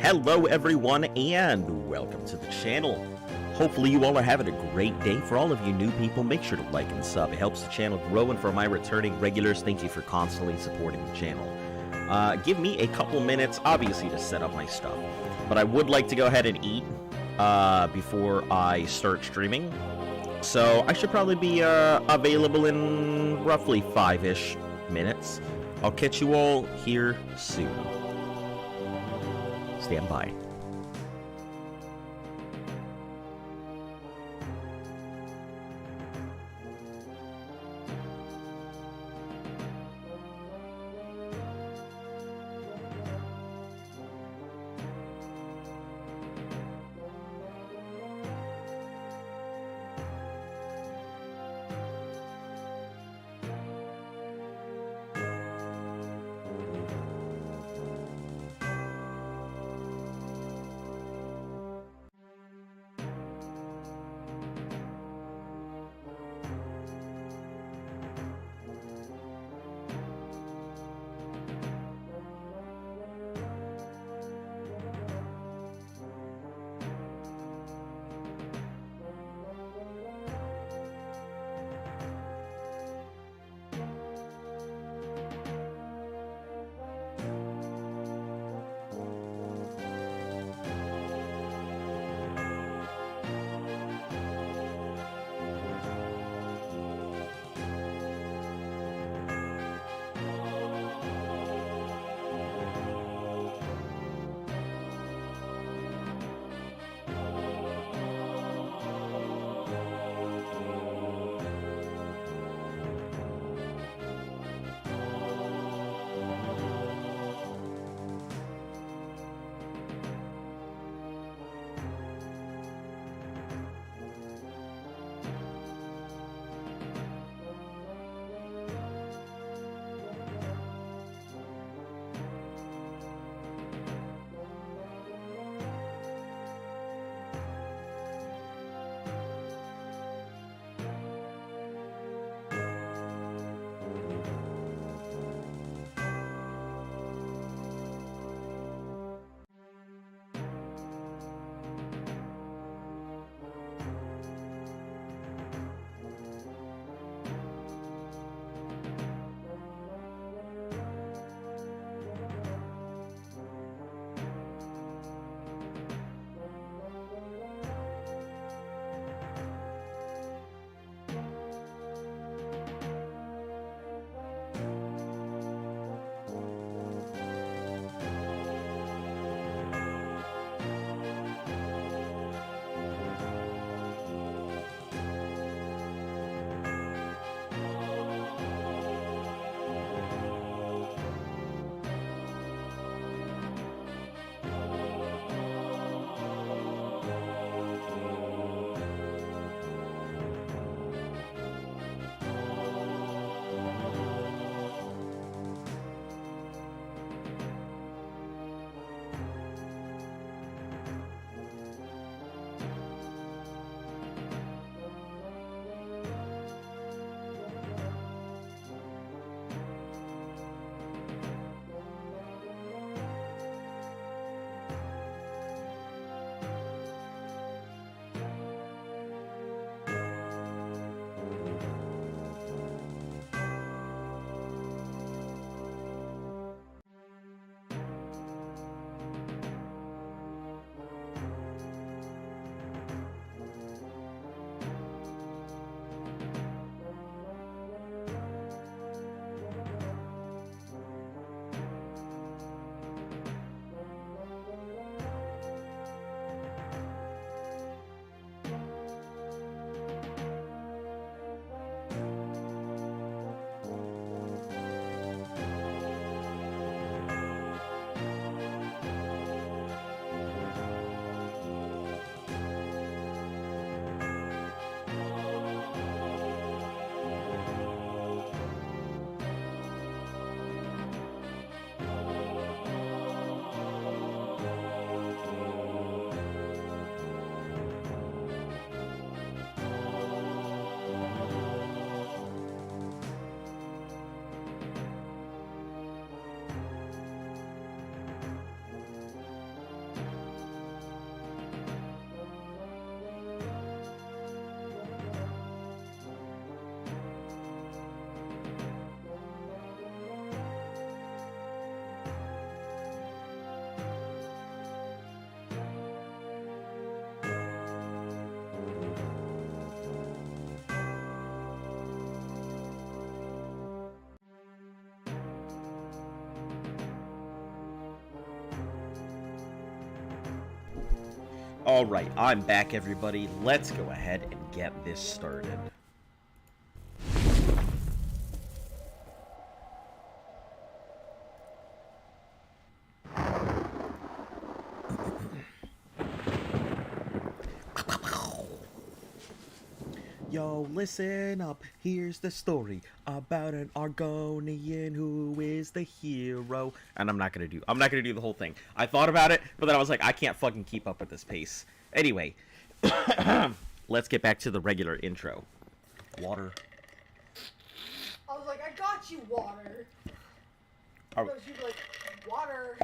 Hello everyone and welcome to the channel. Hopefully you all are having a great day. For all of you new people, make sure to like and sub. It helps the channel grow, and for my returning regulars, thank you for constantly supporting the channel. Give me a couple minutes, obviously, to set up my stuff. But I would like to go ahead and eat before I start streaming. So I should probably be available in roughly 5-ish minutes. I'll catch you all here soon. Stand by. Alright, I'm back, everybody. Let's go ahead and get this started. Yo, listen up, here's the story about an Argonian who is the hero. And I'm not gonna do the whole thing. I thought about it, but then I was like, I can't fucking keep up with this pace. Anyway, let's get back to the regular intro. Water. I was like, I got you, water. Oh. She'd be like, water.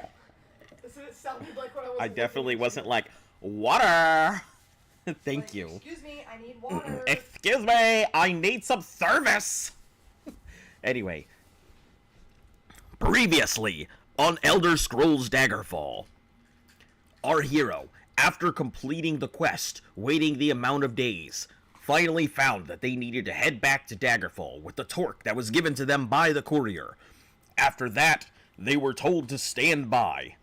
This it sounded like what I was. I definitely wasn't like, water! Thank like, you. Excuse me, I need water. Excuse me, I need some service! Anyway. Previously, on Elder Scrolls Daggerfall. Our hero, after completing the quest, waiting the amount of days, finally found that they needed to head back to Daggerfall with the torque that was given to them by the courier. After that, they were told to stand by.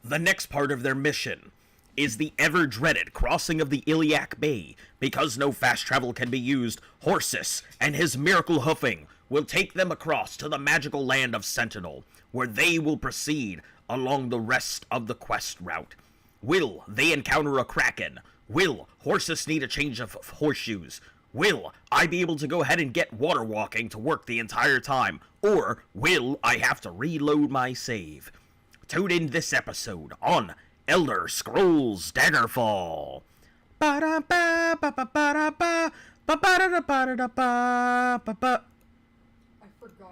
The next part of their mission is the ever-dreaded crossing of the Illiac Bay. Because no fast travel can be used, Horsus and his miracle hoofing will take them across to the magical land of Sentinel, where they will proceed along the rest of the quest route. Will they encounter a kraken? Will Horsus need a change of horseshoes? Will I be able to go ahead and get water walking to work the entire time? Or will I have to reload my save? Tune in this episode on Elder Scrolls Daggerfall. I forgot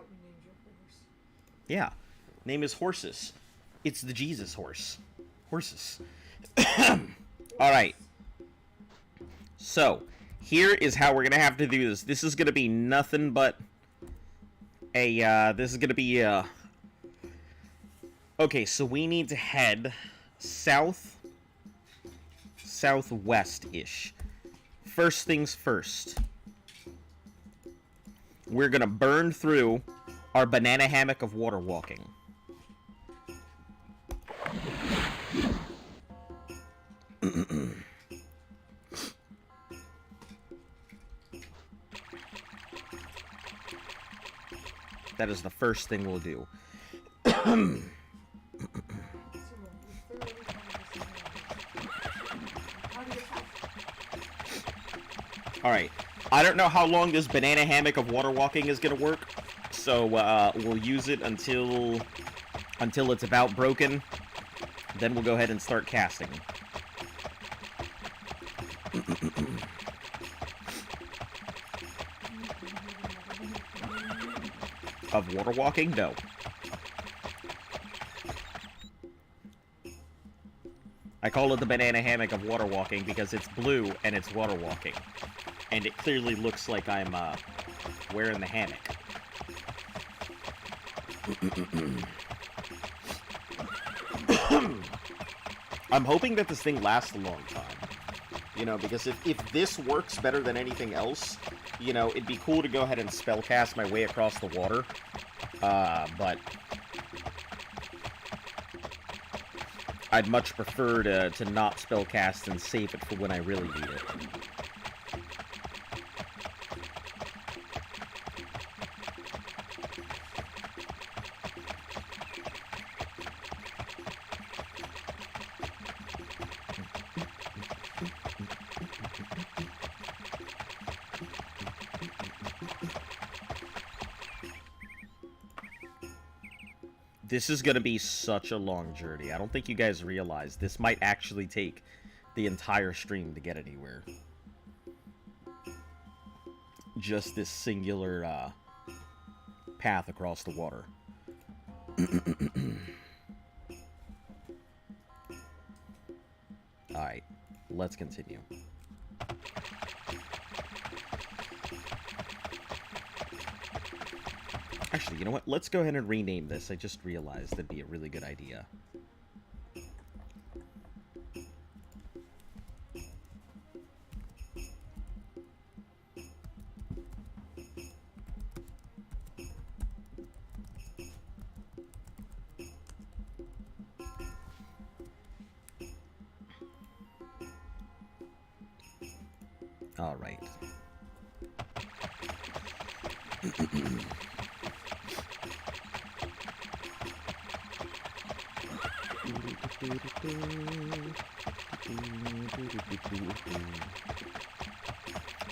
you named your horse. Yeah, name is Horsus. It's the Jesus horse. Horsus. Alright. So, here is how we're gonna have to do this. This is gonna be nothing but a, okay, so we need to head southwest-ish. First things first. We're gonna burn through our banana hammock of water walking. That is the first thing we'll do. Alright, I don't know how long this banana hammock of water walking is gonna work, so we'll use it until it's about broken. Then we'll go ahead and start casting. Of water walking? No. I call it the banana hammock of water walking because it's blue and it's water walking. And it clearly looks like I'm wearing the hammock. I'm hoping that this thing lasts a long time. You know, because if this works better than anything else, you know, it'd be cool to go ahead and spellcast my way across the water. But I'd much prefer to not spellcast and save it for when I really need it. This is gonna be such a long journey. I don't think you guys realize this might actually take the entire stream to get anywhere. Just this singular path across the water. Alright, let's continue. Actually, you know what? Let's go ahead and rename this. I just realized that'd be a really good idea. All right.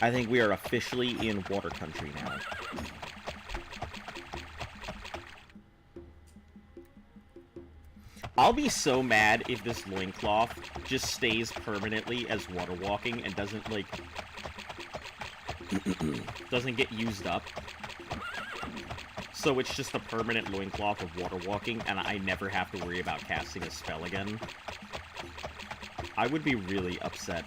I think we are officially in water country now. I'll be so mad if this loincloth just stays permanently as water walking and doesn't, like, doesn't get used up. So it's just a permanent loincloth of water walking, and I never have to worry about casting a spell again. I would be really upset.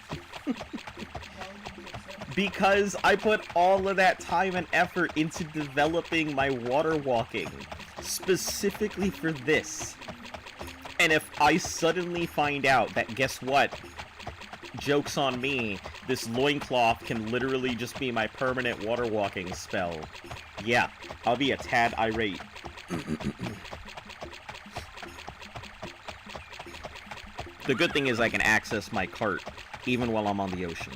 Because I put all of that time and effort into developing my water walking, specifically for this. And if I suddenly find out that, guess what? Joke's on me, this loincloth can literally just be my permanent water walking spell. Yeah, I'll be a tad irate. The good thing is I can access my cart, even while I'm on the ocean.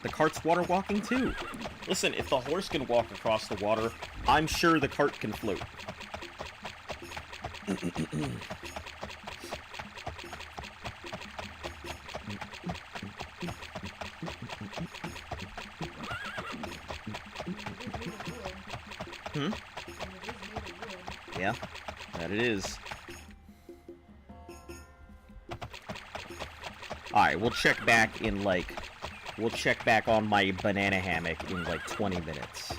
The cart's water walking too. Listen, if the horse can walk across the water, I'm sure the cart can float. Yeah, that it is. Alright, we'll check back in, like... We'll check back on my banana hammock in, like, 20 minutes.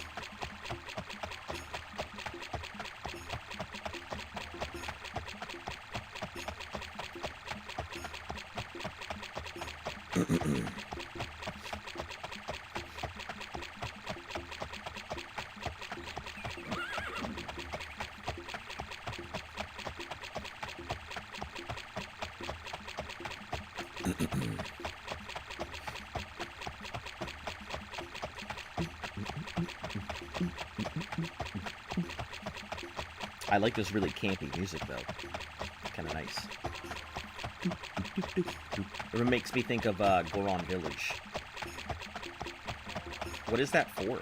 I like this really campy music, though. Kind of nice. It makes me think of Goron Village. What is that for?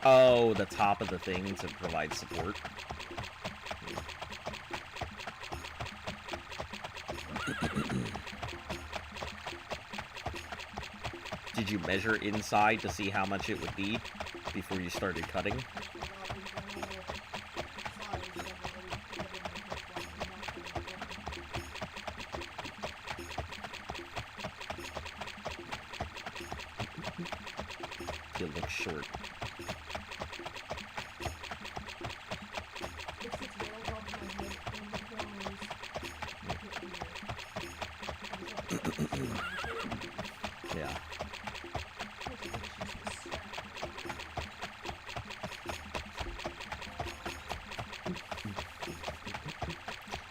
Oh, the top of the thing to provide support. Did you measure inside to see how much it would be before you started cutting? It looks short. Yeah.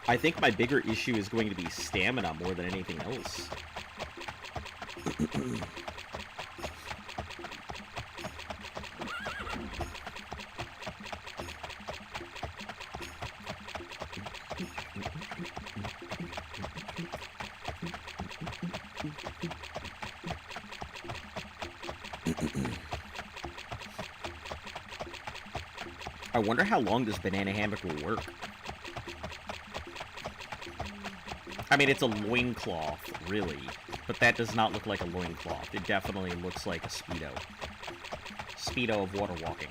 I think my bigger issue is going to be stamina more than anything else. I wonder how long this banana hammock will work. I mean, it's a loincloth, really, but that does not look like a loincloth. It definitely looks like a Speedo. Speedo of water walking.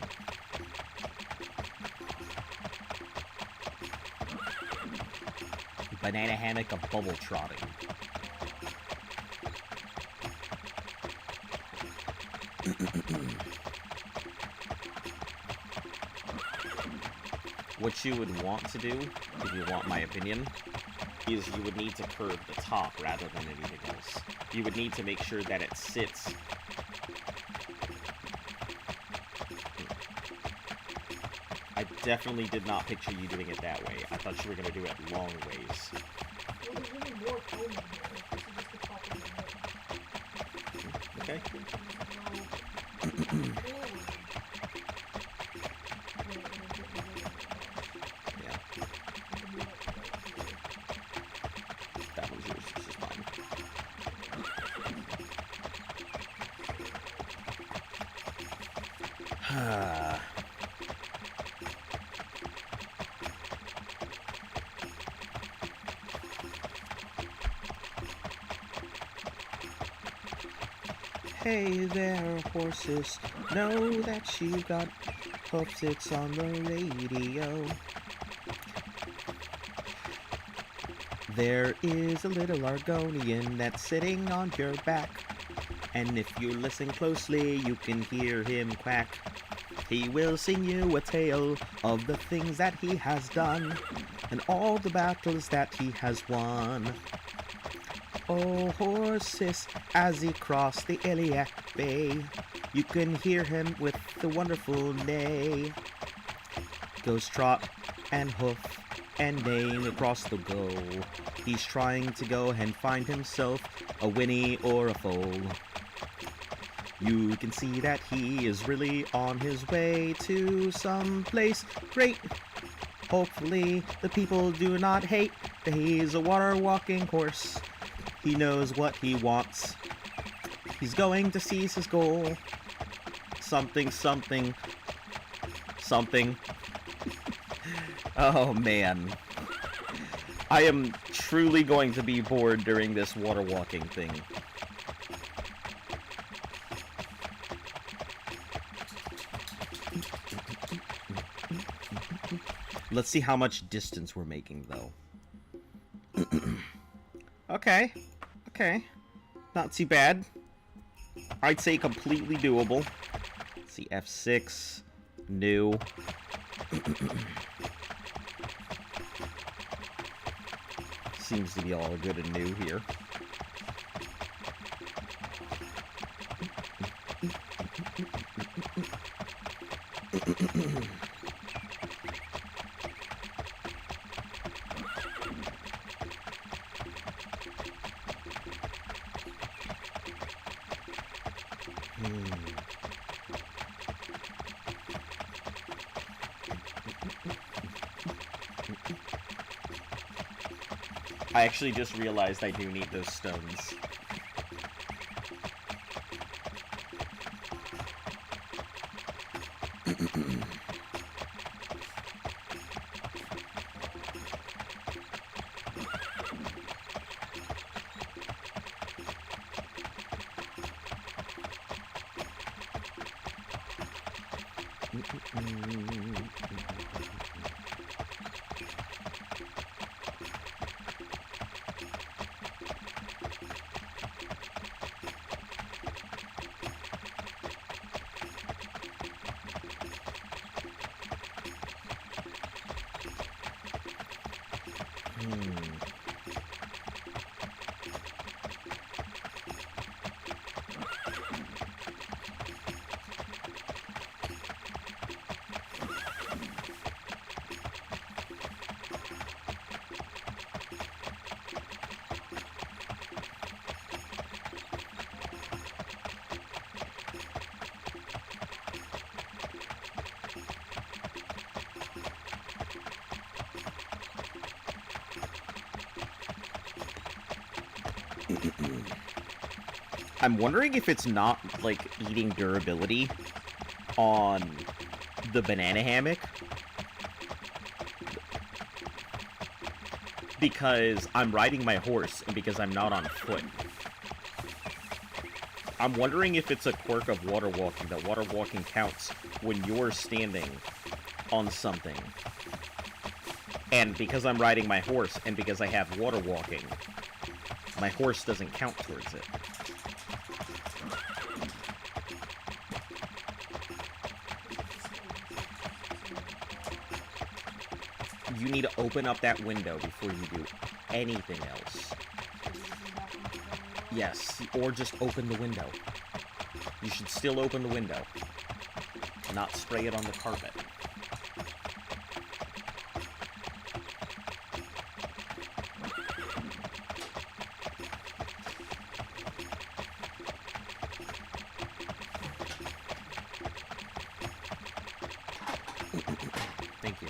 Banana hammock of bubble trotting. What you would want to do, if you want my opinion, is you would need to curve the top rather than anything else. You would need to make sure that it sits. I definitely did not picture you doing it that way. I thought you were going to do it long ways. Well, there's really more foam in there. This is just the top of the head. Okay. Hey there, horses, know that you got hoofs, it's on the radio. There is a little Argonian that's sitting on your back, and if you listen closely, you can hear him quack. He will sing you a tale of the things that he has done, and all the battles that he has won. Oh, horses, as he crossed the Illiac Bay, you can hear him with the wonderful neigh. Goes trot and hoof and neighing across the go. He's trying to go and find himself a whinny or a foal. You can see that he is really on his way to some place great. Hopefully the people do not hate that he's a water-walking horse. He knows what he wants. He's going to seize his goal. Something, something, something. Oh, man. I am truly going to be bored during this water walking thing. Let's see how much distance we're making, though. Okay. Okay. Not too bad. I'd say completely doable. Let's see, F6. New. Seems to be all good and new here. I actually just realized I do need those stones. I'm wondering if it's not, like, eating durability on the banana hammock. Because I'm riding my horse and because I'm not on foot. I'm wondering if it's a quirk of water walking, that water walking counts when you're standing on something. And because I'm riding my horse and because I have water walking, my horse doesn't count towards it. You need to open up that window before you do anything else. Yes, or just open the window. You should still open the window. Not spray it on the carpet. Thank you.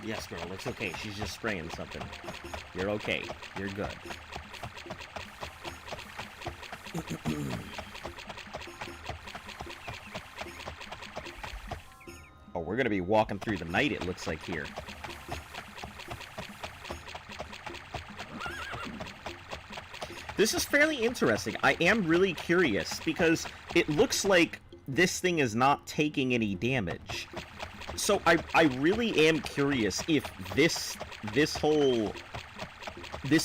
Yes, girl, it's okay. She's just spraying something. You're okay. You're good. Oh, we're gonna be walking through the night, it looks like here. This is fairly interesting. I am really curious, because it looks like this thing is not taking any damage. So I really am curious if this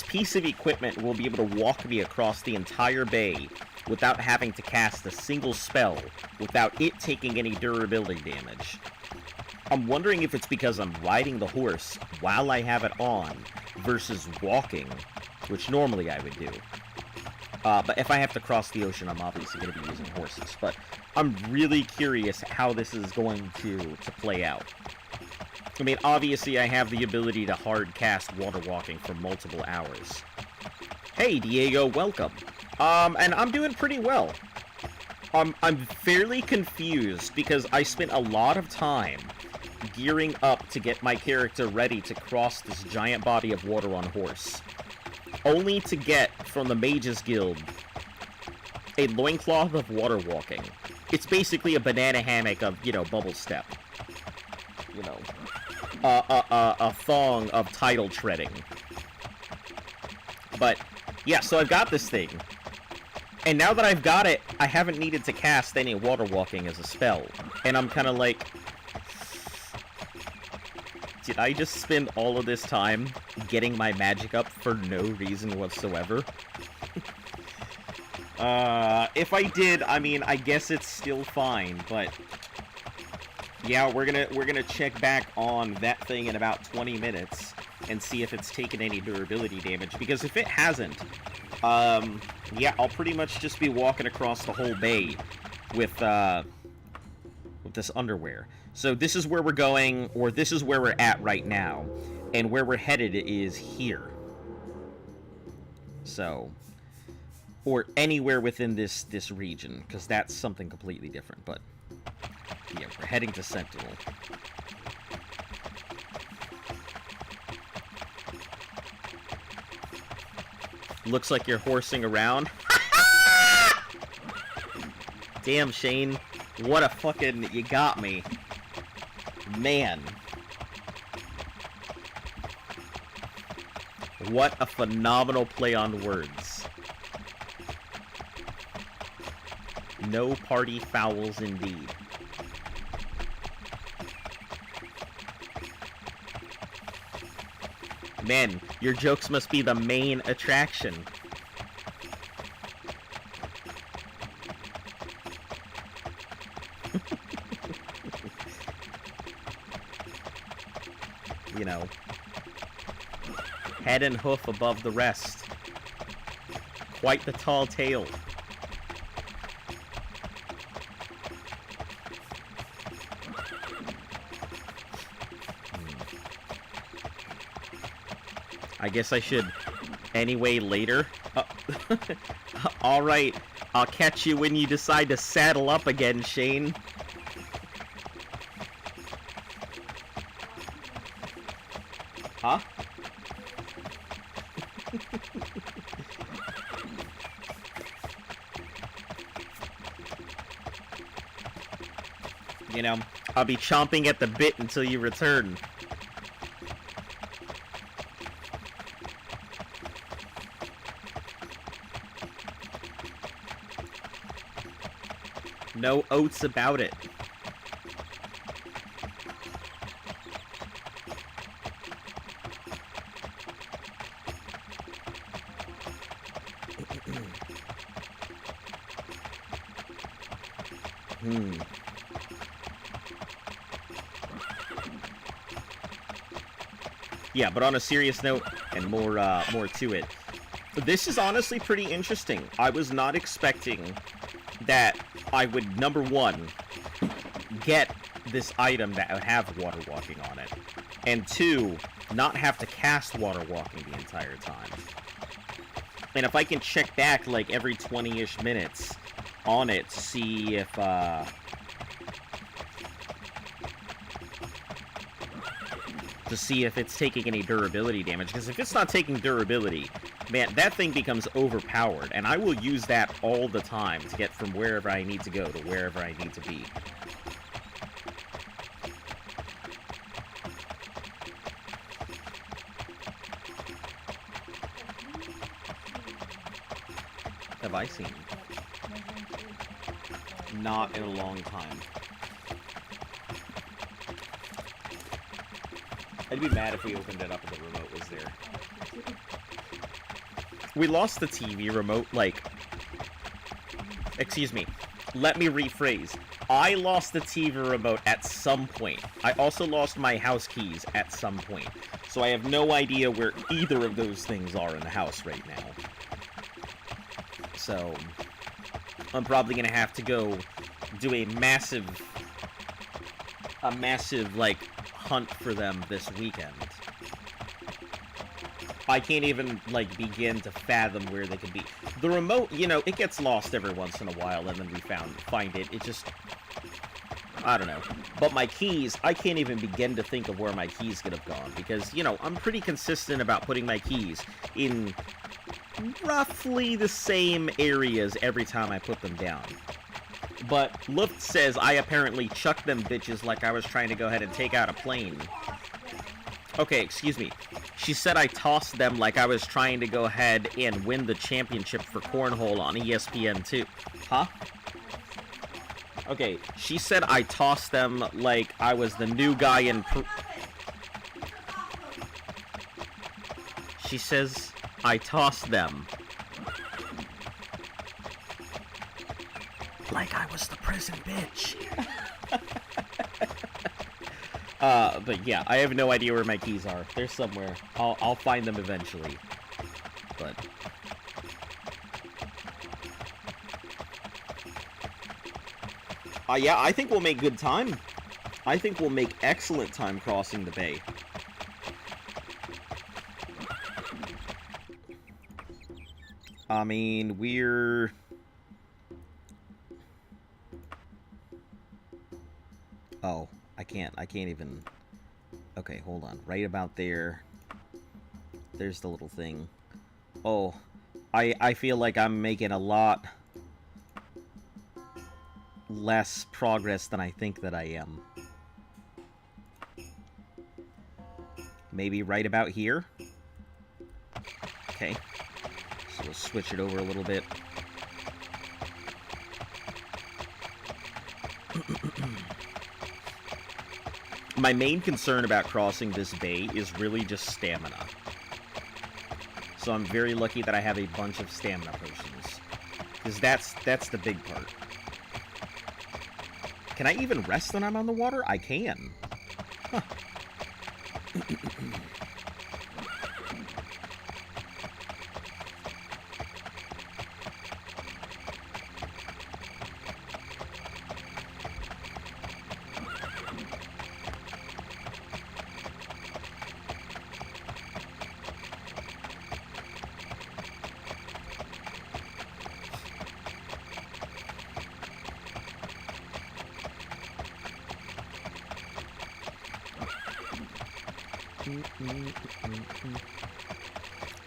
piece of equipment will be able to walk me across the entire bay without having to cast a single spell, without it taking any durability damage. I'm wondering if it's because I'm riding the horse while I have it on, versus walking, which normally I would do. But if I have to cross the ocean, I'm obviously going to be using horses. But I'm really curious how this is going to play out. I mean, obviously I have the ability to hard cast water walking for multiple hours. Hey, Diego, welcome. And I'm doing pretty well. I'm fairly confused because I spent a lot of time gearing up to get my character ready to cross this giant body of water on horse, only to get from the Mages Guild a loincloth of water walking. It's basically a banana hammock of, you know, bubble step. You know, a thong of tidal treading. But yeah, so I've got this thing, and now that I've got it, I haven't needed to cast any water walking as a spell, and I'm kind of like, did I just spend all of this time getting my magic up for no reason whatsoever? If I did, I mean, I guess it's still fine, but yeah, we're gonna check back on that thing in about 20 minutes and see if it's taken any durability damage, because if it hasn't, yeah, I'll pretty much just be walking across the whole bay with this underwear. So this is where we're going, or this is where we're at right now, and where we're headed is here. So, or anywhere within this region, because that's something completely different, but yeah, we're heading to Sentinel. Looks like you're horsing around. Damn, Shane. What a fucking... You got me. Man. What a phenomenal play on words. No party fouls indeed. Man, your jokes must be the main attraction. You know, head and hoof above the rest. Quite the tall tale. I guess I should anyway later. Alright, I'll catch you when you decide to saddle up again, Shane. Huh? You know, I'll be chomping at the bit until you return. No oats about it. Yeah, but on a serious note, and more to it, this is honestly pretty interesting. I was not expecting that I would, number one, get this item that would have water walking on it, and two, not have to cast water walking the entire time. And if I can check back like every 20-ish minutes on it to see if to see if it's taking any durability damage, because if it's not taking durability, man, that thing becomes overpowered, and I will use that all the time to get from wherever I need to go to wherever I need to be. Have I seen? Not in a long time. I'd be mad if we opened it up and the remote was there. We lost the TV remote, like... Excuse me. Let me rephrase. I lost the TV remote at some point. I also lost my house keys at some point. So I have no idea where either of those things are in the house right now. So... I'm probably gonna have to go do a massive, like, hunt for them this weekend. I can't even, like, begin to fathom where they could be. The remote, you know, it gets lost every once in a while, and then we find it. It just... I don't know. But my keys, I can't even begin to think of where my keys could have gone, because, you know, I'm pretty consistent about putting my keys in roughly the same areas every time I put them down. But Luft says I apparently chucked them bitches like I was trying to go ahead and take out a plane. Okay, excuse me. She said I tossed them like I was trying to go ahead and win the championship for Cornhole on ESPN2. Huh? Okay, she said I tossed them like I was the new guy in... She says I tossed them like I was the prison bitch. But yeah, I have no idea where my keys are. They're somewhere. I'll find them eventually. But... yeah, I think we'll make good time. I think we'll make excellent time crossing the bay. I mean, we're... Oh, I can't even... Okay, hold on. Right about there. There's the little thing. Oh, I feel like I'm making a lot less progress than I think that I am. Maybe right about here? Okay. So we'll switch it over a little bit. My main concern about crossing this bay is really just stamina. So I'm very lucky that I have a bunch of stamina potions. Because that's the big part. Can I even rest when I'm on the water? I can. Huh.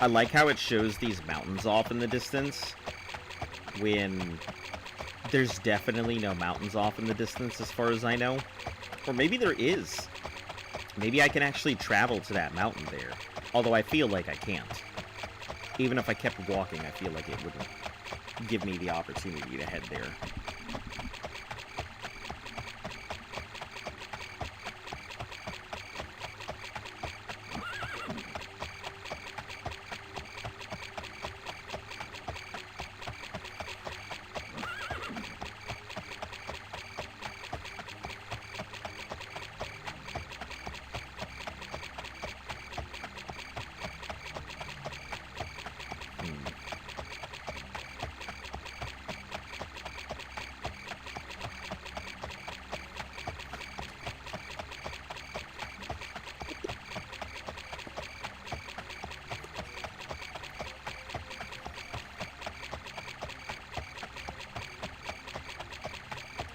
I like how it shows these mountains off in the distance when there's definitely no mountains off in the distance as far as I know. Or maybe there is. Maybe I can actually travel to that mountain there. Although I feel like I can't. Even if I kept walking, I feel like it wouldn't give me the opportunity to head there.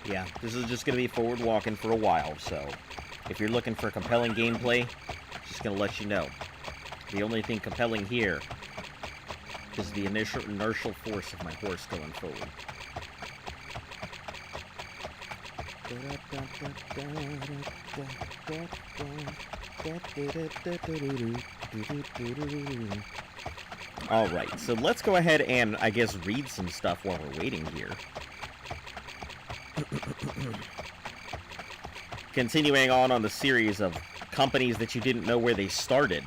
Yeah, this is just going to be forward walking for a while, so if you're looking for compelling gameplay, just gonna let you know. The only thing compelling here is the inertial force of my horse going forward. Alright, so let's go ahead and, I guess, read some stuff while we're waiting here. Continuing on the series of companies that you didn't know where they started.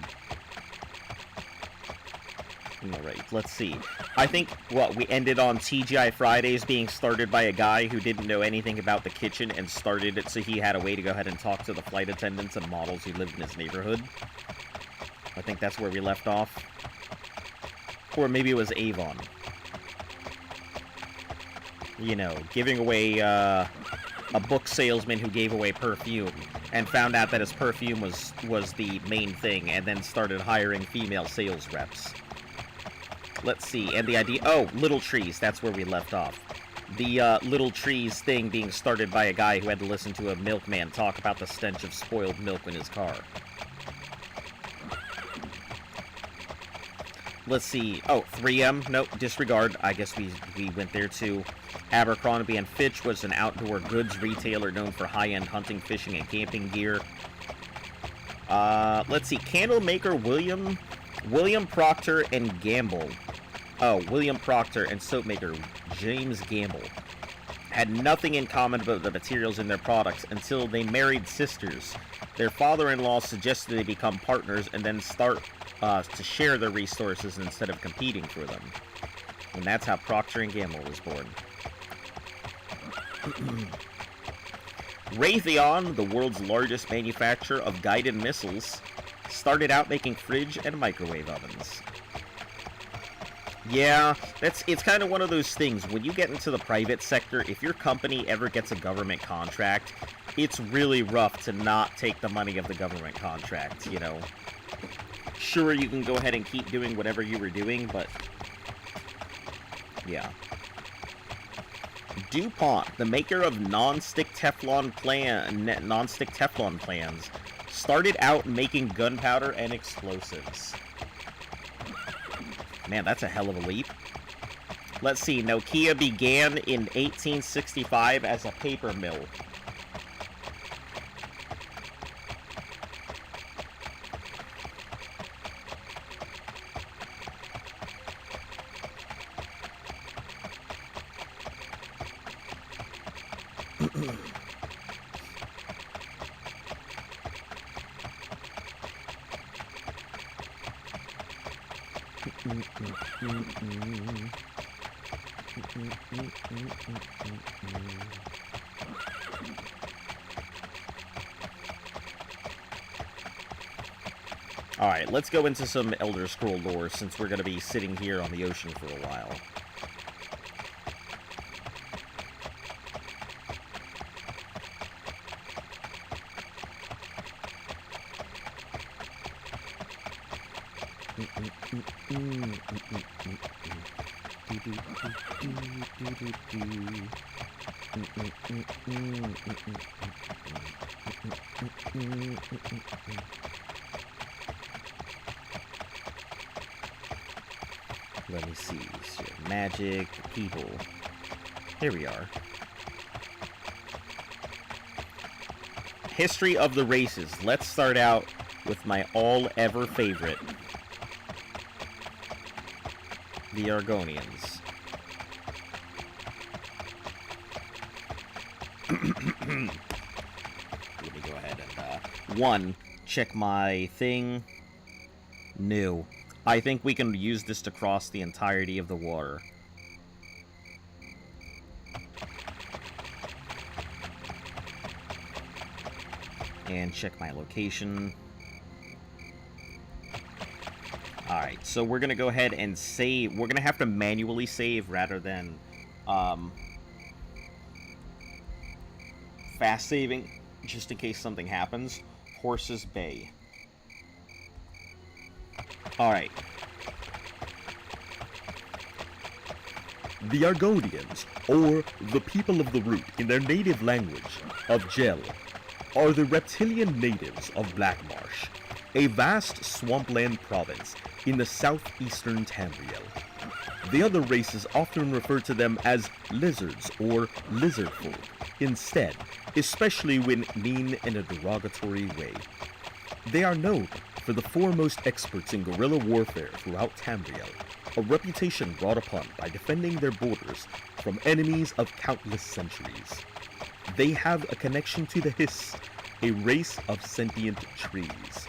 Alright, let's see. I think, we ended on TGI Fridays being started by a guy who didn't know anything about the kitchen and started it so he had a way to go ahead and talk to the flight attendants and models who lived in his neighborhood. I think that's where we left off. Or maybe it was Avon. You know, giving away, a book salesman who gave away perfume and found out that his perfume was the main thing and then started hiring female sales reps. Let's see, and the idea... Oh, Little Trees, that's where we left off. The, Little Trees thing being started by a guy who had to listen to a milkman talk about the stench of spoiled milk in his car. Let's see. Oh, 3M? Nope, disregard. I guess we went there too. Abercrombie & Fitch was an outdoor goods retailer known for high-end hunting, fishing, and camping gear. Let's see. Candle maker William Procter & Gamble. Oh, William Procter and soap maker James Gamble had nothing in common about the materials in their products until they married sisters. Their father-in-law suggested they become partners and then start to share their resources instead of competing for them. And that's how Procter & Gamble was born. Raytheon, the world's largest manufacturer of guided missiles, started out making fridge and microwave ovens. Yeah, it's kind of one of those things. When you get into the private sector, if your company ever gets a government contract, it's really rough to not take the money of the government contract, you know. Sure, you can go ahead and keep doing whatever you were doing, but... yeah. DuPont, the maker of non-stick Teflon plans, started out making gunpowder and explosives. Man, that's a hell of a leap. Let's see, Nokia began in 1865 as a paper mill. Alright, let's go into some Elder Scroll lore since we're going to be sitting here on the ocean for a while. Let me see. So, magic, people. Here we are. History of the races. Let's start out with my all-ever favorite. The Argonians. Let me go ahead and, check my thing. New. I think we can use this to cross the entirety of the water. And check my location. Alright, so we're going to go ahead and save. We're going to have to manually save rather than fast saving, just in case something happens. Horses Bay. Alright. The Argonians, or the people of the root in their native language of Gel, are the reptilian natives of Blackmarsh. a vast swampland province in the southeastern Tamriel. The other races often refer to them as lizards or lizard folk instead, especially when mean in a derogatory way. They are known for the foremost experts in guerrilla warfare throughout Tamriel, a reputation brought upon by defending their borders from enemies of countless centuries. They have a connection to the Hiss, a race of sentient trees.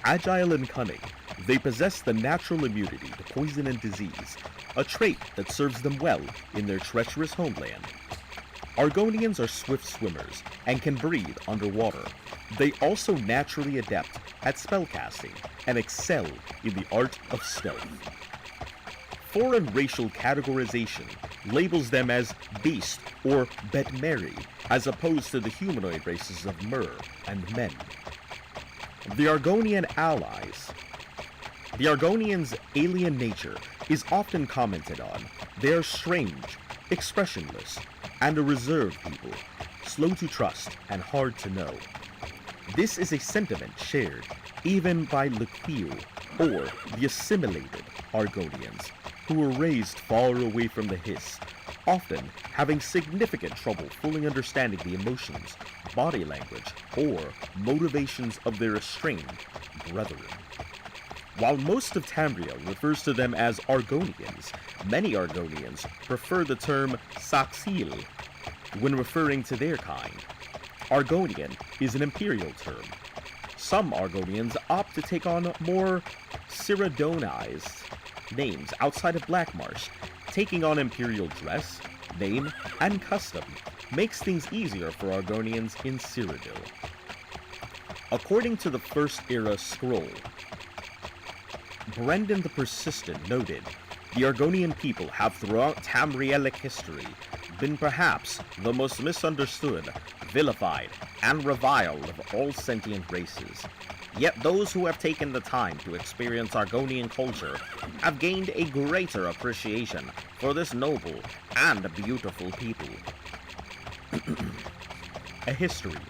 Agile and cunning, they possess the natural immunity to poison and disease, a trait that serves them well in their treacherous homeland. Argonians are swift swimmers and can breathe underwater. They also naturally adept at spellcasting and excel in the art of stealth. Foreign racial categorization labels them as beast or betmeri, as opposed to the humanoid races of mer and men. The Argonian allies. The Argonians' alien nature is often commented on. They are strange, expressionless, and a reserved people, slow to trust and hard to know. This is a sentiment shared even by Lequio, or the assimilated Argonians, who were raised far away from the Hiss, often having significant trouble fully understanding the emotions, body language, or motivations of their estranged brethren. While most of Tamriel refers to them as Argonians, many Argonians prefer the term Saxil when referring to their kind. Argonian is an imperial term. Some Argonians opt to take on more Cyrodianized names outside of Blackmarsh. Taking on imperial dress, name, and custom makes things easier for Argonians in Cyrodiil. According to the First Era scroll, Brendan the Persistent noted, the Argonian people have throughout Tamrielic history been perhaps the most misunderstood, vilified, and reviled of all sentient races. Yet those who have taken the time to experience Argonian culture have gained a greater appreciation for this noble and beautiful people. A history.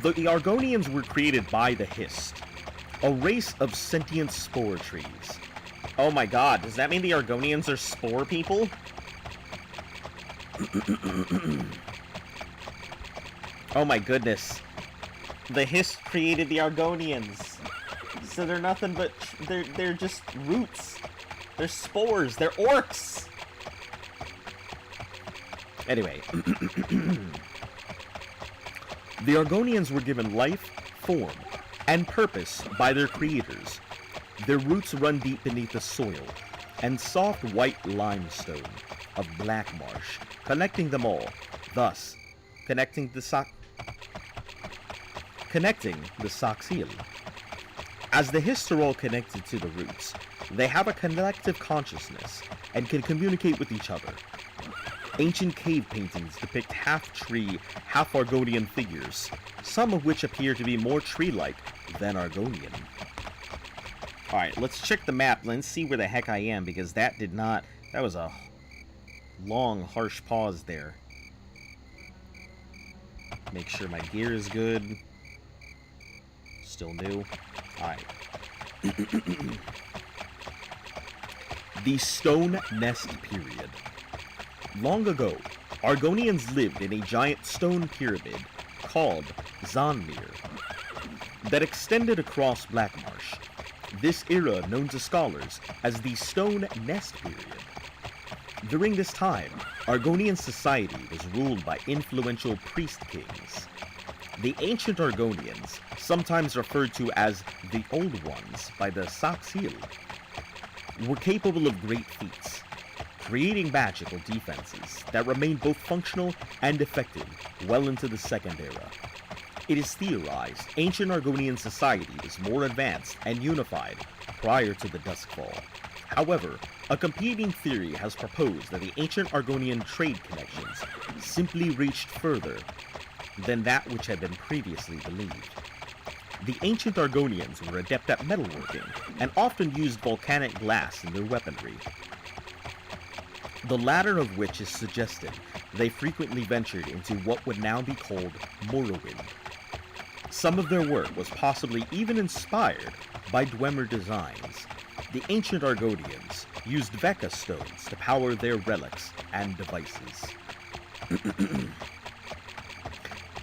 The Argonians were created by the Hist, a race of sentient spore trees. Oh my god, does that mean the Argonians are spore people? Oh my goodness. The Hist created the Argonians. So they're nothing but... They're just roots. They're spores. They're orcs. Anyway. The Argonians were given life, form, and purpose by their creators. Their roots run deep beneath the soil and soft white limestone of Blackmarsh, connecting them all, thus connecting the Saxil. As the Hist are all connected to the roots, they have a collective consciousness and can communicate with each other. Ancient cave paintings depict half-tree, half-Argonian figures, some of which appear to be more tree-like than Argonian. Alright, let's check the map. Let's see where the heck I am, because that was a long, harsh pause there. Make sure my gear is good. Still new. Alright. The Stone Nest Period. Long ago, Argonians lived in a giant stone pyramid called Zanmir that extended across Blackmarsh. This era known to scholars as the Stone Nest Period. During this time, Argonian society was ruled by influential priest kings. The ancient Argonians, sometimes referred to as the Old Ones by the Saxil, were capable of great feats, creating magical defenses that remained both functional and effective well into the Second Era. It is theorized ancient Argonian society was more advanced and unified prior to the Duskfall. However, a competing theory has proposed that the ancient Argonian trade connections simply reached further than that which had been previously believed. The ancient Argonians were adept at metalworking and often used volcanic glass in their weaponry, the latter of which is suggested they frequently ventured into what would now be called Morrowind. Some of their work was possibly even inspired by Dwemer designs. The ancient Argonians used Veka stones to power their relics and devices.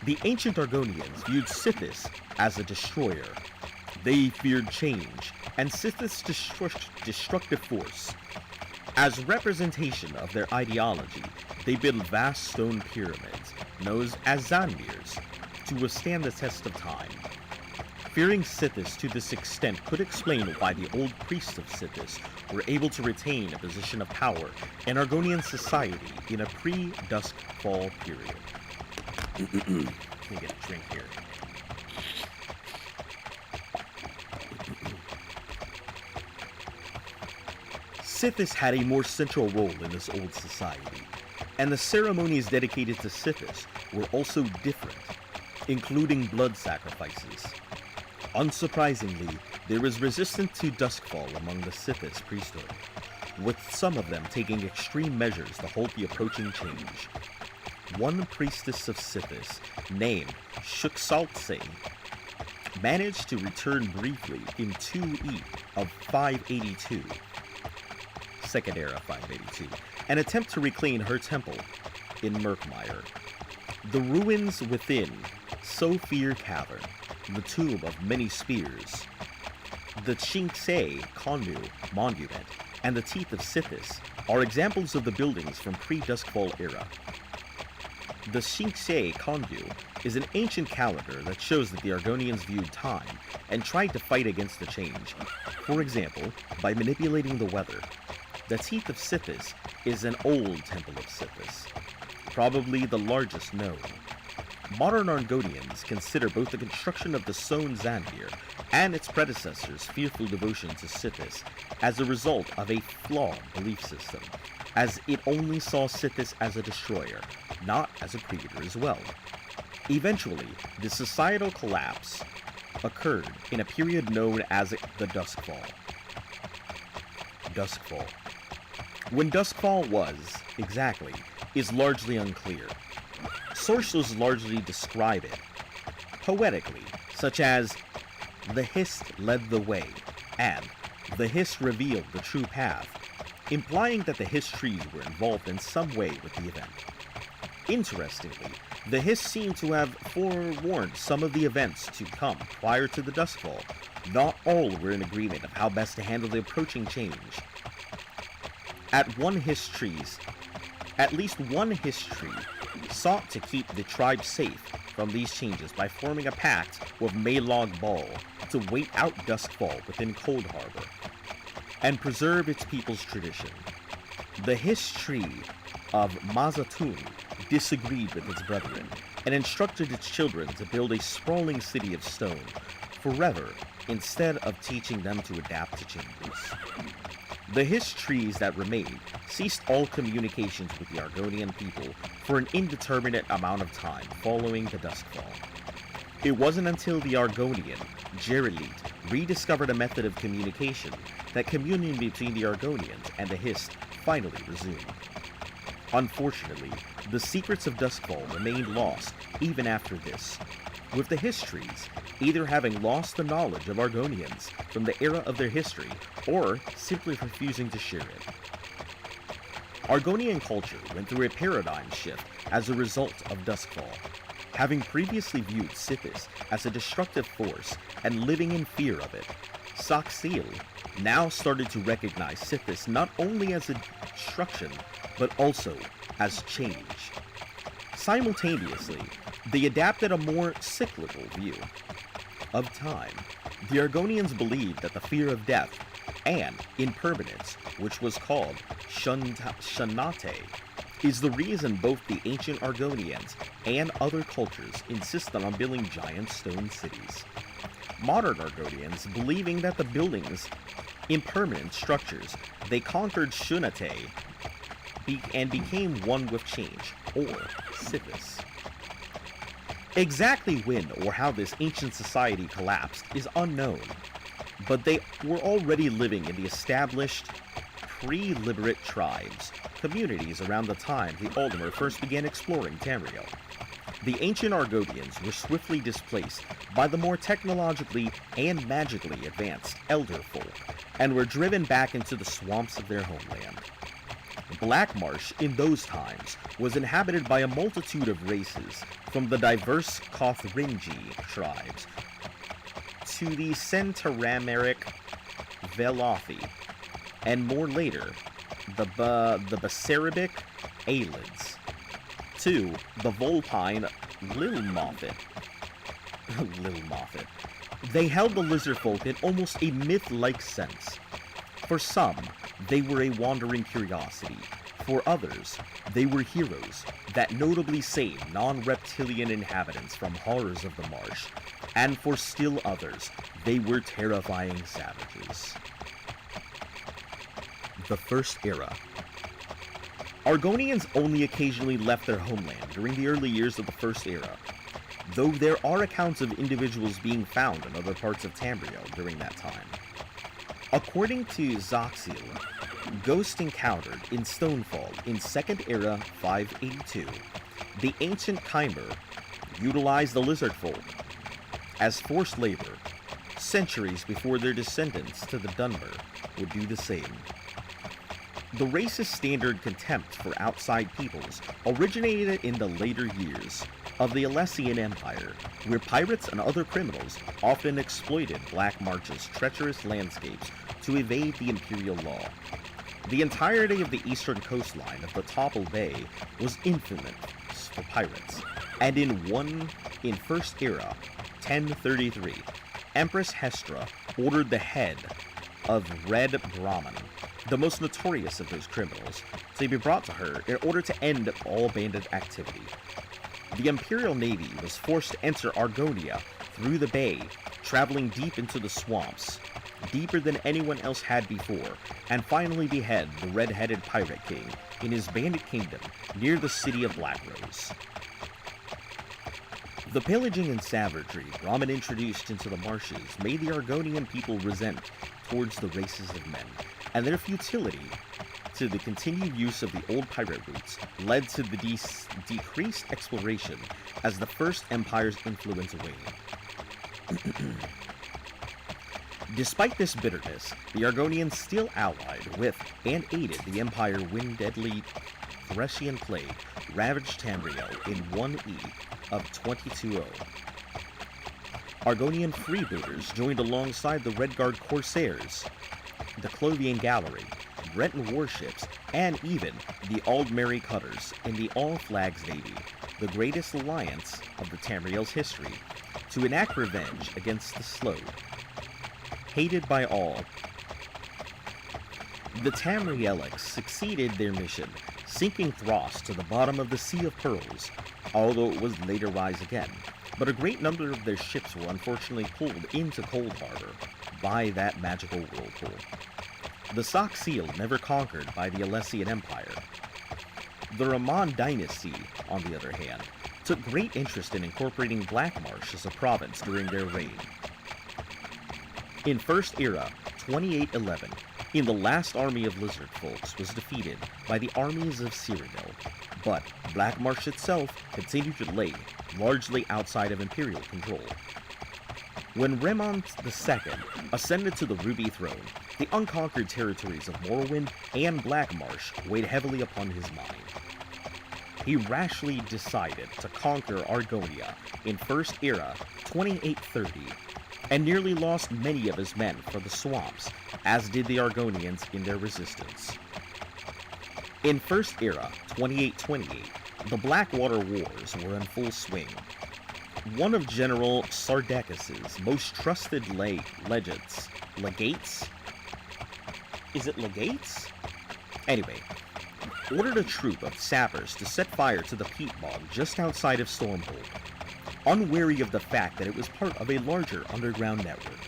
The ancient Argonians viewed Sithis as a destroyer. They feared change and Sithis' destructive force. As representation of their ideology, they built vast stone pyramids, known as Zanmirs, to withstand the test of time. Fearing Sithis to this extent could explain why the old priests of Sithis were able to retain a position of power in Argonian society in a pre-Duskfall period. Let me get a drink here. Sithis had a more central role in this old society, and the ceremonies dedicated to Sithis were also different, including blood sacrifices. Unsurprisingly, there was resistance to Duskfall among the Sithis priesthood, with some of them taking extreme measures to halt the approaching change. One priestess of Sithis, named Shuksaltse, managed to return briefly in 2E of 582, Second Era 582, and attempt to reclaim her temple in Murkmire. The ruins within Sophir Cavern, the Tomb of Many Spears, the Chinksei Kondu Monument, and the Teeth of Sithis are examples of the buildings from pre-Duskfall era. The Chinksei Kondu is an ancient calendar that shows that the Argonians viewed time and tried to fight against the change, for example, by manipulating the weather. The Teeth of Sithis is an old temple of Sithis, probably the largest known. Modern Argonians consider both the construction of the Sohn Zanmir and its predecessors' fearful devotion to Sithis as a result of a flawed belief system, as it only saw Sithis as a destroyer, not as a creator as well. Eventually, the societal collapse occurred in a period known as the Duskfall. Duskfall. When Duskfall was, exactly, is largely unclear. Sources largely describe it poetically, such as, "The Hist led the way," and "The Hist revealed the true path," implying that the Hist trees were involved in some way with the event. Interestingly, the Hist seem to have forewarned some of the events to come prior to the Duskfall. Not all were in agreement of how best to handle the approaching change. At least one Hist tree sought to keep the tribe safe from these changes by forming a pact with Maelog Ball to wait out Duskfall within Cold Harbor and preserve its people's tradition. The Hist tree of Mazatun disagreed with its brethren and instructed its children to build a sprawling city of stone forever instead of teaching them to adapt to changes. The Hist trees that remained ceased all communications with the Argonian people for an indeterminate amount of time following the Duskfall. It wasn't until the Argonian Jerelit rediscovered a method of communication that communion between the Argonians and the Hist finally resumed. Unfortunately, the secrets of Duskfall remained lost even after this, with the Hist trees either having lost the knowledge of Argonians from the era of their history or simply refusing to share it. Argonian culture went through a paradigm shift as a result of Duskfall. Having previously viewed Sithis as a destructive force and living in fear of it, Saxil now started to recognize Sithis not only as a destruction, but also as change. Simultaneously, they adapted a more cyclical view of time. The Argonians believed that the fear of death and impermanence, which was called Shanate, is the reason both the ancient Argonians and other cultures insisted on building giant stone cities. Modern Argonians, believing that the buildings impermanent structures, they conquered Shunate and became one with change, or Sithis. Exactly when or how this ancient society collapsed is unknown, but they were already living in the established pre-Liberate tribes, communities around the time the Aldmer first began exploring Tamriel. The ancient Argonians were swiftly displaced by the more technologically and magically advanced Elder folk, and were driven back into the swamps of their homeland. Black Marsh in those times was inhabited by a multitude of races, from the diverse Kothringi tribes to the Centarameric Velothi, and more later, the Basarabic Aelids, to the Volpine Lilmothit. Lilmothit. They held the lizard folk in almost a myth-like sense. For some, they were a wandering curiosity. For others, they were heroes that notably saved non-reptilian inhabitants from horrors of the marsh. And for still others, they were terrifying savages. The First Era. Argonians only occasionally left their homeland during the early years of the First Era, though there are accounts of individuals being found in other parts of Tamriel during that time. According to Zoxil, Ghost encountered in Stonefall in Second Era 582, the ancient Chimer utilized the lizard folk as forced labor, centuries before their descendants to the Dunmer would do the same. The race's standard contempt for outside peoples originated in the later years of the Alessian Empire, where pirates and other criminals often exploited Black March's treacherous landscapes to evade the imperial law. The entirety of the eastern coastline of the Topple Bay was infamous for pirates, and in First Era, 1033, Empress Hestra ordered the head of Red Brahman, the most notorious of those criminals, to be brought to her in order to end all bandit activity. The Imperial Navy was forced to enter Argonia through the bay, traveling deep into the swamps, deeper than anyone else had before, and finally behead the red-headed pirate king in his bandit kingdom near the city of Blackrose. The pillaging and savagery Brahmin introduced into the marshes made the Argonian people resent towards the races of men, and their futility to the continued use of the old pirate routes led to the decreased exploration as the First Empire's influence waned. Despite this bitterness, the Argonians still allied with and aided the Empire when deadly Thracian plague ravaged Tamriel in 1E of 22-0. Argonian freebooters joined alongside the Redguard Corsairs, the Clothian Gallery, Breton warships, and even the Aldmeri Cutters in the All-Flags Navy, the greatest alliance of the Tamriel's history, to enact revenge against the Slode. Hated by all, the Tamrielics succeeded their mission, sinking Thros to the bottom of the Sea of Pearls, although it would later rise again. But a great number of their ships were unfortunately pulled into Cold Harbor by that magical whirlpool. The Soxil never conquered by the Alessian Empire. The Rahman dynasty, on the other hand, took great interest in incorporating Black Marsh as a province during their reign. In First Era, 2811, in the last army of lizard folks was defeated by the armies of Cyrodiil, but Black Marsh itself continued to lay largely outside of imperial control. When Remont II ascended to the Ruby Throne, the unconquered territories of Morrowind and Black Marsh weighed heavily upon his mind. He rashly decided to conquer Argonia in First Era 2830, and nearly lost many of his men for the swamps, as did the Argonians in their resistance. In First Era 2828, the Blackwater Wars were in full swing. One of General Sardaccus's most trusted legates? Is it legates? Anyway, ordered a troop of sappers to set fire to the peat bog just outside of Stormhold, unwary of the fact that it was part of a larger underground network.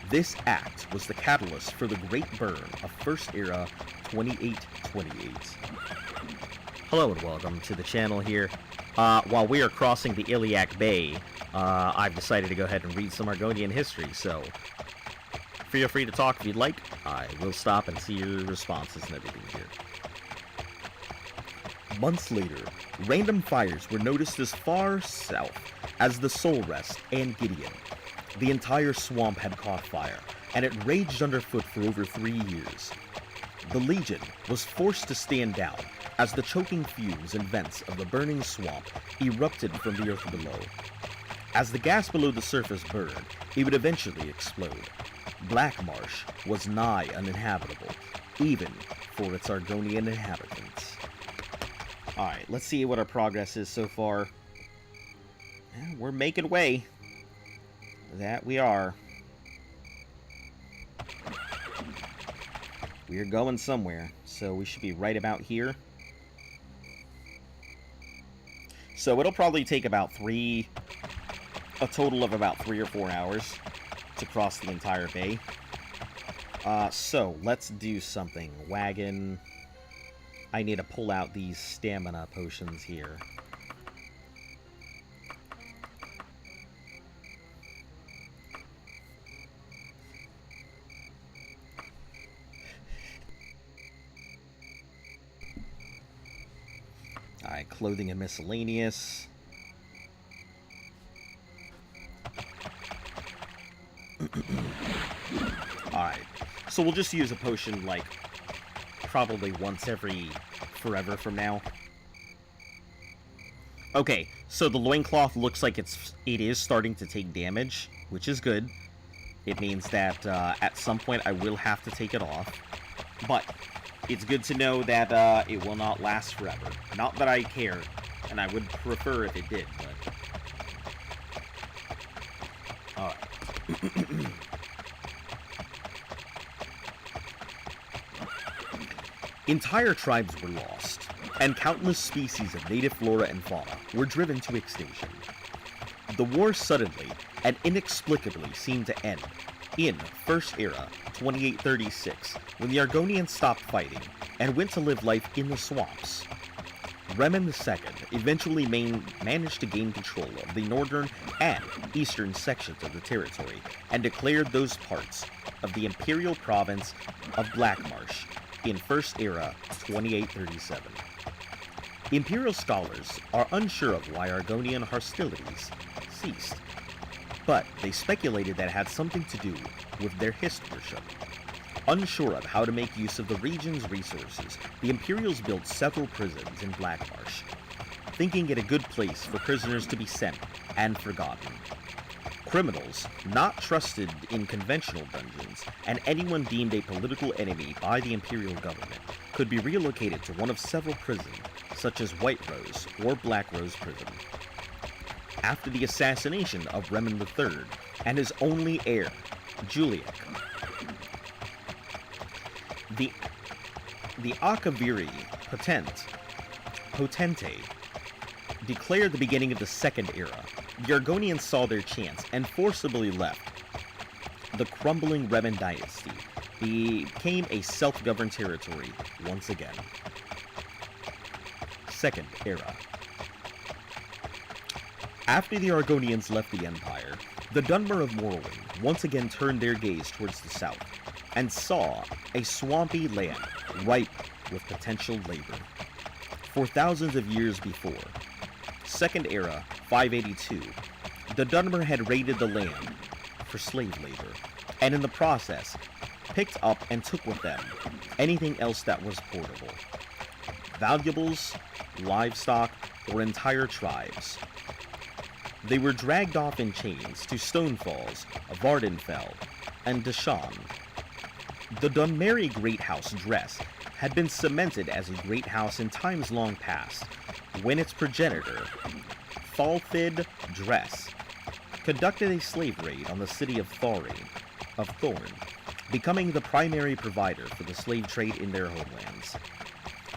This act was the catalyst for the Great Burn of First Era 2828. Hello and welcome to the channel here. While we are crossing the Illiac Bay, I've decided to go ahead and read some Argonian history, so feel free to talk if you'd like. I will stop and see your responses and everything here. Months later, random fires were noticed as far south as the Soul Rest and Gideon. The entire swamp had caught fire, and it raged underfoot for over 3 years. The Legion was forced to stand down as the choking fumes and vents of the burning swamp erupted from the earth below. As the gas below the surface burned, it would eventually explode. Black Marsh was nigh uninhabitable, even for its Argonian inhabitants. Alright, let's see what our progress is so far. Yeah, we're making way. That we are. We are going somewhere, so we should be right about here. So it'll probably take about a total of about 3 or 4 hours to cross the entire bay. So let's do something. Wagon. I need to pull out these stamina potions here. Alright, clothing and miscellaneous. Alright, so we'll just use a potion, like, probably once every forever from now. Okay, so the loincloth looks like it is starting to take damage, which is good. It means that at some point I will have to take it off. But it's good to know that it will not last forever. Not that I care, and I would prefer if it did, but... Alright. Entire tribes were lost, and countless species of native flora and fauna were driven to extinction. The war suddenly and inexplicably seemed to end in First Era 2836, when the Argonians stopped fighting and went to live life in the swamps. Remen II eventually managed to gain control of the northern and eastern sections of the territory and declared those parts of the imperial province of Blackmarsh in First Era 2837. Imperial scholars are unsure of why Argonian hostilities ceased, but they speculated that it had something to do with their Hist worship. Unsure of how to make use of the region's resources, the Imperials built several prisons in Blackmarsh, thinking it a good place for prisoners to be sent and forgotten. Criminals not trusted in conventional dungeons, and anyone deemed a political enemy by the Imperial government, could be relocated to one of several prisons, such as White Rose or Black Rose Prison. After the assassination of Remen III and his only heir, Illiac, the Akaviri Potente declared the beginning of the Second Era. The Argonians saw their chance and forcibly left. The crumbling Remen dynasty became a self-governed territory once again. Second Era. After the Argonians left the Empire, the Dunmer of Morrowind once again turned their gaze towards the south and saw a swampy land ripe with potential labor. For thousands of years before, Second Era 582, the Dunmer had raided the land for slave labor, and in the process, picked up and took with them anything else that was portable. Valuables, livestock, or entire tribes. They were dragged off in chains to Stonefalls, Vardenfell, and Deshaun. The Dunmeri Great House dress had been cemented as a great house in times long past, when its progenitor, Falfid Dress, conducted a slave raid on the city of Thorn, becoming the primary provider for the slave trade in their homelands.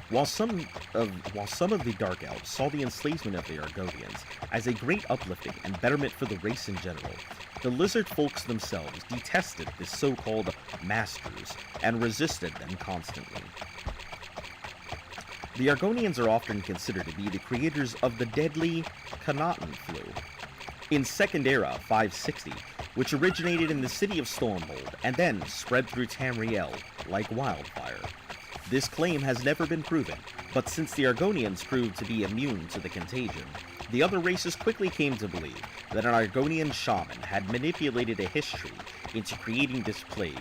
While some of the Dark Elves saw the enslavement of the Argonians as a great uplifting and betterment for the race in general, the lizard folks themselves detested the so-called masters and resisted them constantly. The Argonians are often considered to be the creators of the deadly Connaughton flu. In Second Era 560, which originated in the city of Stormhold and then spread through Tamriel like wildfire, This claim has never been proven, but since the Argonians proved to be immune to the contagion, the other races quickly came to believe that an Argonian shaman had manipulated a history into creating this plague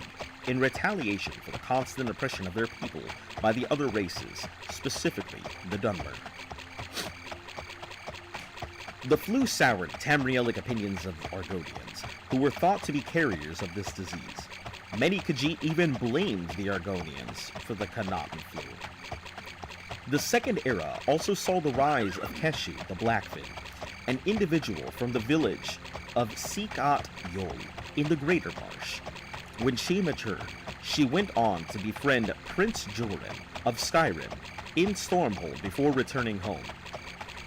in retaliation for the constant oppression of their people by the other races, specifically the Dunmer. The flu soured Tamrielic opinions of Argonians, who were thought to be carriers of this disease. Many Khajiit even blamed the Argonians for the Khanatan flu. The Second Era also saw the rise of Keshu the Blackfin, an individual from the village of Sikat Yol in the Greater Marsh. When she matured, she went on to befriend Prince Joran of Skyrim in Stormhold before returning home.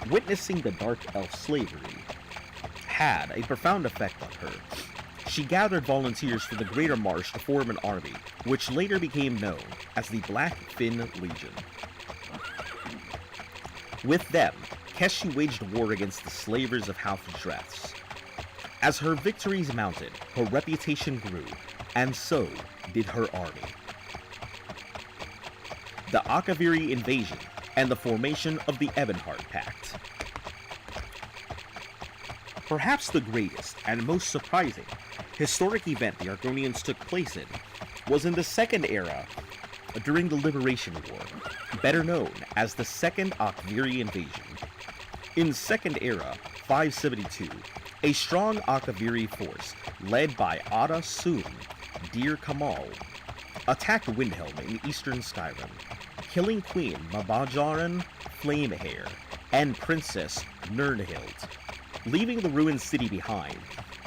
Witnessing the Dark Elf slavery had a profound effect on her. She gathered volunteers for the Greater Marsh to form an army, which later became known as the Black Fin Legion. With them, Keshu waged war against the slavers of Halfdreths. As her victories mounted, her reputation grew, and so did her army. The Akaviri invasion and the formation of the Ebonheart Pact. Perhaps the greatest and most surprising historic event the Argonians took place in was in the Second Era during the Liberation War, better known as the Second Akaviri invasion. In Second Era 572, a strong Akaviri force led by Ada Sun Dir Kamal attacked Windhelm in eastern Skyrim, killing Queen Mabajaran Flamehair and Princess Nirnhild. Leaving the ruined city behind,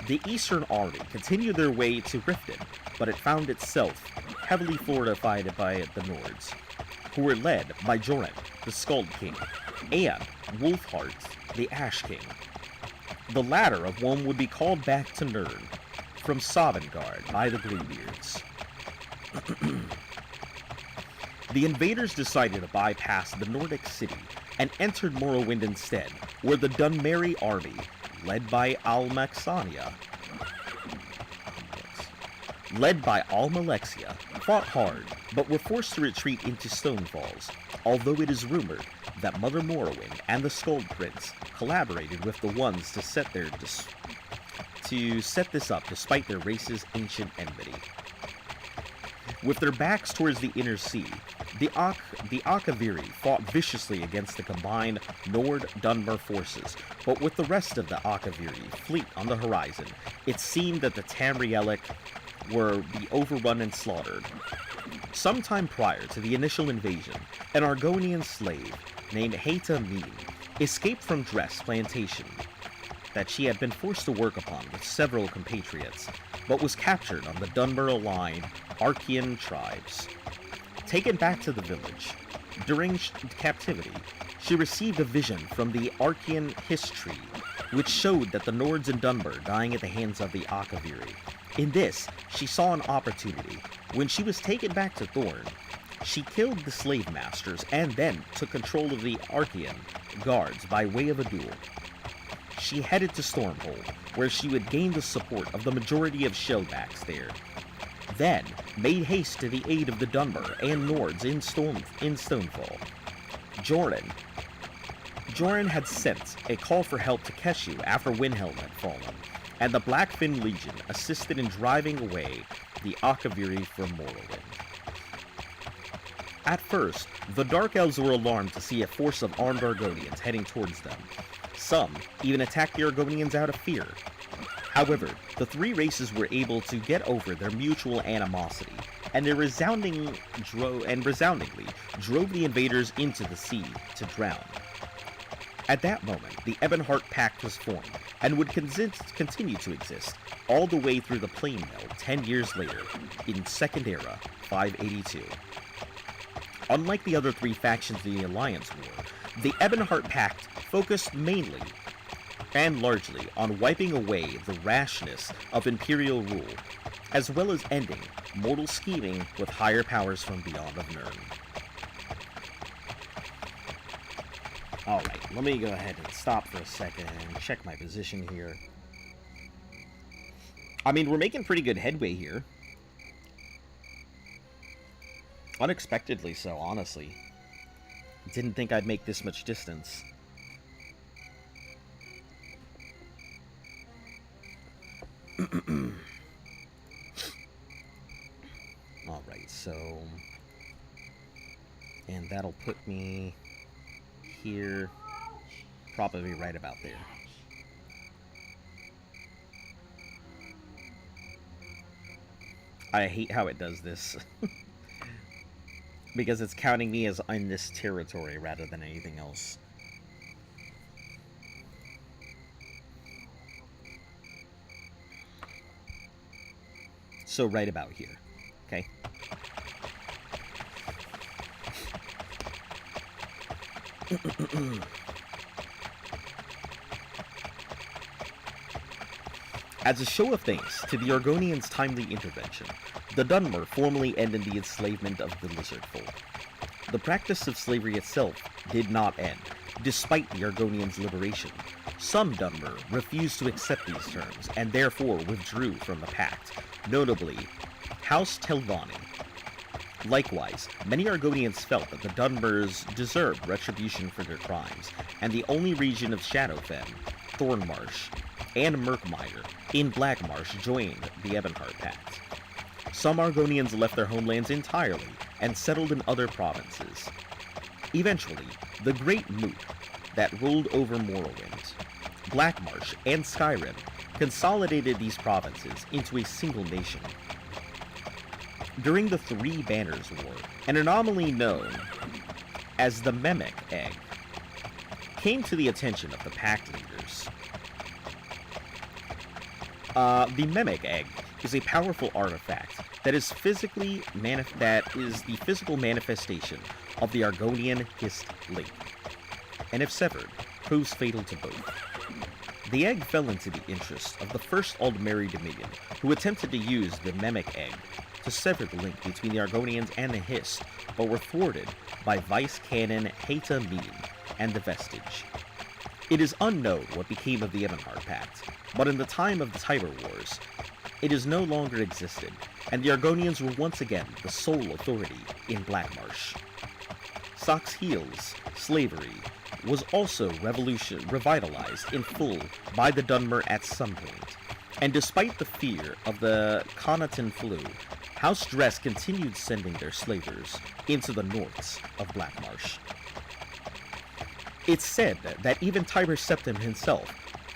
the Eastern Army continued their way to Riften, but it found itself heavily fortified by the Nords, who were led by Joran, the Skald King, and Wolfhart, the Ash King. The latter of whom would be called back to Nirn from Sovngarde by the Greybeards. The invaders decided to bypass the Nordic city and entered Morrowind instead, where the Dunmeri army, led by Almalexia, fought hard, but were forced to retreat into Stonefalls, although it is rumored that Mother Morrowind and the Skald Prince collaborated with the ones to set this up despite their race's ancient enmity. With their backs towards the Inner Sea, the Akaviri fought viciously against the combined Nord-Dunmer forces, but with the rest of the Akaviri fleet on the horizon, it seemed that the Tamrielic were be overrun and slaughtered. Sometime prior to the initial invasion, an Argonian slave named Haeta Min escaped from Dress plantation that she had been forced to work upon with several compatriots, but was captured on the Dunmer-aligned Archean tribes. Taken back to the village, during captivity, she received a vision from the Archean history, which showed that the Nords and Dunmer dying at the hands of the Akaviri. In this, she saw an opportunity. When she was taken back to Thorn, she killed the slave masters and then took control of the Archean guards by way of a duel. She headed to Stormhold, where she would gain the support of the majority of Shellbacks there. Then made haste to the aid of the Dunmer and Nords in Stonefall. Joran had sent a call for help to Keshu after Windhelm had fallen, and the Blackfin Legion assisted in driving away the Akaviri from Morrowind. At first, the Dark Elves were alarmed to see a force of armed Argonians heading towards them. Some even attacked the Argonians out of fear. However, the three races were able to get over their mutual animosity, and resoundingly drove the invaders into the sea to drown. At that moment, the Ebonheart Pact was formed, and would continue to exist all the way through the Plain Meld 10 years later, in Second Era 582. Unlike the other three factions in the Alliance War, the Ebonheart Pact focused mainly and largely on wiping away the rashness of Imperial rule, as well as ending mortal scheming with higher powers from beyond of Nirn. Alright, let me go ahead and stop for a second and check my position here. I mean, we're making pretty good headway here. Unexpectedly so, honestly. Didn't think I'd make this much distance. Alright, so... And that'll put me here, probably right about there. I hate how it does this. Because it's counting me as in this territory rather than anything else. So right about here, okay? As a show of thanks to the Argonians' timely intervention, the Dunmer formally ended the enslavement of the lizard folk. The practice of slavery itself did not end, despite the Argonians' liberation. Some Dunmer refused to accept these terms, and therefore withdrew from the pact, notably House Telvanni. Likewise, many Argonians felt that the Dunmers deserved retribution for their crimes, and the only region of Shadowfen, Thornmarsh, and Murkmire in Blackmarsh joined the Ebonheart Pact. Some Argonians left their homelands entirely and settled in other provinces. Eventually, the Great Moot that ruled over Morrowind, Blackmarsh, and Skyrim consolidated these provinces into a single nation. During the Three Banners War, an anomaly known as the Memic Egg came to the attention of the Pact leaders. The Memic Egg is a powerful artifact that is the physical manifestation of the Argonian Hist link, and if severed, proves fatal to both. The egg fell into the interest of the First Aldmeri Dominion, who attempted to use the Memic Egg to sever the link between the Argonians and the Hist, but were thwarted by Vice Canon Haeta Mene and the Vestige. It is unknown what became of the Ebonheart Pact, but in the time of the Tiber Wars, it is no longer existed, and the Argonians were once again the sole authority in Blackmarsh. Saxheel's slavery was also revitalized in full by the Dunmer at some point, and despite the fear of the Connaughton flu, House Dress continued sending their slavers into the norths of Blackmarsh. It's said that even Tiber Septim himself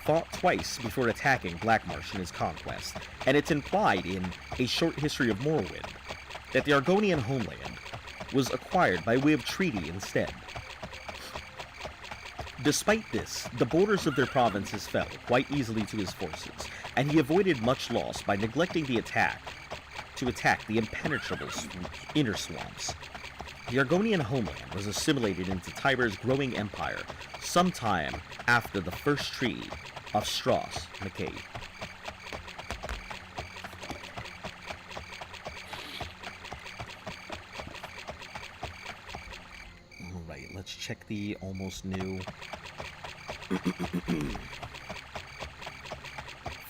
fought twice before attacking Blackmarsh in his conquest, and it's implied in A Short History of Morrowind that the Argonian homeland was acquired by way of treaty instead. Despite this, the borders of their provinces fell quite easily to his forces, and he avoided much loss by neglecting to attack the impenetrable inner swamps. The Argonian homeland was assimilated into Tiber's growing empire sometime after the First Treaty of Strass Mackay. Alright, let's check the almost new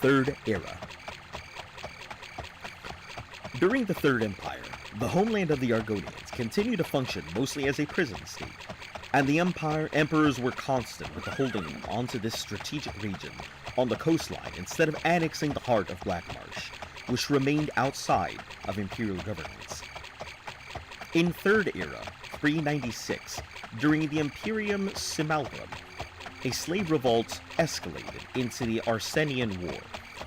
Third Era. During the Third Empire, the homeland of the Argonians continued to function mostly as a prison state, and the emperors were constant with holding them onto this strategic region on the coastline instead of annexing the heart of Blackmarsh, which remained outside of imperial governance. In Third Era, 396, during the Imperium Simulacrum, a slave revolt escalated into the Arsenian War,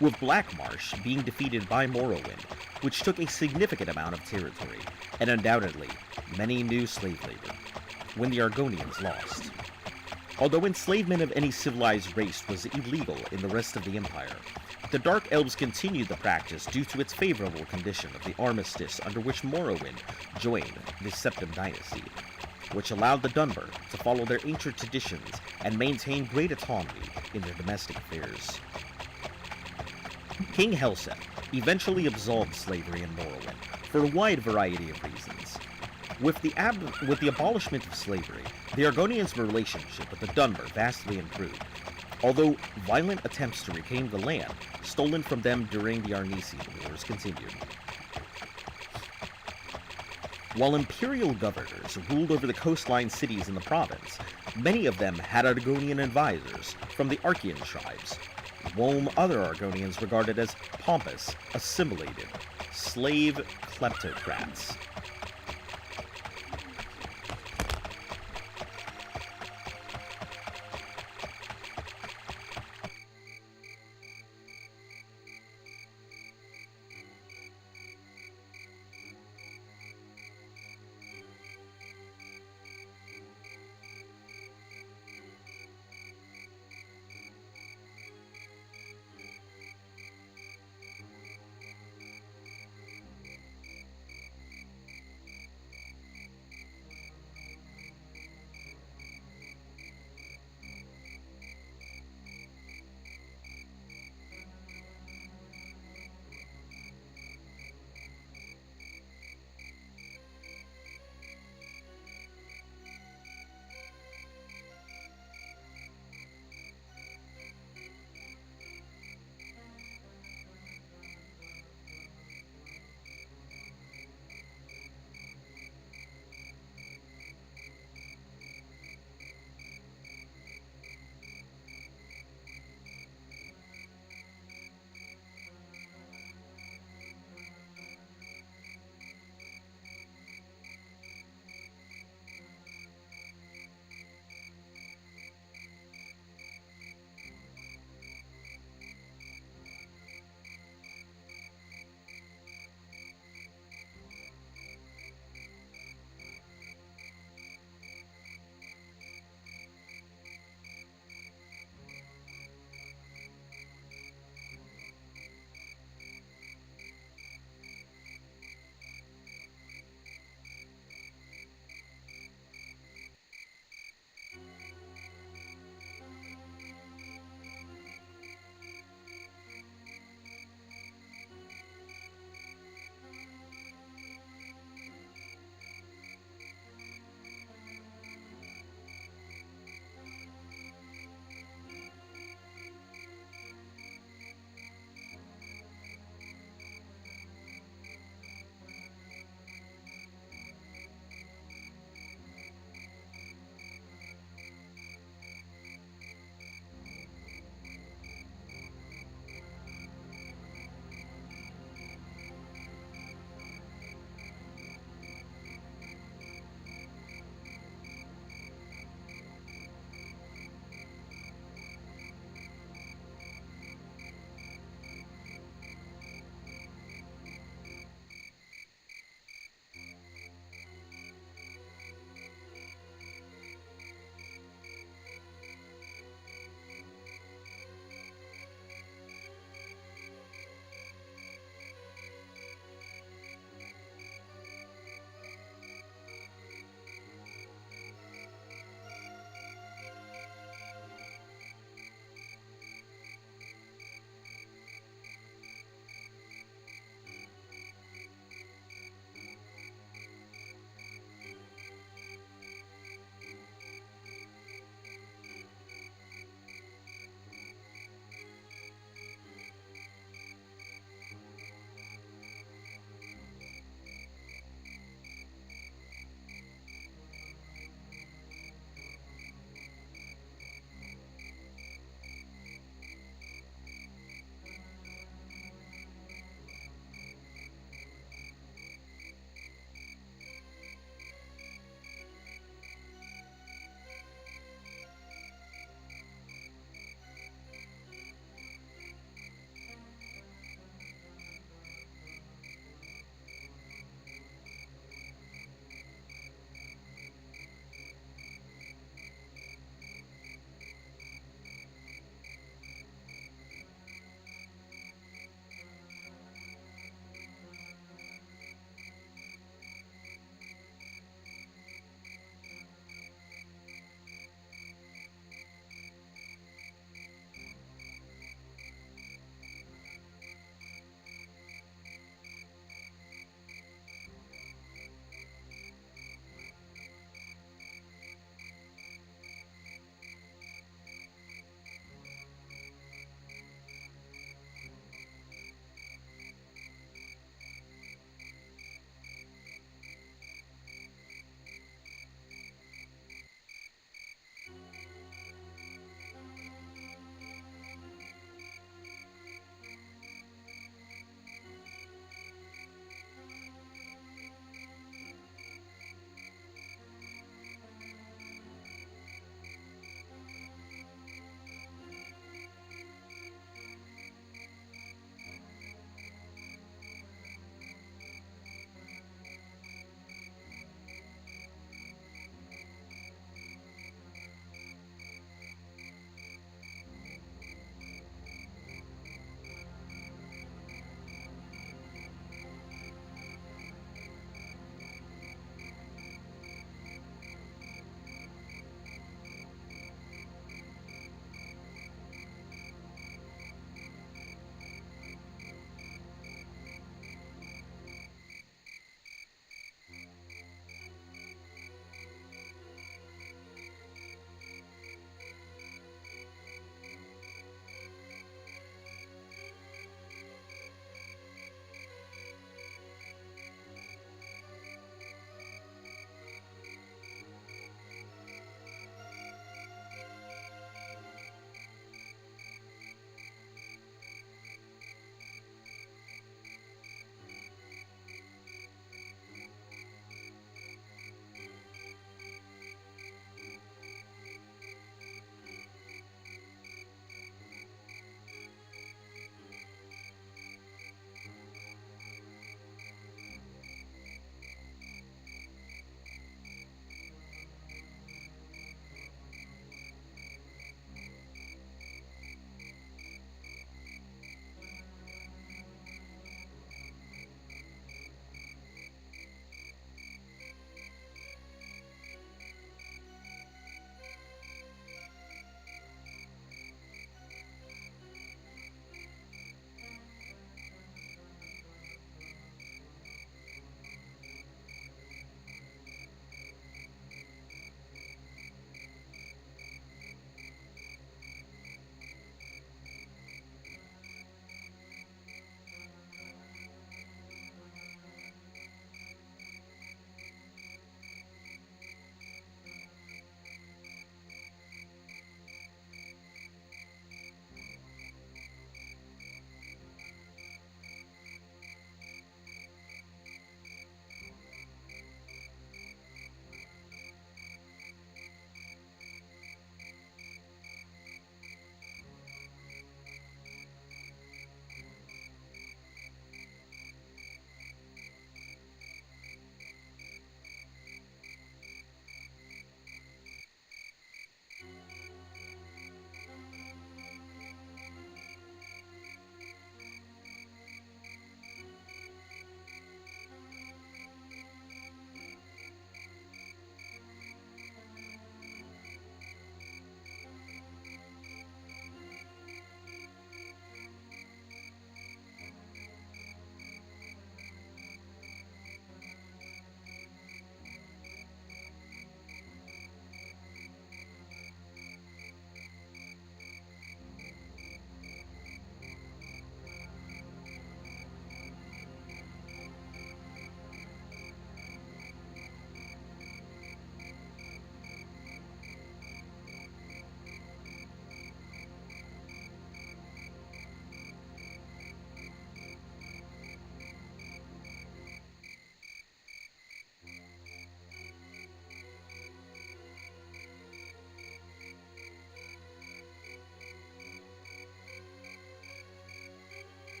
with Blackmarsh being defeated by Morrowind, which took a significant amount of territory, and undoubtedly many new slave labor, when the Argonians lost. Although enslavement of any civilized race was illegal in the rest of the Empire, the Dark Elves continued the practice due to its favorable condition of the armistice under which Morrowind joined the Septim Dynasty, which allowed the Dunmer to follow their ancient traditions and maintain great autonomy in their domestic affairs. King Helseth eventually absolved slavery in Morrowind for a wide variety of reasons. With the abolishment of slavery, the Argonians' relationship with the Dunmer vastly improved, although violent attempts to reclaim the land stolen from them during the Arnesian Wars continued. While imperial governors ruled over the coastline cities in the province, many of them had Argonian advisors from the Archean tribes. Whom other Argonians regarded as pompous, assimilated, slave kleptocrats.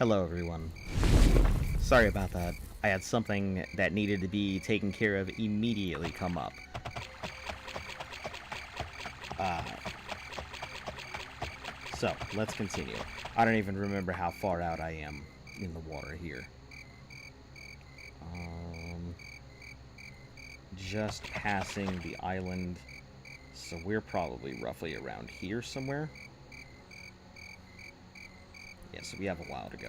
Hello, everyone. Sorry about that. I had something that needed to be taken care of immediately come up. So, let's continue. I don't even remember how far out I am in the water here. Just passing the island, so we're probably roughly around here somewhere. Yeah, so we have a while to go.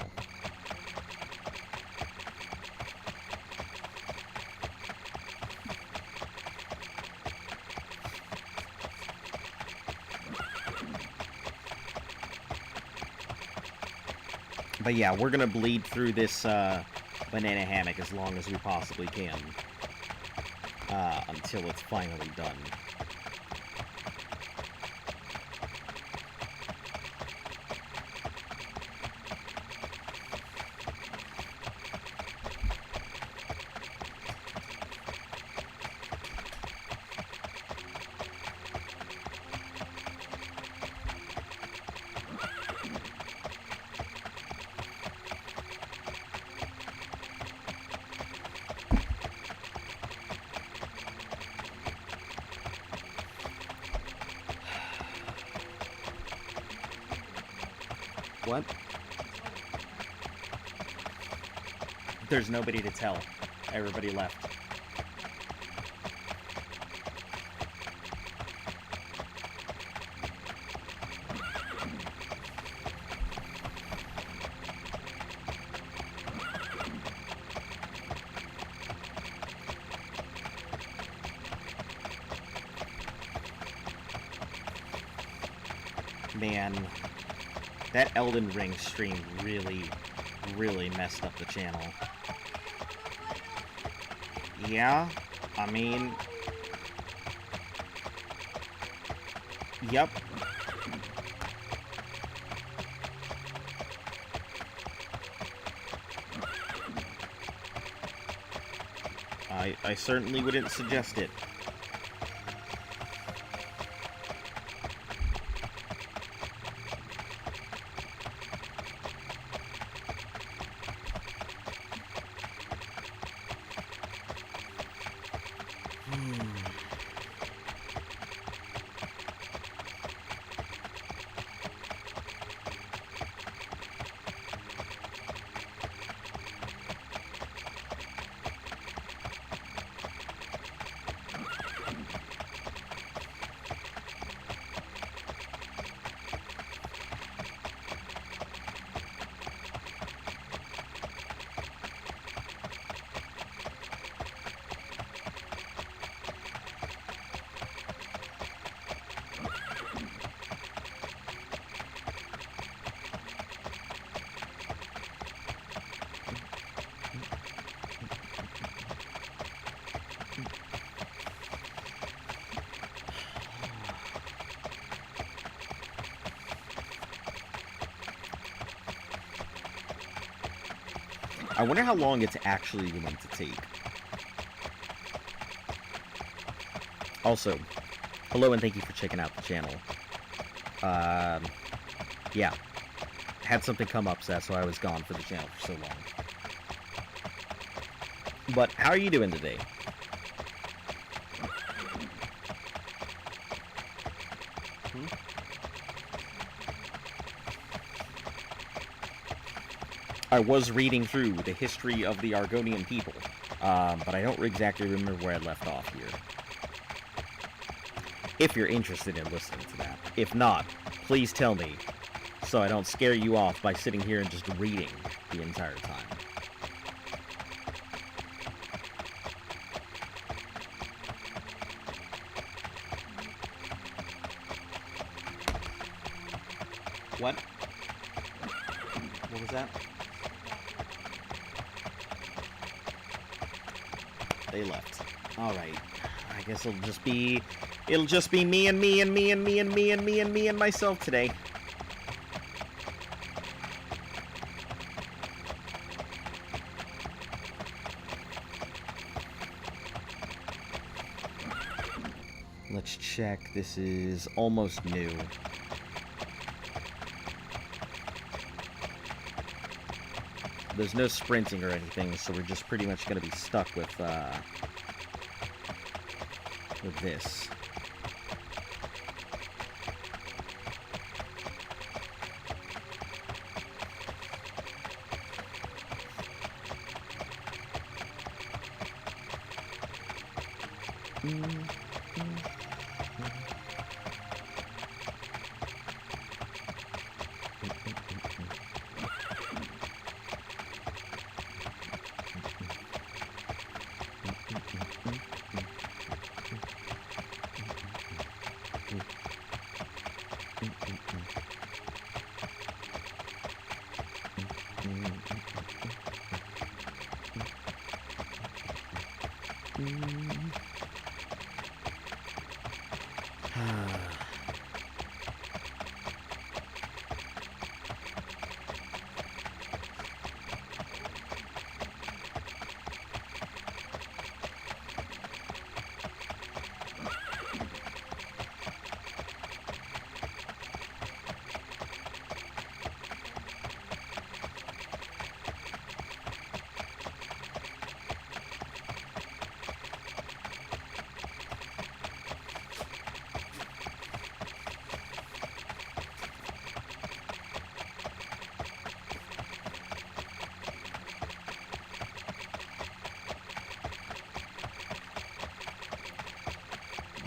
But yeah, we're gonna bleed through this banana hammock as long as we possibly can. Until it's finally done. What? There's nobody to tell. Everybody left. Man. That Elden Ring stream really messed up the channel. Yeah, I mean... Yep. I certainly wouldn't suggest it. I wonder how long it's actually going to take. Also, hello and thank you for checking out the channel. Yeah. Had something come up, so that's why I was gone for the channel for so long. But, how are you doing today? I was reading through the history of the Argonian people, but I don't exactly remember where I left off here. If you're interested in listening to that. If not, please tell me, so I don't scare you off by sitting here and just reading the entire time. What? What was that? They left. Alright. I guess it'll just be me and me and me and me and me and me and me and myself today. Let's check. This is almost new. There's no sprinting or anything, so we're just pretty much going to be stuck with this.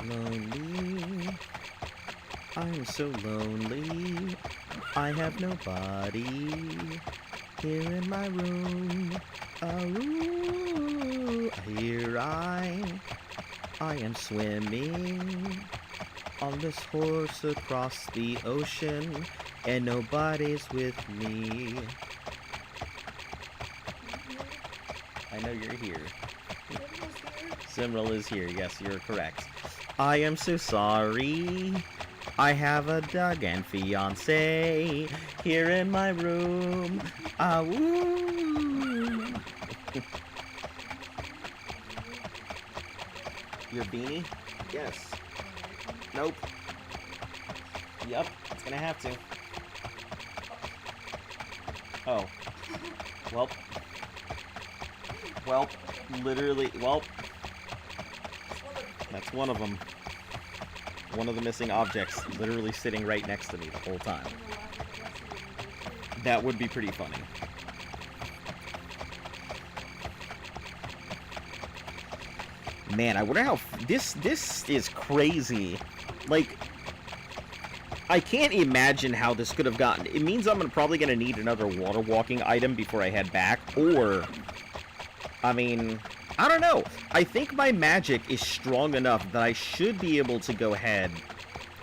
Lonely, I'm so lonely, I have nobody here in my room. Oh, here I am swimming on this horse across the ocean, and nobody's with me. I know you're here. Simral is here, yes, you're correct. I am so sorry. I have a dog and fiance here in my room. Ah, woo. Your beanie? Yes. Nope. Yep, it's gonna have to. Oh. Welp. Welp. Literally, welp. That's one of them. One of the missing objects, literally sitting right next to me the whole time. That would be pretty funny. Man, I wonder how... This is crazy. Like, I can't imagine how this could have gotten... It means I'm probably going to need another water walking item before I head back, or... I mean... I don't know. I think my magic is strong enough that I should be able to go ahead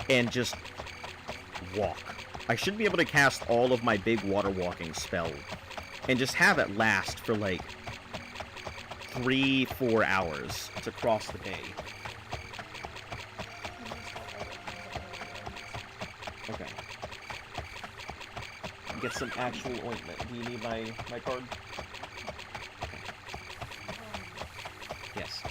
and just walk. I should be able to cast all of my big water walking spell and just have it last for like 3-4 hours to cross the bay. Okay. Get some actual ointment. Do you need my card? Yes.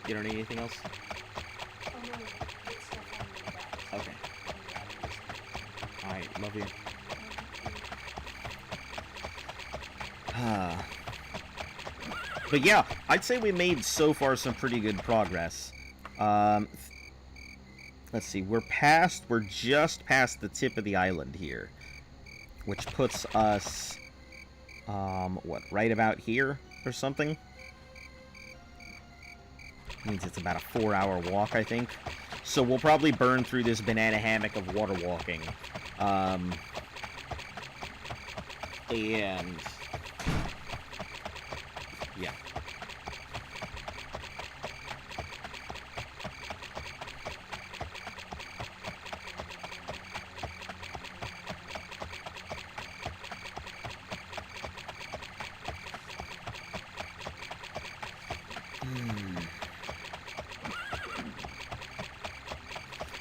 You don't need anything else? Okay. Alright, love you. But yeah, I'd say we made so far some pretty good progress. Let's see, we're just past the tip of the island here, which puts us... what, right about here or something? Means it's about a 4-hour walk, I think. So we'll probably burn through this banana hammock of water walking. And... yeah.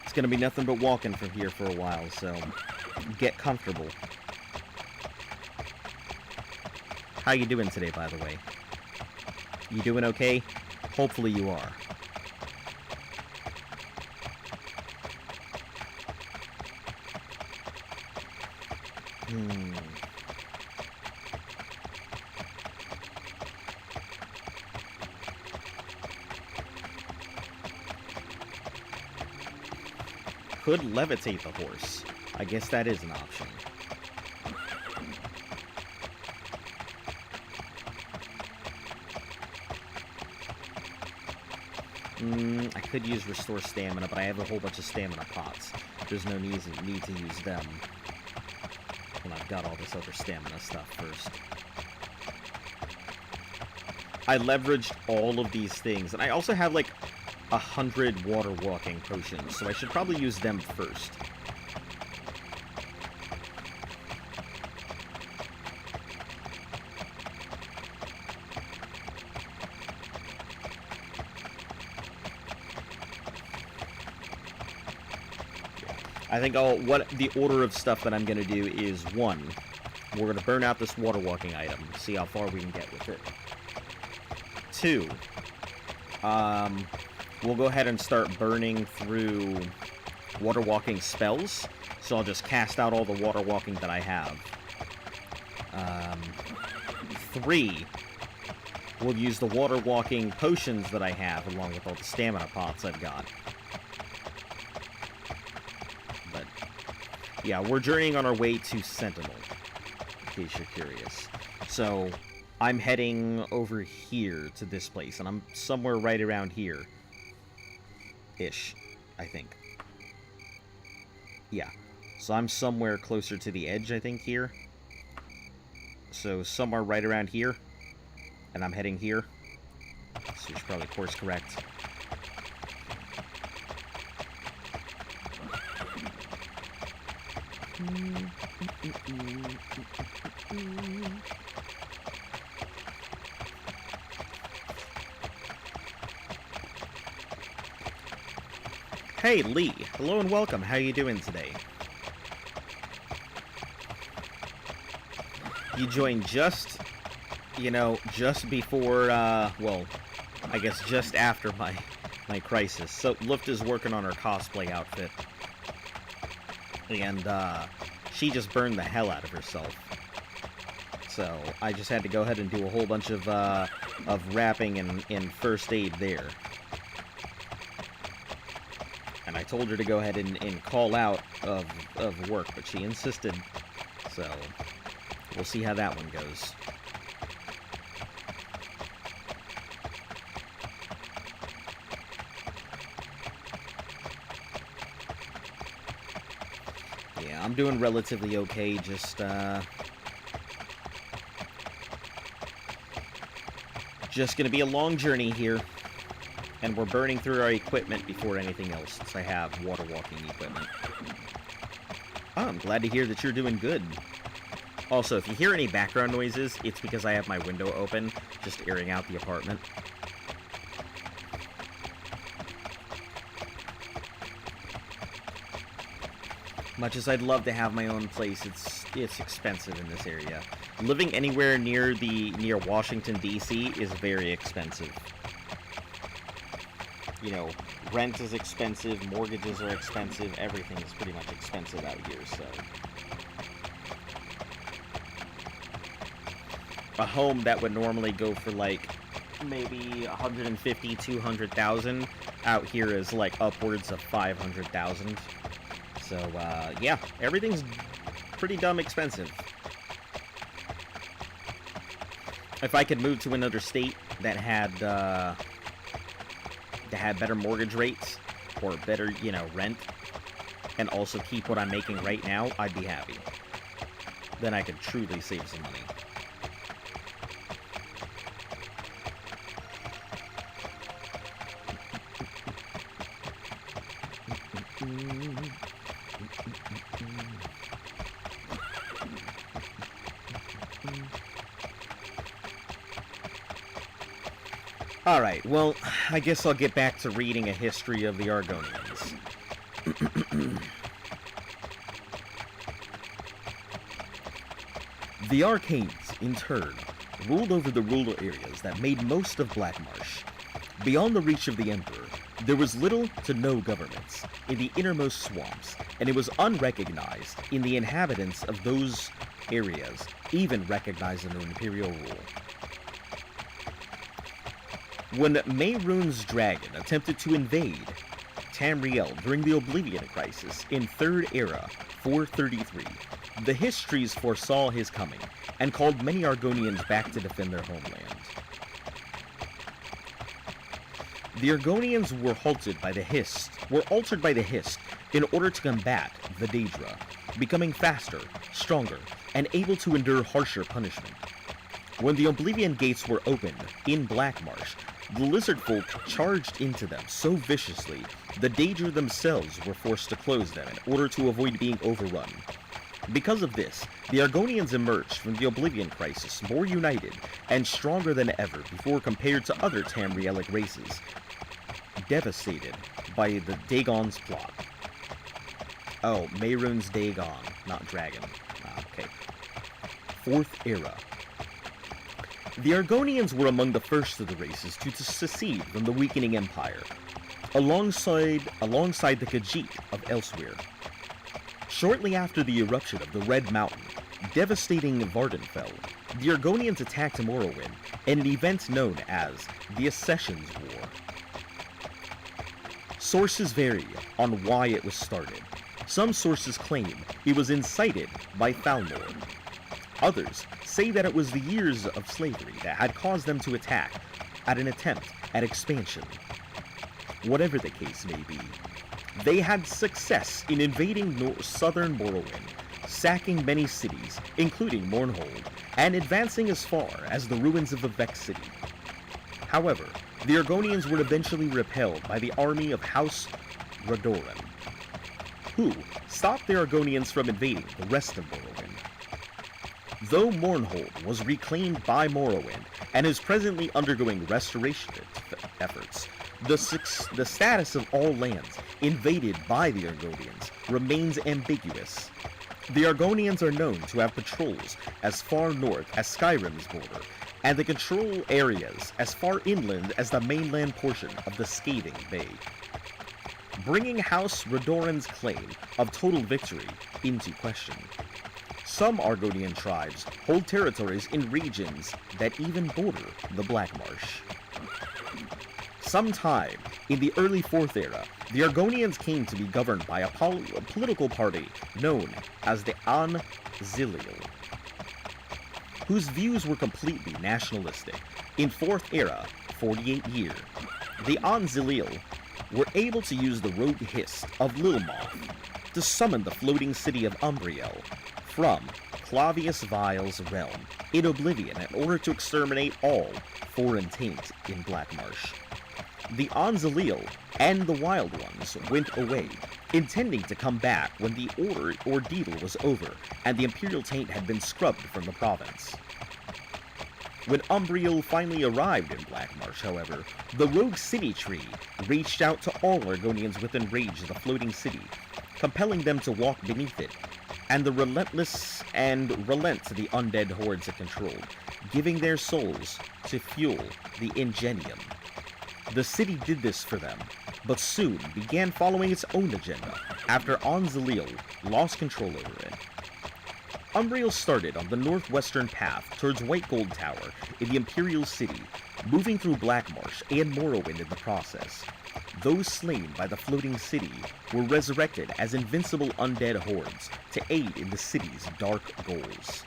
It's gonna be nothing but walking from here for a while, so get comfortable. How you doing today, by the way? You doing okay? Hopefully you are. Could levitate the horse. I guess that is an option. I could use restore stamina, but I have a whole bunch of stamina pots. There's no need to use them when I've got all this other stamina stuff first. I leveraged all of these things, and I also have like 100 water walking potions, so I should probably use them first. I think the order of stuff that I'm going to do is, 1, we're going to burn out this water walking item, see how far we can get with it. 2, we'll go ahead and start burning through water walking spells, so I'll just cast out all the water walking that I have. 3, we'll use the water walking potions that I have, along with all the stamina pots I've got. Yeah, we're journeying on our way to Sentinel, in case you're curious. So, I'm heading over here to this place, and I'm somewhere right around here. Ish, I think. Yeah. So I'm somewhere closer to the edge, I think, here. So, somewhere right around here. And I'm heading here. So you should probably course correct. Hey, Lee. Hello and welcome. How you doing today? You joined just, just before, well, I guess just after my crisis. So, Luft is working on her cosplay outfit. And, she just burned the hell out of herself. So, I just had to go ahead and do a whole bunch of wrapping and first aid there. And I told her to go ahead and call out of work, but she insisted. So, we'll see how that one goes. Yeah, I'm doing relatively okay, just gonna be a long journey here. And we're burning through our equipment before anything else, since I have water walking equipment. Oh, I'm glad to hear that you're doing good. Also, if you hear any background noises, it's because I have my window open, just airing out the apartment. Much as I'd love to have my own place, it's expensive in this area. Living anywhere near Washington, D.C. is very expensive. Rent is expensive, mortgages are expensive, everything is pretty much expensive out here, so. A home that would normally go for, maybe 150, 200,000, out here is, upwards of 500,000. So, yeah, everything's pretty dumb expensive. If I could move to another state that had better mortgage rates, or better, rent, and also keep what I'm making right now, I'd be happy. Then I could truly save some money. Alright, well, I guess I'll get back to reading a history of the Argonians. The Arcanes, in turn, ruled over the rural areas that made most of Blackmarsh. Beyond the reach of the Emperor, there was little to no governments in the innermost swamps, and it was unrecognized in the inhabitants of those areas even recognized under Imperial rule. When Mehrunes' dragon attempted to invade Tamriel during the Oblivion crisis in 3rd Era 433, the histories foresaw his coming and called many Argonians back to defend their homeland. The Argonians were altered by the Hist in order to combat the Daedra, becoming faster, stronger, and able to endure harsher punishment. When the Oblivion gates were opened in Blackmarsh, the lizard folk charged into them so viciously, the Daedra themselves were forced to close them in order to avoid being overrun. Because of this, the Argonians emerged from the Oblivion crisis more united and stronger than ever before compared to other Tamrielic races, devastated by the Dagon's plot. Oh, Mehrunes Dagon, not dragon. Okay. 4th Era. The Argonians were among the first of the races to secede from the weakening empire, alongside the Khajiit of Elsewhere. Shortly after the eruption of the Red Mountain, devastating Vardenfell, the Argonians attacked Morrowind in an event known as the Accessions War. Sources vary on why it was started. Some sources claim it was incited by Thalmor. Others say that it was the years of slavery that had caused them to attack at an attempt at expansion. Whatever the case may be, they had success in invading southern Morrowind, sacking many cities, including Mournhold, and advancing as far as the ruins of the Vex city. However, the Argonians were eventually repelled by the army of House Radoran, who stopped the Argonians from invading the rest of Morrowind. Though Mournhold was reclaimed by Morrowind and is presently undergoing restoration efforts, the status of all lands invaded by the Argonians remains ambiguous. The Argonians are known to have patrols as far north as Skyrim's border, and the control areas as far inland as the mainland portion of the Scathing Bay, bringing House Radoran's claim of total victory into question. Some Argonian tribes hold territories in regions that even border the Blackmarsh. Sometime in the early 4th Era, the Argonians came to be governed by a political party known as the An-Zilil, whose views were completely nationalistic. In 4th Era, 48 year, the An-Zilil were able to use the rogue Hist of Lilmoth to summon the floating city of Umbriel from Clavius Vile's realm in Oblivion in order to exterminate all foreign taint in Blackmarsh. The An-Zilil and the Wild Ones went away, intending to come back when the ordeal was over and the Imperial taint had been scrubbed from the province. When Umbriel finally arrived in Blackmarsh, however, the Rogue City Tree reached out to all Argonians within range of the floating city, compelling them to walk beneath it, and relent to the undead hordes it controlled, giving their souls to fuel the Ingenium. The city did this for them, but soon began following its own agenda after An-Zilil lost control over it. Umbriel started on the northwestern path towards White Gold Tower in the Imperial City, moving through Blackmarsh and Morrowind in the process. Those slain by the floating city were resurrected as invincible undead hordes to aid in the city's dark goals.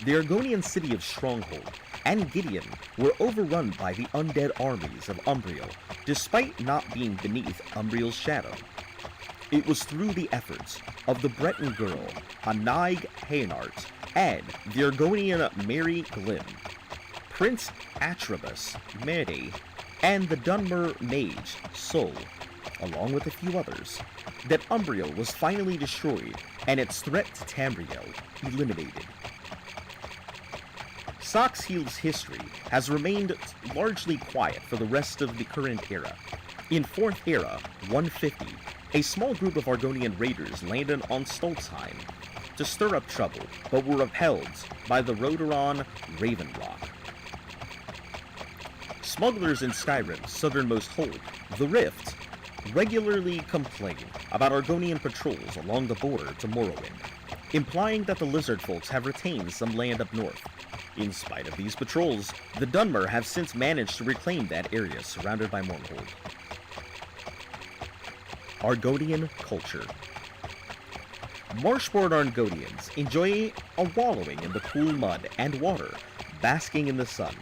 The Argonian city of Stronghold and Gideon were overrun by the undead armies of Umbriel, despite not being beneath Umbriel's shadow. It was through the efforts of the Breton girl, Anaig Hainart, and the Argonian Mary Glim, Prince Atribus Meri, and the Dunmer mage, Sol, along with a few others, that Umbriel was finally destroyed and its threat to Tamriel eliminated. Saxheel's history has remained largely quiet for the rest of the current era. In 4th Era, 150, a small group of Argonian raiders landed on Stolzheim to stir up trouble, but were repelled by the Rodoran Ravenlock. Smugglers in Skyrim's southernmost hold, the Rift, regularly complain about Argonian patrols along the border to Morrowind. implying that the lizard folks have retained some land up north. In spite of these patrols, the Dunmer have since managed to reclaim that area surrounded by Mournhold. Argonian culture. Marshborn Argonians enjoy a wallowing in the cool mud and water, basking in the sun.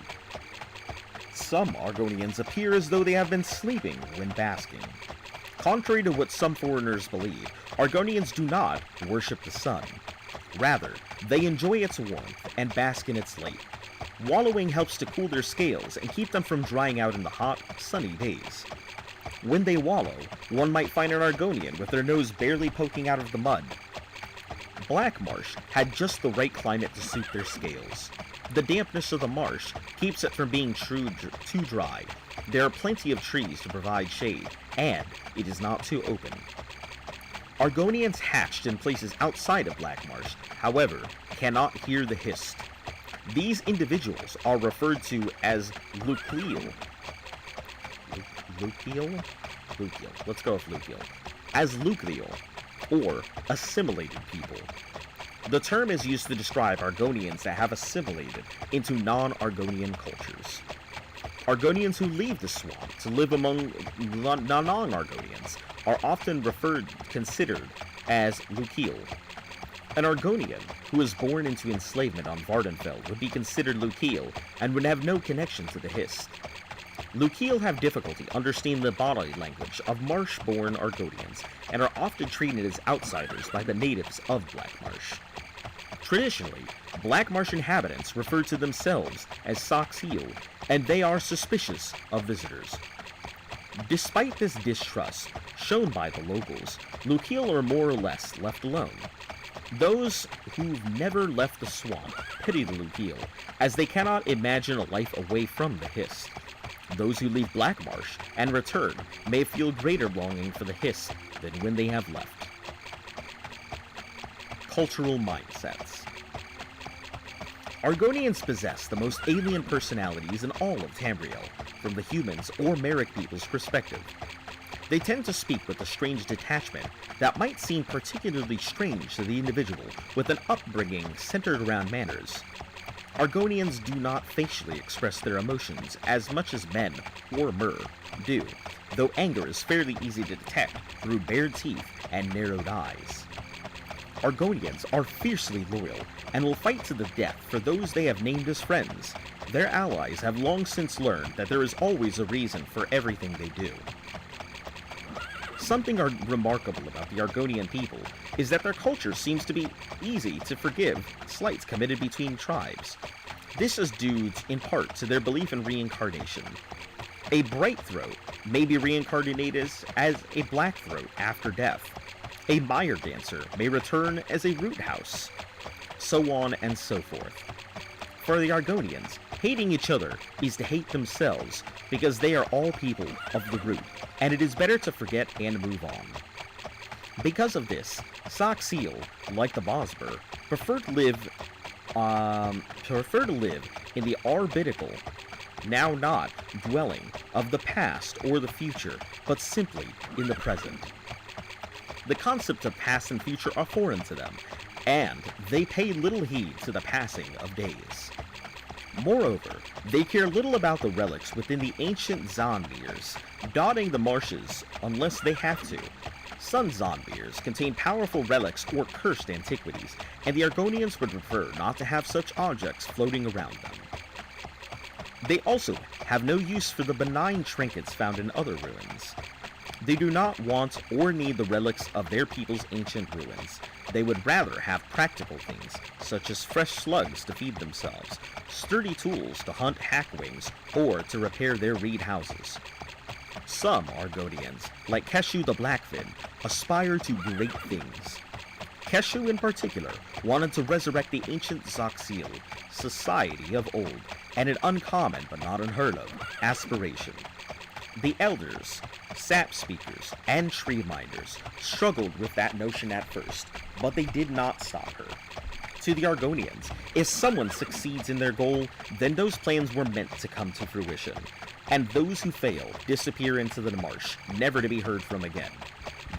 Some Argonians appear as though they have been sleeping when basking. Contrary to what some foreigners believe, Argonians do not worship the sun. Rather, they enjoy its warmth and bask in its light. Wallowing helps to cool their scales and keep them from drying out in the hot, sunny days. When they wallow, one might find an Argonian with their nose barely poking out of the mud. Black Marsh had just the right climate to suit their scales. The dampness of the marsh keeps it from being too dry. There are plenty of trees to provide shade, and it is not too open. Argonians hatched in places outside of Black Marsh, however, cannot hear the hist. These individuals are referred to as Luciel. Luciel? Let's go with Luciel. As Luciel, or assimilated people. The term is used to describe Argonians that have assimilated into non-Argonian cultures. Argonians who leave the swamp to live among non-Argonians are often considered as Luciel. An Argonian who is born into enslavement on Vardenfell would be considered Luciel and would have no connection to the Hist. Luciel have difficulty understanding the body language of marsh-born Argonians and are often treated as outsiders by the natives of Black Marsh. Traditionally, Black Marsh inhabitants refer to themselves as Saxil, and they are suspicious of visitors. Despite this distrust shown by the locals, Luciel are more or less left alone. Those who've never left the swamp pity the Luciel, as they cannot imagine a life away from the Hist. Those who leave Black Marsh and return may feel greater longing for the Hist than when they have left. Cultural mindsets. Argonians possess the most alien personalities in all of Tamriel, from the humans or Merrick people's perspective. They tend to speak with a strange detachment that might seem particularly strange to the individual with an upbringing centered around manners. Argonians do not facially express their emotions as much as men, or Mer, do, though anger is fairly easy to detect through bared teeth and narrowed eyes. Argonians are fiercely loyal and will fight to the death for those they have named as friends. Their allies have long since learned that there is always a reason for everything they do. Something remarkable about the Argonian people is that their culture seems to be easy to forgive slights committed between tribes. This is due in part to their belief in reincarnation. A Brightthroat may be reincarnated as a Blackthroat after death. A Mire Dancer may return as a Root House, so on and so forth. For the Argonians, hating each other is to hate themselves, because they are all people of the root, and it is better to forget and move on. Because of this, Saxil, like the Bosber, prefer to live in the arbitical, now not, dwelling of the past or the future, but simply in the present. The concepts of past and future are foreign to them, and they pay little heed to the passing of days. Moreover, they care little about the relics within the ancient Zonbirs, dotting the marshes unless they have to. Some Zonbirs contain powerful relics or cursed antiquities, and the Argonians would prefer not to have such objects floating around them. They also have no use for the benign trinkets found in other ruins. They do not want or need the relics of their people's ancient ruins. They would rather have practical things, such as fresh slugs to feed themselves, sturdy tools to hunt hackwings, or to repair their reed houses. Some Argonians, like Keshu the Blackfin, aspire to great things. Keshu in particular wanted to resurrect the ancient Zaxil society of old, and an uncommon but not unheard of aspiration. The elders, sap speakers, and tree minders struggled with that notion at first, but they did not stop her. To the Argonians, if someone succeeds in their goal, then those plans were meant to come to fruition, and those who fail disappear into the marsh, never to be heard from again.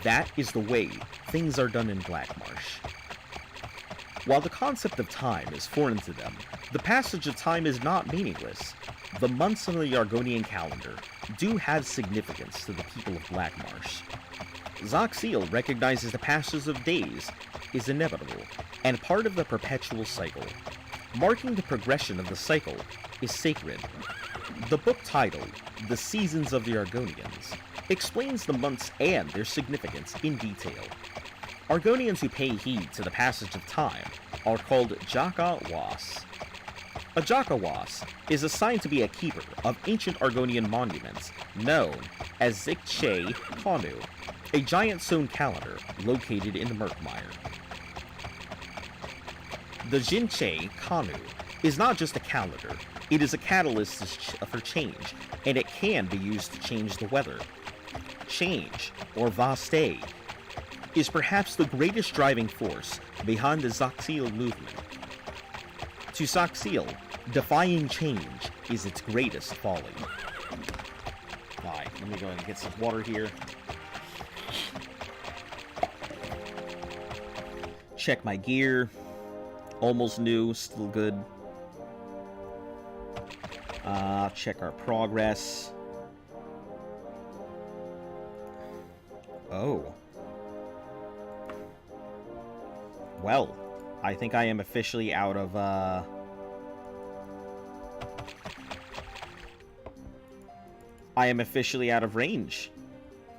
That is the way things are done in Black Marsh. While the concept of time is foreign to them, the passage of time is not meaningless. The months on the Argonian calendar do have significance to the people of Blackmarsh. Zoxiel recognizes the passage of days is inevitable and part of the perpetual cycle. Marking the progression of the cycle is sacred. The book titled The Seasons of the Argonians explains the months and their significance in detail. Argonians who pay heed to the passage of time are called Jaka-Was. A Jaka-Was is assigned to be a keeper of ancient Argonian monuments known as Zikche Kanu, a giant stone calendar located in the Murkmire. The Jinche Kanu is not just a calendar, it is a catalyst for change, and it can be used to change the weather. Change, or Vaste, is perhaps the greatest driving force behind the Zoxiel movement. To Zoxiel, defying change is its greatest folly. Alright, let me go ahead and get some water here. Check my gear. Almost new, still good. Check our progress. Oh. Well, I think I am officially out of, I am officially out of range.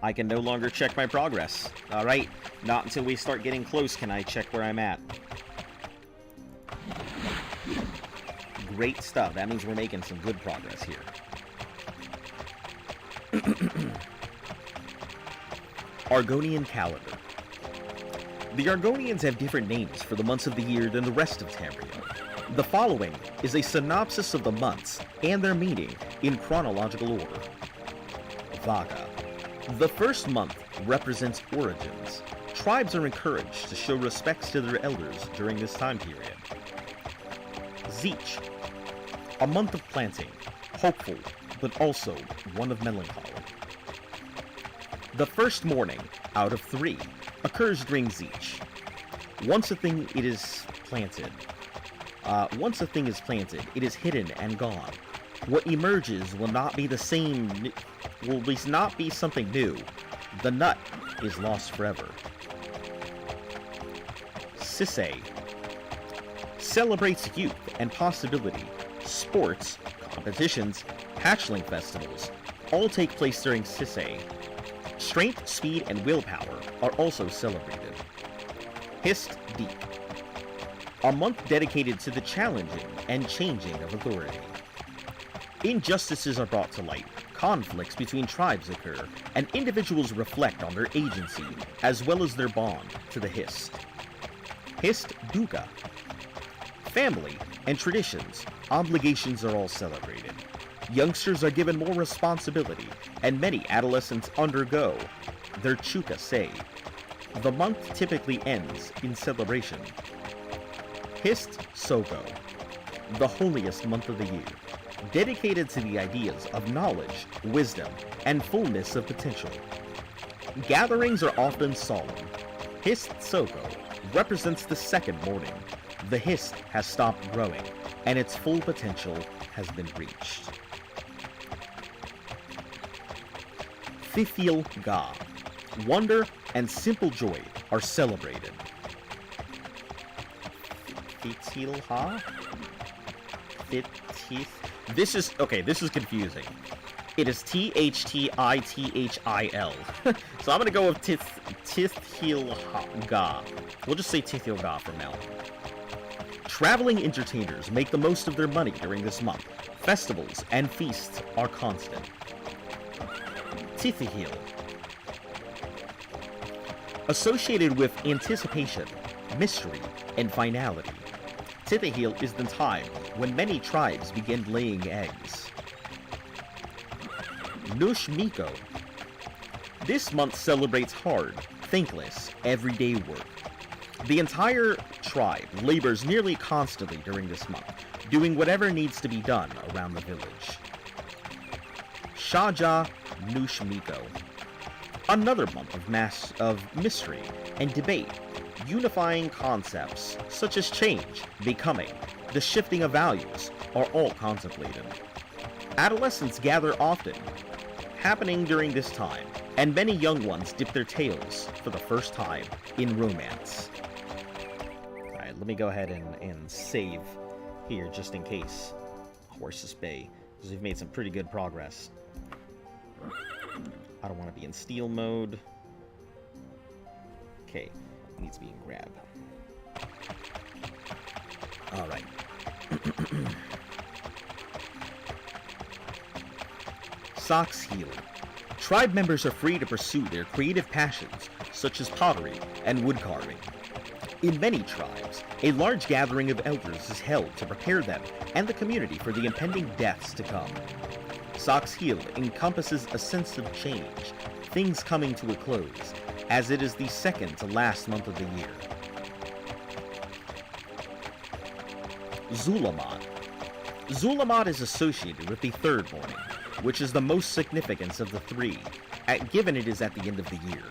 I can no longer check my progress. Alright, not until we start getting close can I check where I'm at. Great stuff. That means we're making some good progress here. Argonian calendar. The Argonians have different names for the months of the year than the rest of Tamriel. The following is a synopsis of the months and their meaning in chronological order. Vaga. The first month represents origins. Tribes are encouraged to show respects to their elders during this time period. Zeech. A month of planting, hopeful, but also one of melancholy. The first morning, out of 3, occurs during Zeech. Once a thing is planted, it is hidden and gone. What emerges will not be the same, will not be something new. The nut is lost forever. Sisse. Celebrates youth and possibility. Sports, competitions, hatchling festivals all take place during Sisse. Strength, speed, and willpower are also celebrated. Hist Deep. A month dedicated to the challenging and changing of authority. Injustices are brought to light, conflicts between tribes occur, and individuals reflect on their agency as well as their bond to the Hist. Hist Duga. Family and traditions, obligations are all celebrated. Youngsters are given more responsibility, and many adolescents undergo their Chuka Say. The month typically ends in celebration. Hist Soko. The holiest month of the year, dedicated to the ideas of knowledge, wisdom, and fullness of potential. Gatherings are often solemn. Hist Soko represents the second morning. The Hist has stopped growing, and its full potential has been reached. Thithil Ga. Wonder and simple joy are celebrated. Thithil Ha? This is confusing. It is Thithil. So I'm gonna go with Thithil Ga. We'll just say Thithil Ga from now. Traveling entertainers make the most of their money during this month. Festivals and feasts are constant. Tithihil. Associated with anticipation, mystery, and finality. Tithihil is the time when many tribes begin laying eggs. Nush Miko. This month celebrates hard, thankless, everyday work. The entire tribe labors nearly constantly during this month, doing whatever needs to be done around the village. Shaja Nush Miko. Another month of mystery and debate. Unifying concepts such as change, becoming, the shifting of values are all contemplated. Adolescents gather often, happening during this time, and many young ones dip their tails for the first time in romance. Alright, let me go ahead and save here just in case. Horses Bay, because we've made some pretty good progress. I don't want to be in steal mode. Okay, it needs to be in grab. Alright. Socks Heal. Tribe members are free to pursue their creative passions, such as pottery and wood carving. In many tribes, a large gathering of elders is held to prepare them and the community for the impending deaths to come. Socks Heal encompasses a sense of change, things coming to a close, as it is the second to last month of the year. Zulamat. Zulamat is associated with the third morning, which is the most significant of the three, given it is at the end of the year.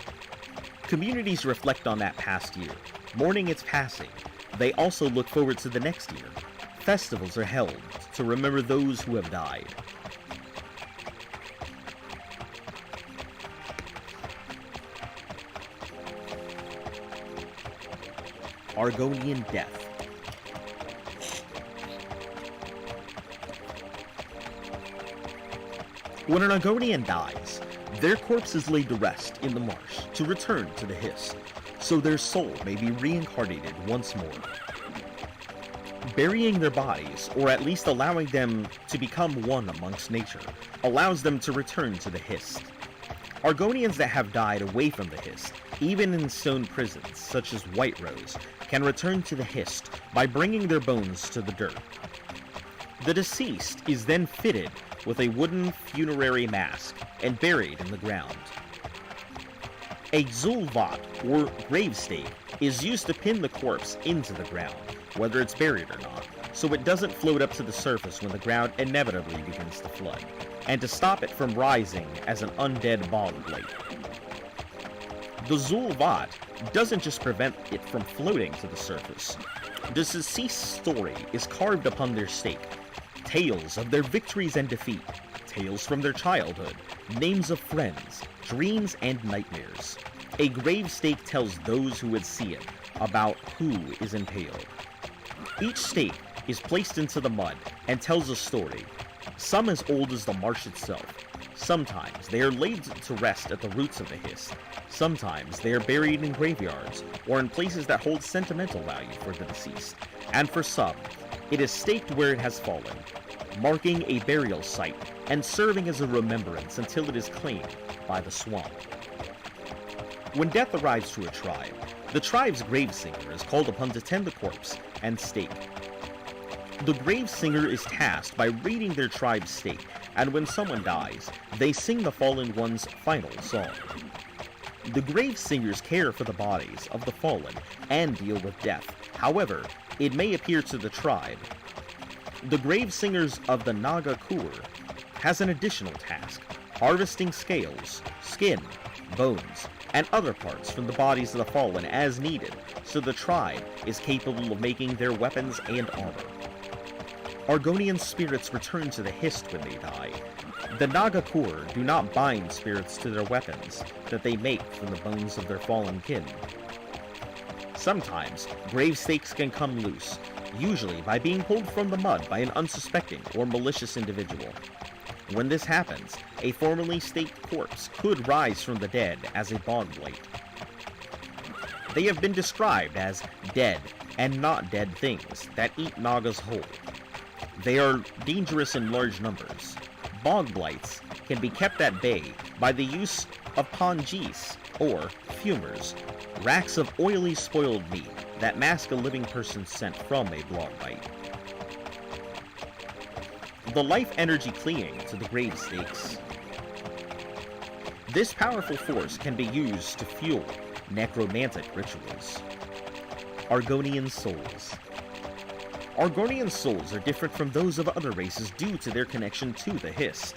Communities reflect on that past year, mourning its passing. They also look forward to the next year. Festivals are held to remember those who have died. Argonian Death. When an Argonian dies, their corpse is laid to rest in the marsh to return to the Hiss, so their soul may be reincarnated once more. Burying their bodies, or at least allowing them to become one amongst nature, allows them to return to the Hiss. Argonians that have died away from the Hiss, even in stone prisons such as White Rose, can return to the Hiss by bringing their bones to the dirt. The deceased is then fitted with a wooden funerary mask and buried in the ground. A Zulvat, or grave stake, is used to pin the corpse into the ground, whether it's buried or not, so it doesn't float up to the surface when the ground inevitably begins to flood, and to stop it from rising as an undead bog blight. The Zulvat doesn't just prevent it from floating to the surface. The deceased's story is carved upon their stake. Tales of their victories and defeat, tales from their childhood, names of friends, dreams and nightmares. A grave stake tells those who would see it about who is impaled. Each stake is placed into the mud and tells a story, some as old as the marsh itself. Sometimes they are laid to rest at the roots of the Hiss. Sometimes they are buried in graveyards or in places that hold sentimental value for the deceased. And for some, it is staked where it has fallen, marking a burial site and serving as a remembrance until it is claimed by the swamp. When death arrives to a tribe, the tribe's grave singer is called upon to tend the corpse and stake. The grave singer is tasked by reading their tribe's stake, and when someone dies, they sing the fallen one's final song. The grave singers care for the bodies of the fallen and deal with death. However, it may appear to the tribe. The grave singers of the Naga Kur has an additional task, harvesting scales, skin, bones, and other parts from the bodies of the fallen as needed, so the tribe is capable of making their weapons and armor. Argonian spirits return to the Hiss when they die. The Naga Kur do not bind spirits to their weapons that they make from the bones of their fallen kin. Sometimes, grave stakes can come loose, usually by being pulled from the mud by an unsuspecting or malicious individual. When this happens, a formerly staked corpse could rise from the dead as a bog blight. They have been described as dead and not dead things that eat Nagas whole. They are dangerous in large numbers. Bog blights can be kept at bay by the use of pongis, or fumers, racks of oily spoiled meat that mask a living person's scent from a bog bite. The life energy clinging to the grave stakes. This powerful force can be used to fuel necromantic rituals. Argonian souls. Argonian souls are different from those of other races due to their connection to the Hiss.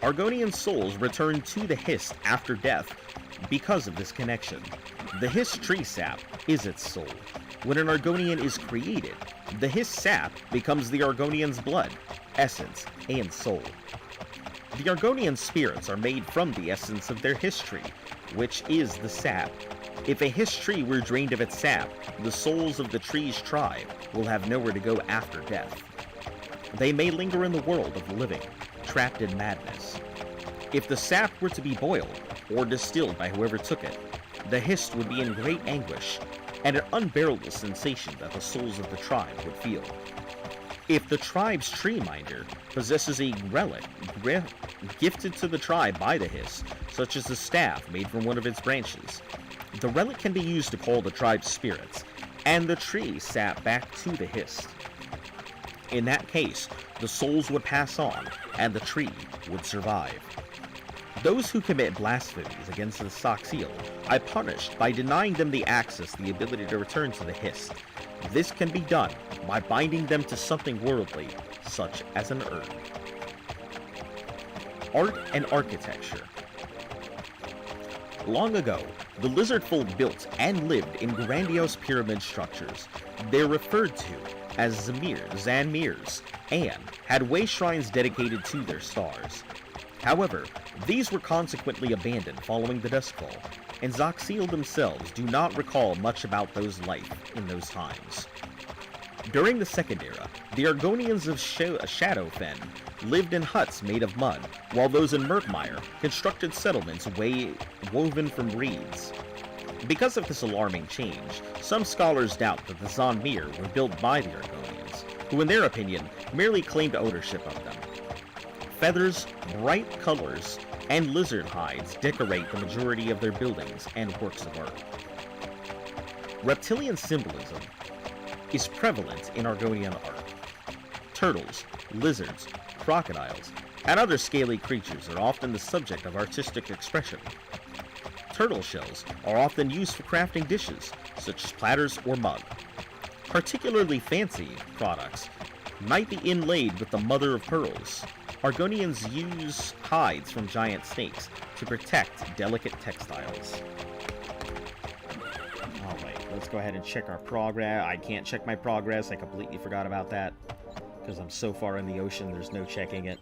Argonian souls return to the Hiss after death because of this connection. The Hiss tree sap is its soul. When an Argonian is created, the Hiss sap becomes the Argonian's blood, essence, and soul. The Argonian spirits are made from the essence of their Hiss tree, which is the sap. If a Hiss tree were drained of its sap, the souls of the tree's tribe will have nowhere to go after death. They may linger in the world of the living, trapped in madness. If the sap were to be boiled, or distilled by whoever took it, the Hiss would be in great anguish, and an unbearable sensation that the souls of the tribe would feel. If the tribe's tree minder possesses a relic gifted to the tribe by the Hiss, such as a staff made from one of its branches, the relic can be used to call the tribe's spirits, and the tree sap back to the Hiss. In that case, the souls would pass on, and the tree would survive. Those who commit blasphemies against the Saxil are punished by denying them the ability to return to the Hiss. This can be done by binding them to something worldly, such as an urn. Art and architecture. Long ago, the lizard folk built and lived in grandiose pyramid structures. They're referred to as Zanmirs, and had way shrines dedicated to their stars. However, these were consequently abandoned following the Duskfall, and Zaxil themselves do not recall much about those life in those times. During the Second Era, the Argonians of Shadowfen lived in huts made of mud, while those in Murkmire constructed settlements woven from reeds. Because of this alarming change, some scholars doubt that the Zanmir were built by the Argonians, who in their opinion merely claimed ownership of them. Feathers, bright colors, and lizard hides decorate the majority of their buildings and works of art. Reptilian symbolism is prevalent in Argonian art. Turtles, lizards, crocodiles, and other scaly creatures are often the subject of artistic expression. Turtle shells are often used for crafting dishes, such as platters or mug. Particularly fancy products might be inlaid with the mother of pearls. Argonians use hides from giant snakes to protect delicate textiles. Alright, let's go ahead and check our progress. I can't check my progress, I completely forgot about that. Because I'm so far in the ocean, there's no checking it.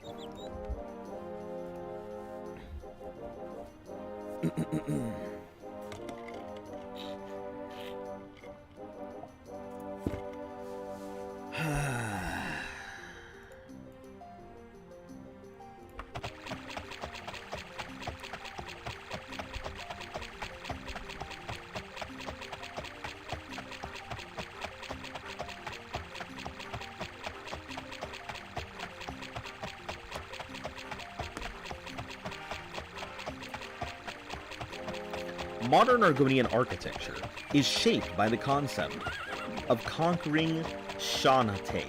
Modern Argonian architecture is shaped by the concept of conquering Shunate,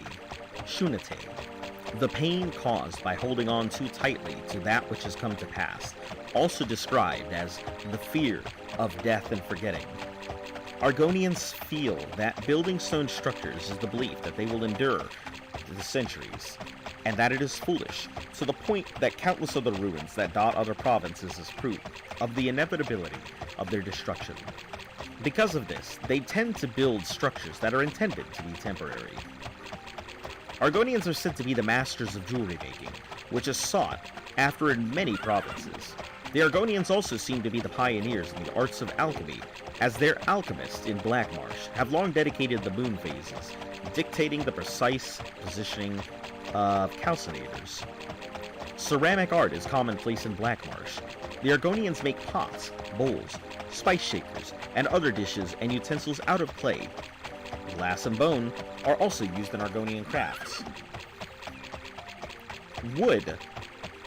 the pain caused by holding on too tightly to that which has come to pass, also described as the fear of death and forgetting. Argonians feel that building stone structures is the belief that they will endure the centuries, and that it is foolish, to the point that countless other ruins that dot other provinces is proof of the inevitability of their destruction. Because of this, they tend to build structures that are intended to be temporary. Argonians are said to be the masters of jewelry making, which is sought after in many provinces. The Argonians also seem to be the pioneers in the arts of alchemy, as their alchemists in Blackmarsh have long dedicated the moon phases, dictating the precise positioning of calcinators. Ceramic art is commonplace in Blackmarsh. The Argonians make pots, bowls, spice shakers, and other dishes and utensils out of clay. Glass and bone are also used in Argonian crafts. Wood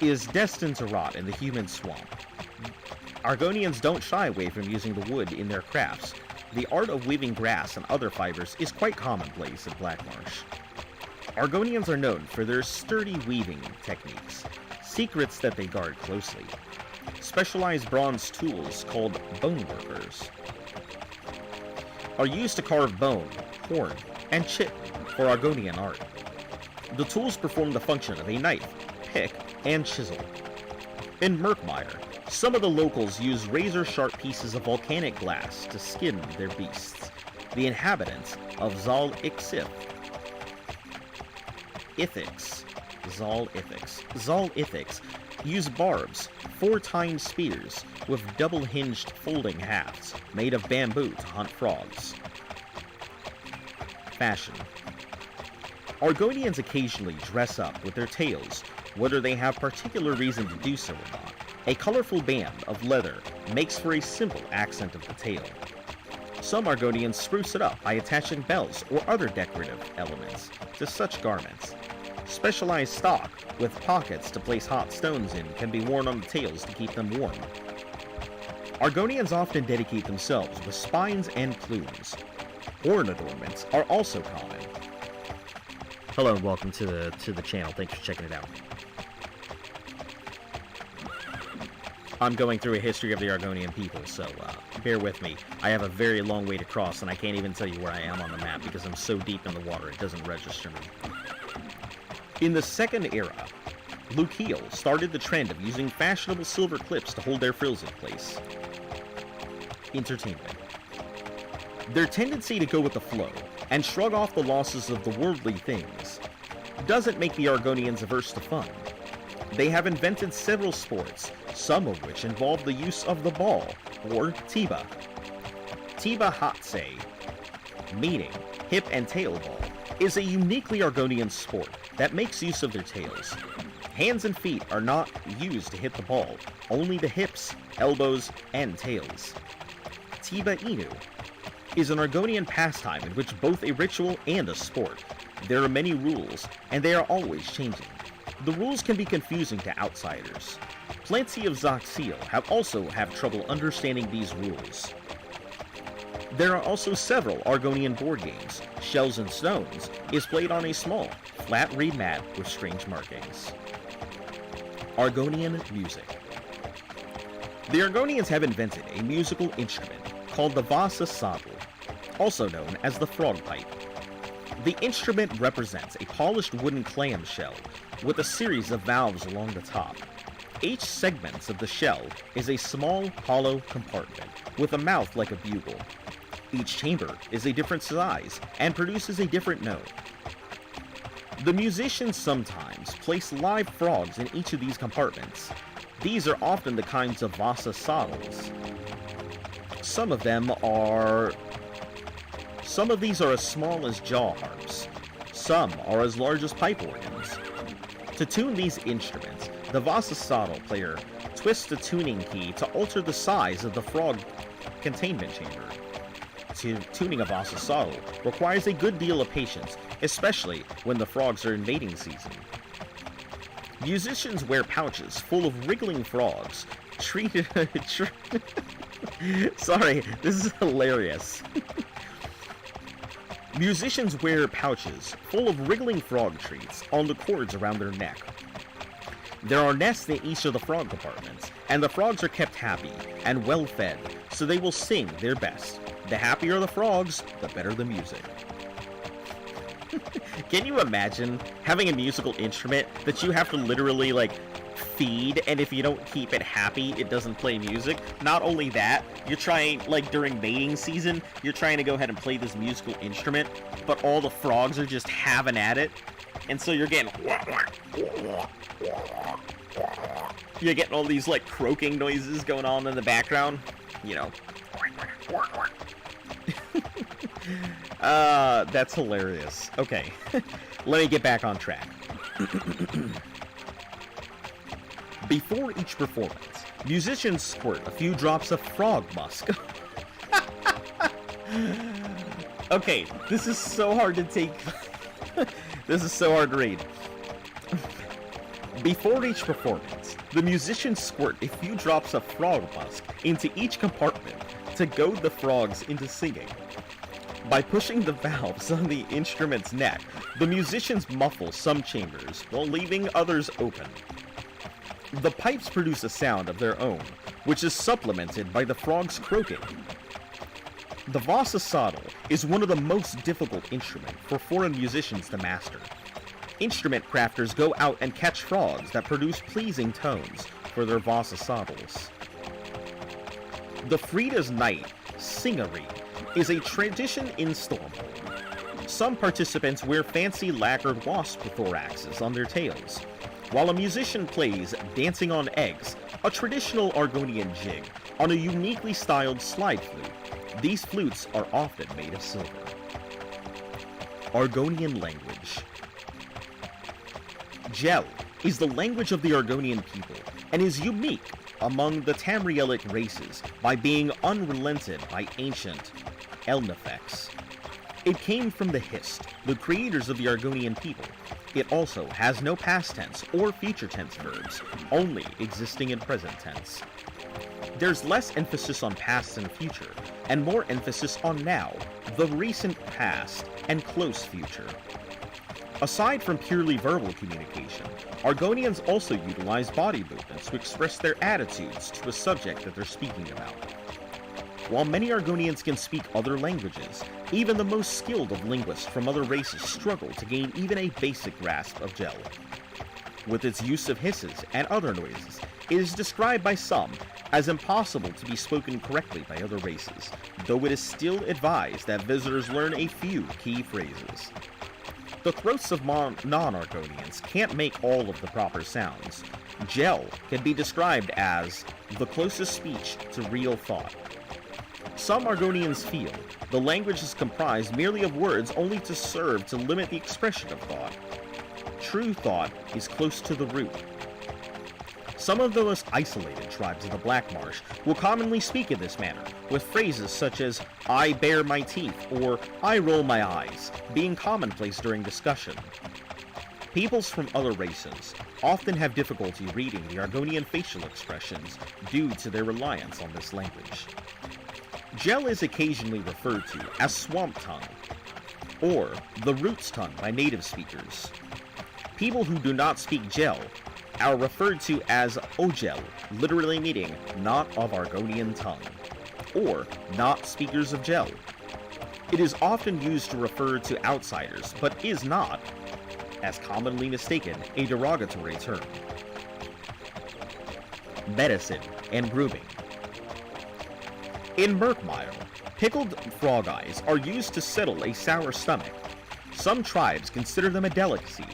is destined to rot in the human swamp. Argonians don't shy away from using the wood in their crafts. The art of weaving grass and other fibers is quite commonplace in Blackmarsh. Argonians are known for their sturdy weaving techniques, secrets that they guard closely. Specialized bronze tools called bone workers are used to carve bone, horn, and chip for Argonian art. The tools perform the function of a knife, pick, and chisel. In Murkmire, some of the locals use razor-sharp pieces of volcanic glass to skin their beasts. The inhabitants of Zal Ithix use barbs, 4-tined spears with double-hinged folding halves made of bamboo to hunt frogs. Fashion. Argonians occasionally dress up with their tails, whether they have particular reason to do so or not. A colorful band of leather makes for a simple accent of the tail. Some Argonians spruce it up by attaching bells or other decorative elements to such garments. Specialized stock with pockets to place hot stones in can be worn on the tails to keep them warm. Argonians often dedicate themselves with spines and plumes. Horn adornments are also common. Hello and welcome to the channel. Thanks for checking it out. I'm going through a history of the Argonian people, so bear with me. I have a very long way to cross, and I can't even tell you where I am on the map because I'm so deep in the water it doesn't register me. In the Second Era, Lukiel started the trend of using fashionable silver clips to hold their frills in place. Entertainment. Their tendency to go with the flow and shrug off the losses of the worldly things doesn't make the Argonians averse to fun. They have invented several sports, some of which involve the use of the ball, or tiba. Tiba Hatse, meaning hip and tail ball, is a uniquely Argonian sport that makes use of their tails. Hands and feet are not used to hit the ball, only the hips, elbows, and tails. Tiba Inu is an Argonian pastime in which both a ritual and a sport. There are many rules, and they are always changing. The rules can be confusing to outsiders. Plenty of Zaxil have trouble understanding these rules. There are also several Argonian board games. Shells and Stones is played on a small, flat reed mat with strange markings. Argonian music. The Argonians have invented a musical instrument called the Vasa Sadl, also known as the frog pipe. The instrument represents a polished wooden clamshell with a series of valves along the top. Each segment of the shell is a small, hollow compartment with a mouth like a bugle. Each chamber is a different size and produces a different note. The musicians sometimes place live frogs in each of these compartments. These are often the kinds of Vasa saddles. Some of these are as small as jaw harps. Some are as large as pipe organs. To tune these instruments, the Vasa saddle player twists the tuning key to alter the size of the frog containment chamber. Tuning a Vasa saddle requires a good deal of patience, especially when the frogs are in mating season. Musicians wear pouches full of wriggling frogs, Sorry, this is hilarious. Musicians wear pouches full of wriggling frog treats on the cords around their neck. There are nests in each of the frog compartments, and the frogs are kept happy and well fed, so they will sing their best. The happier the frogs, the better the music. Can you imagine having a musical instrument that you have to literally, feed, and if you don't keep it happy, it doesn't play music? Not only that, you're trying, during mating season, you're trying to go ahead and play this musical instrument, but all the frogs are just having at it, and so you're getting all these, croaking noises going on in the background, you know. That's hilarious. Okay, let me get back on track. Before each performance, musicians squirt a few drops of frog musk. Okay, this is so hard to take. This is so hard to read. Before each performance, the musicians squirt a few drops of frog musk into each compartment to goad the frogs into singing. By pushing the valves on the instrument's neck, the musicians muffle some chambers while leaving others open. The pipes produce a sound of their own, which is supplemented by the frogs croaking. The Vasa saddle is one of the most difficult instruments for foreign musicians to master. Instrument crafters go out and catch frogs that produce pleasing tones, for their Vasasaddles. The Frida's Night Singery is a tradition in Stormhold. Some participants wear fancy lacquered wasp thoraxes on their tails, while a musician plays Dancing on Eggs, a traditional Argonian jig, on a uniquely styled slide flute. These flutes are often made of silver. Argonian language. Gel is the language of the Argonian people and is unique among the Tamrielic races by being unrelented by ancient Elnifex. It came from the Hist, the creators of the Argonian people. It also has no past tense or future tense verbs, only existing in present tense. There's less emphasis on past and future, and more emphasis on now, the recent past, and close future. Aside from purely verbal communication, Argonians also utilize body movements to express their attitudes to a subject that they're speaking about. While many Argonians can speak other languages, even the most skilled of linguists from other races struggle to gain even a basic grasp of Gel. With its use of hisses and other noises, it is described by some as impossible to be spoken correctly by other races, though it is still advised that visitors learn a few key phrases. The throats of non-Argonians can't make all of the proper sounds. Gel can be described as the closest speech to real thought. Some Argonians feel the language is comprised merely of words only to serve to limit the expression of thought. True thought is close to the root. Some of the most isolated tribes of the Black Marsh will commonly speak in this manner, with phrases such as, "I bare my teeth," or "I roll my eyes," being commonplace during discussion. Peoples from other races often have difficulty reading the Argonian facial expressions due to their reliance on this language. Gel is occasionally referred to as Swamp Tongue, or the Roots Tongue by native speakers. People who do not speak Gel are referred to as Ogel, literally meaning not of Argonian tongue, or not speakers of Gel. It is often used to refer to outsiders, but is not, as commonly mistaken, a derogatory term. Medicine and grooming. In Murkmire, pickled frog eyes are used to settle a sour stomach. Some tribes consider them a delicacy.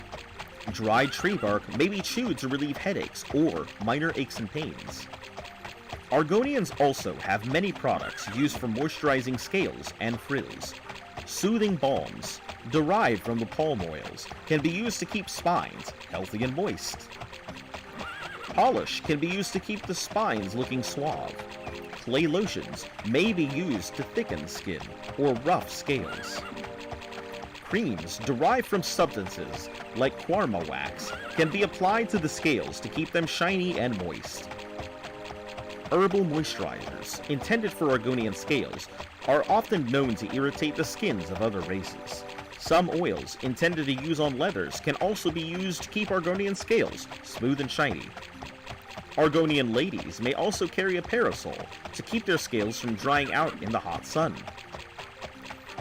Dried tree bark may be chewed to relieve headaches or minor aches and pains. Argonians also have many products used for moisturizing scales and frills. Soothing balms, derived from the palm oils, can be used to keep spines healthy and moist. Polish can be used to keep the spines looking suave. Clay lotions may be used to thicken skin or rough scales. Creams derived from substances like quarma wax can be applied to the scales to keep them shiny and moist. Herbal moisturizers intended for Argonian scales are often known to irritate the skins of other races. Some oils intended to use on leathers can also be used to keep Argonian scales smooth and shiny. Argonian ladies may also carry a parasol to keep their scales from drying out in the hot sun.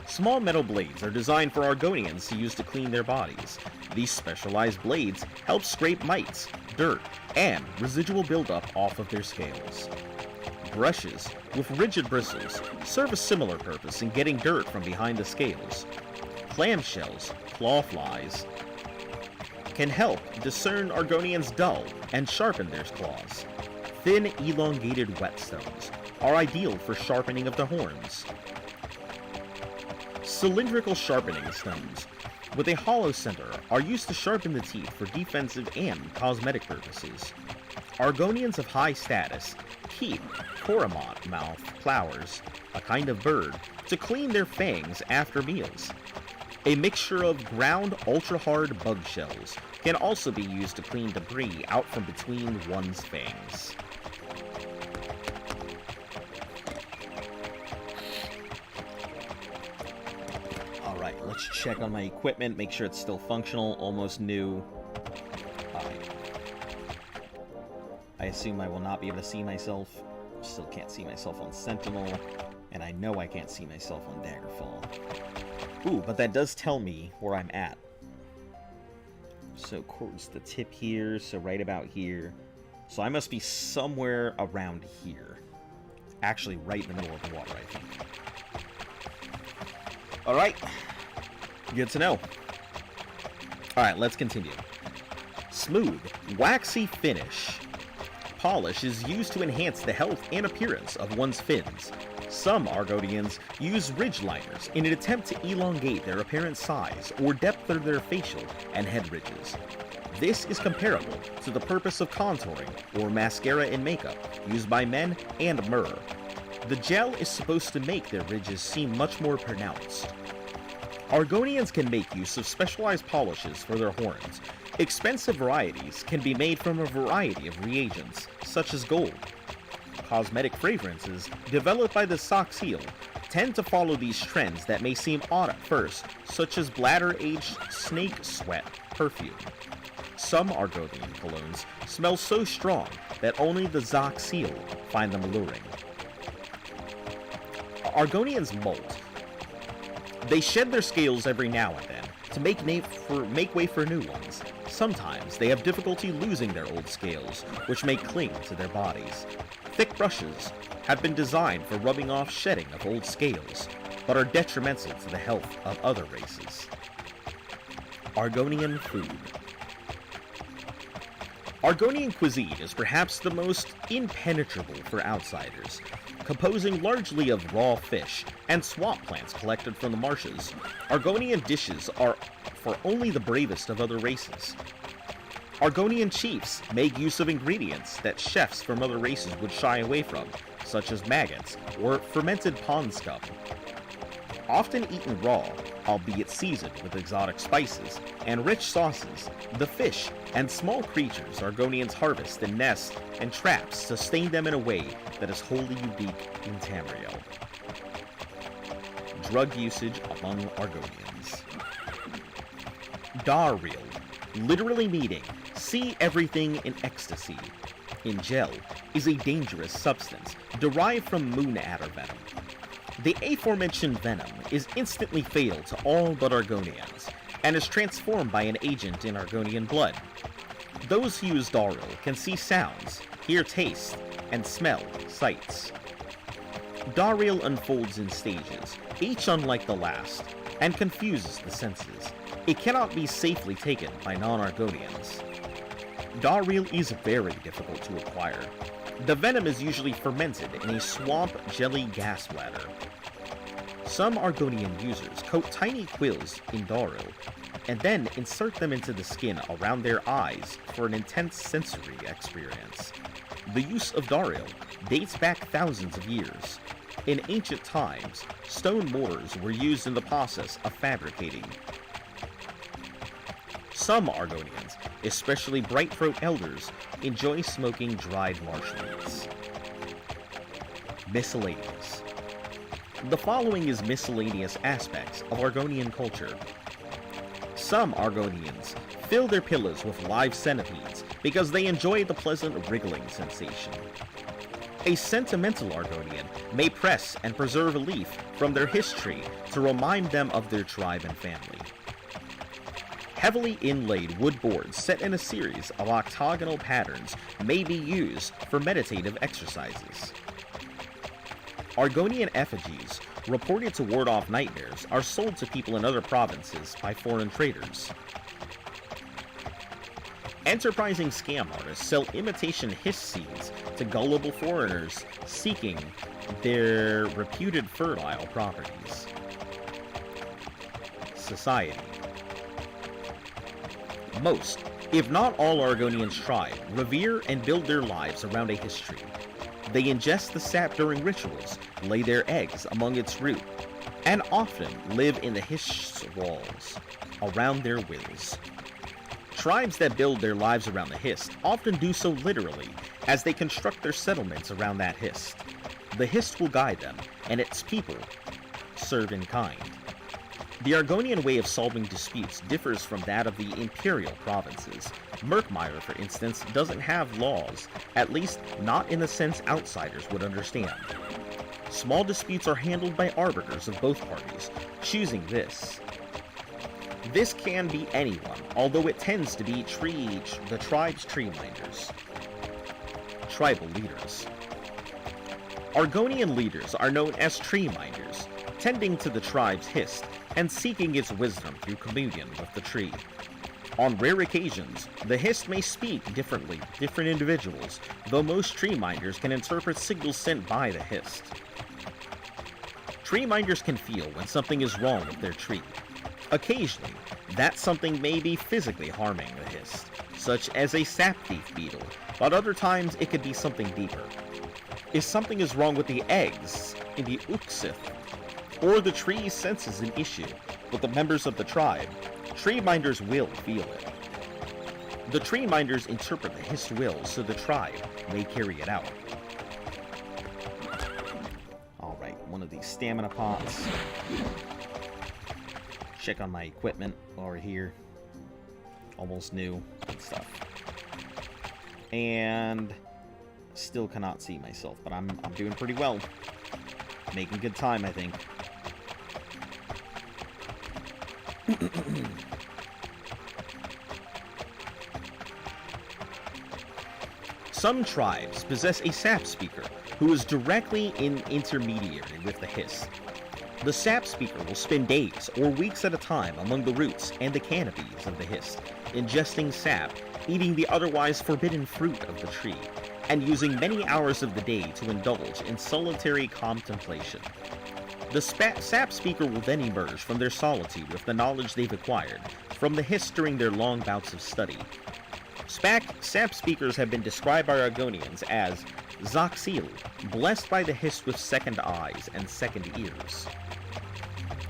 Small metal blades are designed for Argonians to use to clean their bodies. These specialized blades help scrape mites, dirt, and residual buildup off of their scales. Brushes with rigid bristles serve a similar purpose in getting dirt from behind the scales. Clamshells, clawflies, can help discern Argonians dull and sharpen their claws. Thin, elongated whetstones are ideal for sharpening of the horns. Cylindrical sharpening stones with a hollow center are used to sharpen the teeth for defensive and cosmetic purposes. Argonians of high status keep coromant mouth flowers, a kind of bird, to clean their fangs after meals. A mixture of ground ultra-hard bug shells can also be used to clean debris out from between one's fangs. Alright, let's check on my equipment, make sure it's still functional, almost new. I assume I will not be able to see myself. Still can't see myself on Sentinel, and I know I can't see myself on Daggerfall. Ooh, but that does tell me where I'm at. So, towards the tip here, so right about here. So I must be somewhere around here. Actually, right in the middle of the water, I think. Alright. Good to know. Alright, let's continue. Smooth, waxy finish. Polish is used to enhance the health and appearance of one's fins. Some Argonians use ridge liners in an attempt to elongate their apparent size or depth of their facial and head ridges. This is comparable to the purpose of contouring or mascara in makeup used by men and myrrh. The gel is supposed to make their ridges seem much more pronounced. Argonians can make use of specialized polishes for their horns. Expensive varieties can be made from a variety of reagents, such as gold. Cosmetic fragrances developed by the Soxil tend to follow these trends that may seem odd at first, such as bladder-aged snake sweat perfume. Some Argonian colognes smell so strong that only the Zoxil find them alluring. Argonians molt. They shed their scales every now and then to make way for new ones. Sometimes they have difficulty losing their old scales, which may cling to their bodies. Thick brushes have been designed for rubbing off shedding of old scales, but are detrimental to the health of other races. Argonian food. Argonian cuisine is perhaps the most impenetrable for outsiders, composing largely of raw fish and swamp plants collected from the marshes. Argonian dishes are for only the bravest of other races. Argonian chiefs make use of ingredients that chefs from other races would shy away from, such as maggots or fermented pond scum. Often eaten raw, albeit seasoned with exotic spices and rich sauces, the fish and small creatures Argonians harvest in nests and traps sustain them in a way that is wholly unique in Tamriel. Drug usage among Argonians. Darriel, literally meaning see everything in ecstasy, in gel, is a dangerous substance derived from moon adder venom. The aforementioned venom is instantly fatal to all but Argonians, and is transformed by an agent in Argonian blood. Those who use Darriel can see sounds, hear tastes, and smell sights. Darriel unfolds in stages, each unlike the last, and confuses the senses. It cannot be safely taken by non-Argonians. Darriel is very difficult to acquire. The venom is usually fermented in a swamp jelly gas bladder. Some Argonian users coat tiny quills in Darriel, and then insert them into the skin around their eyes for an intense sensory experience. The use of Darriel dates back thousands of years. In ancient times, stone mortars were used in the process of fabricating. Some Argonians, especially Brightthroat elders, enjoy smoking dried marsh meats. Miscellaneous. The following is miscellaneous aspects of Argonian culture. Some Argonians fill their pillows with live centipedes because they enjoy the pleasant wriggling sensation. A sentimental Argonian may press and preserve a leaf from their history to remind them of their tribe and family. Heavily inlaid wood boards set in a series of octagonal patterns may be used for meditative exercises. Argonian effigies, reported to ward off nightmares, are sold to people in other provinces by foreign traders. Enterprising scam artists sell imitation hiss seeds to gullible foreigners seeking their reputed fertile properties. Society. Most, if not all Argonians tribe, revere and build their lives around a history. They ingest the sap during rituals, lay their eggs among its root, and often live in the hist's walls, around their wills. Tribes that build their lives around the hist often do so literally, as they construct their settlements around that hist. The hist will guide them, and its people serve in kind. The Argonian way of solving disputes differs from that of the imperial provinces. Murkmire, for instance, doesn't have laws, at least not in the sense outsiders would understand. Small disputes are handled by arbiters of both parties, choosing this. This can be anyone, although it tends to be the tribe's tree minders. tribal leaders. Argonian leaders are known as tree minders, tending to the tribe's hist and seeking its wisdom through communion with the tree. On rare occasions, the hist may speak differently to different individuals, though most tree minders can interpret signals sent by the hist. Tree minders can feel when something is wrong with their tree. Occasionally, that something may be physically harming the hist, such as a sap thief beetle, but other times it could be something deeper. If something is wrong with the eggs in the uksith, or the tree senses an issue with the members of the tribe, tree minders will feel it. The tree minders interpret the hist will so the tribe may carry it out. Alright, one of these stamina pots. Check on my equipment over here. Almost new. Good stuff. And still cannot see myself, but I'm doing pretty well. Making good time, I think. Some tribes possess a sap speaker who is directly in intermediary with the hist. The sap speaker will spend days or weeks at a time among the roots and the canopies of the hist, ingesting sap, eating the otherwise forbidden fruit of the tree, and using many hours of the day to indulge in solitary contemplation. The sap speaker will then emerge from their solitude with the knowledge they've acquired from the hist during their long bouts of study. Sap speakers have been described by Argonians as Zoxil, blessed by the hist with second eyes and second ears.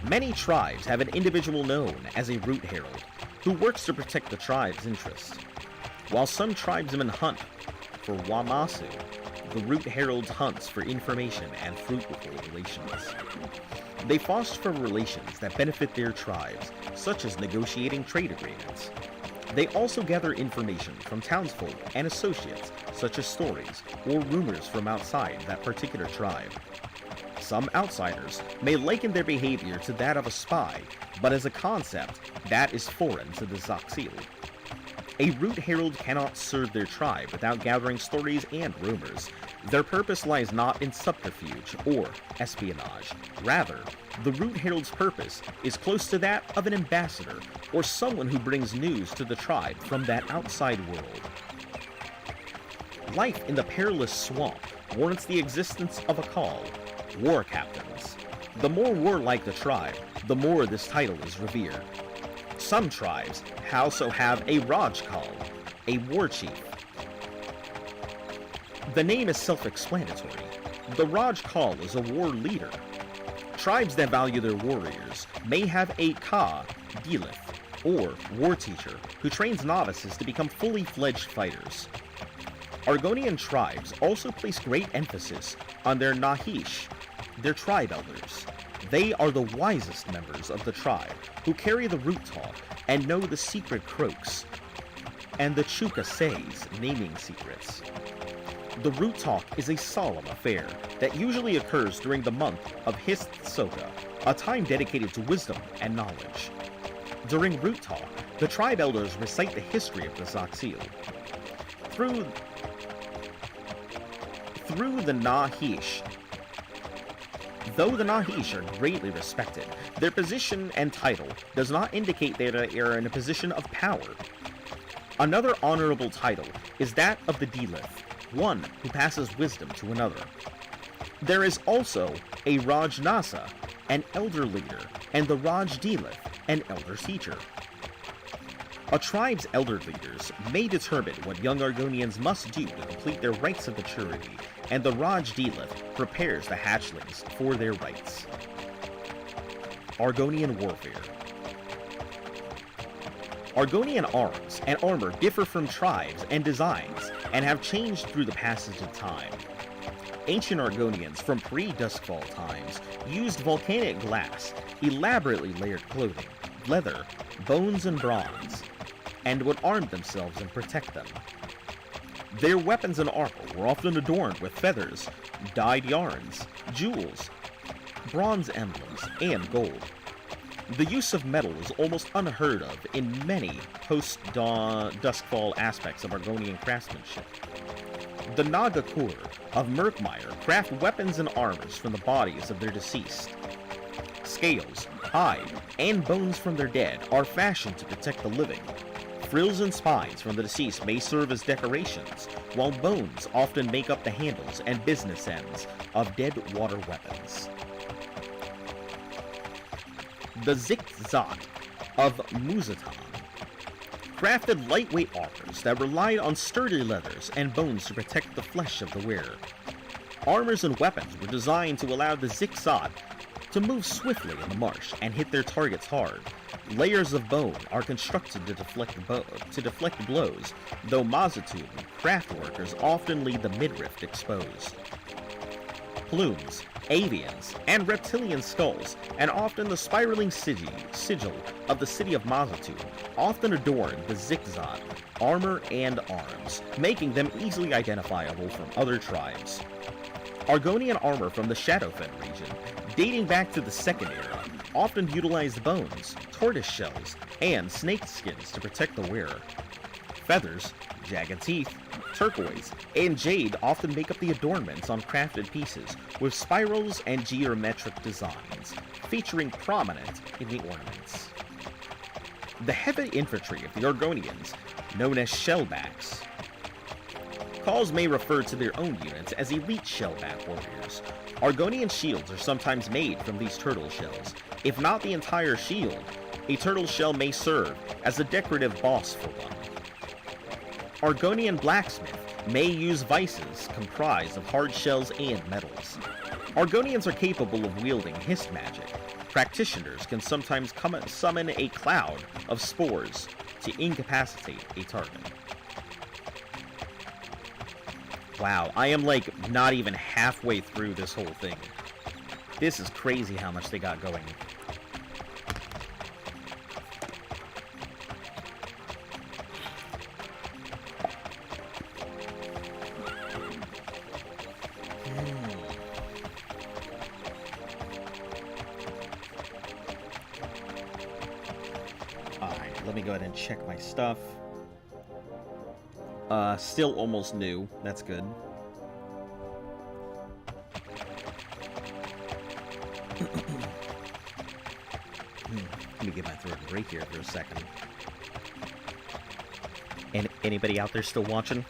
Many tribes have an individual known as a root herald, who works to protect the tribe's interests. While some tribesmen hunt for Wamasu, the root herald hunts for information and fruitful relations. They foster relations that benefit their tribes, such as negotiating trade agreements. They also gather information from townsfolk and associates, such as stories or rumors from outside that particular tribe. Some outsiders may liken their behavior to that of a spy, but as a concept, that is foreign to the Zoxil. A root herald cannot serve their tribe without gathering stories and rumors. Their purpose lies not in subterfuge or espionage. Rather, the root herald's purpose is close to that of an ambassador or someone who brings news to the tribe from that outside world. Life in the perilous swamp warrants the existence of a call, war captains. The more warlike the tribe, the more this title is revered. Some tribes also have a Rajkal, a war chief. The name is self-explanatory. The Rajkal is a war leader. Tribes that value their warriors may have a Ka, Dilith, or war teacher, who trains novices to become fully fledged fighters. Argonian tribes also place great emphasis on their Nahish, their tribe elders. They are the wisest members of the tribe, who carry the root talk and know the secret croaks, and the Chuka says naming secrets. The root talk is a solemn affair that usually occurs during the month of Hist Soka, a time dedicated to wisdom and knowledge. During root talk, the tribe elders recite the history of the Zoxil. Through the Nahish. Though the Nahish are greatly respected, their position and title does not indicate they are in a position of power. Another honorable title is that of the Dilith, one who passes wisdom to another. There is also a Rajnasa, an elder leader, and the Raj Dilith, an elder teacher. A tribe's elder leaders may determine what young Argonians must do to complete their rites of maturity, and the Raj Dilith prepares the hatchlings for their rites. Argonian warfare. Argonian arms and armor differ from tribes and designs, and have changed through the passage of time. Ancient Argonians from pre-Duskfall times used volcanic glass, elaborately layered clothing, leather, bones, and bronze, and would arm themselves and protect them. Their weapons and armor were often adorned with feathers, dyed yarns, jewels, bronze emblems, and gold. The use of metal is almost unheard of in many post-Duskfall aspects of Argonian craftsmanship. The Nagakur of Murkmire craft weapons and armors from the bodies of their deceased. Scales, hide, and bones from their dead are fashioned to protect the living. Frills and spines from the deceased may serve as decorations, while bones often make up the handles and business ends of dead water weapons. The Zikzat of Muzatan crafted lightweight armors that relied on sturdy leathers and bones to protect the flesh of the wearer. Armors and weapons were designed to allow the Zikzat to move swiftly in the marsh and hit their targets hard. Layers of bone are constructed to deflect blows, though Mazatun craft workers often leave the midriff exposed. Plumes, avians, and reptilian skulls, and often the spiraling sigil of the city of Mazatun, often adorn the Zikzat armor and arms, making them easily identifiable from other tribes. Argonian armor from the Shadowfen region, dating back to the Second Era, often utilized bones, tortoise shells, and snake skins to protect the wearer. Feathers, jagged teeth, turquoise, and jade often make up the adornments on crafted pieces, with spirals and geometric designs, featuring prominent in the ornaments. The heavy infantry of the Argonians, known as shellbacks. Calls may refer to their own units as elite shellback warriors. Argonian shields are sometimes made from these turtle shells. If not the entire shield, a turtle shell may serve as a decorative boss for one. Argonian blacksmith may use vices comprised of hard shells and metals. Argonians are capable of wielding hist magic. Practitioners can sometimes summon a cloud of spores to incapacitate a target. Wow, I am like not even halfway through this whole thing. This is crazy how much they got going. Alright, let me go ahead and check my stuff. Still almost new. That's good. Let me get my throat a break here for a second. And anybody out there still watching?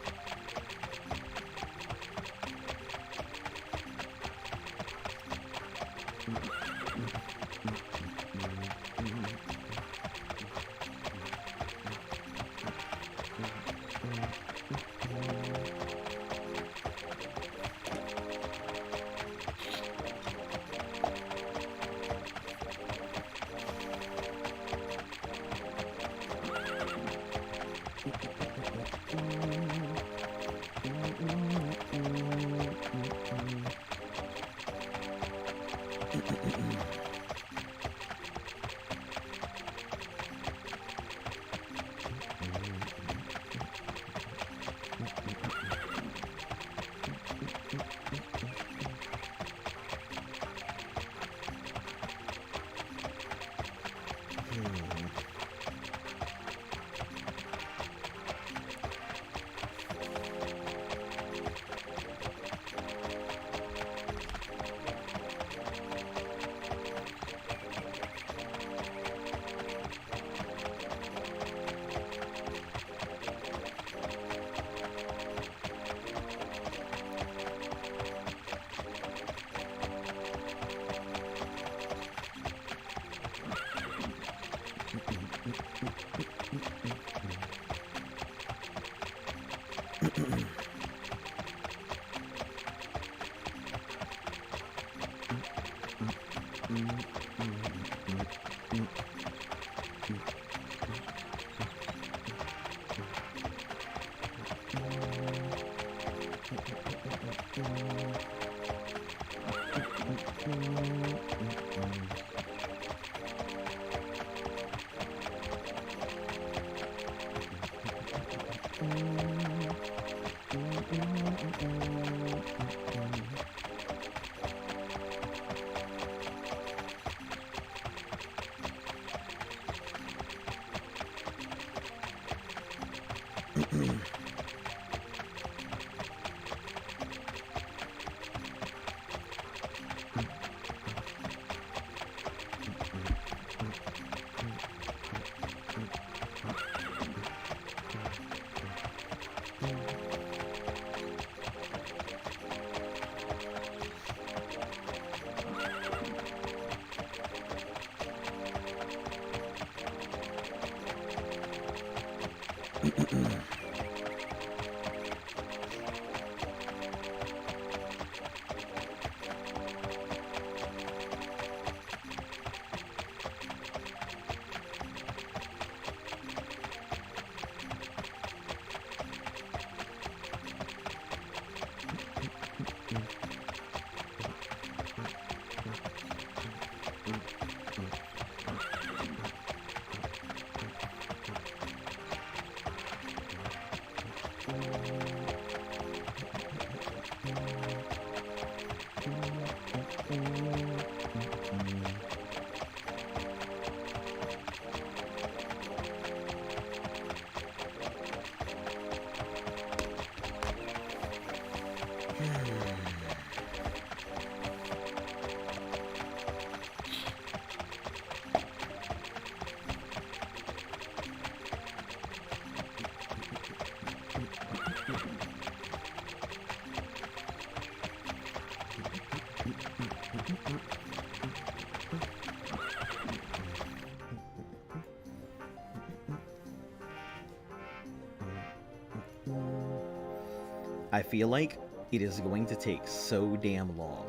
I feel like it is going to take so damn long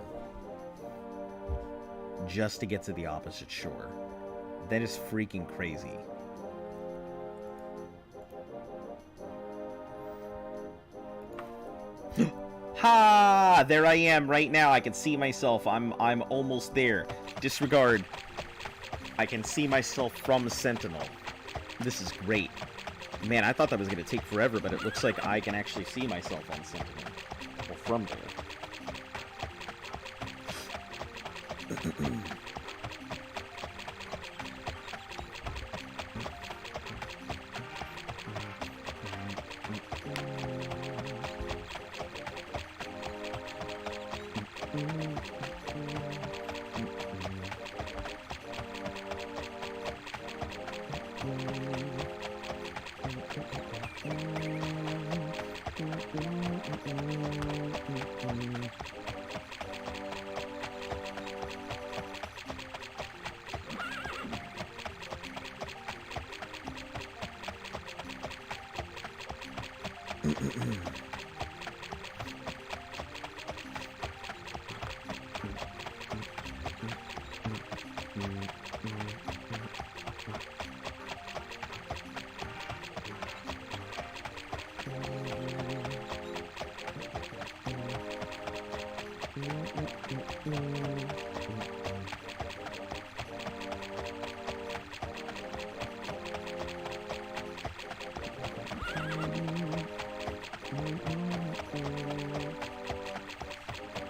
just to get to the opposite shore. That is freaking crazy. Ha! There I am right now. I can see myself. I'm almost there. Disregard. I can see myself from Sentinel. This is great. Man, I thought that was going to take forever, but it looks like I can actually see myself on Sentinel. Or from there.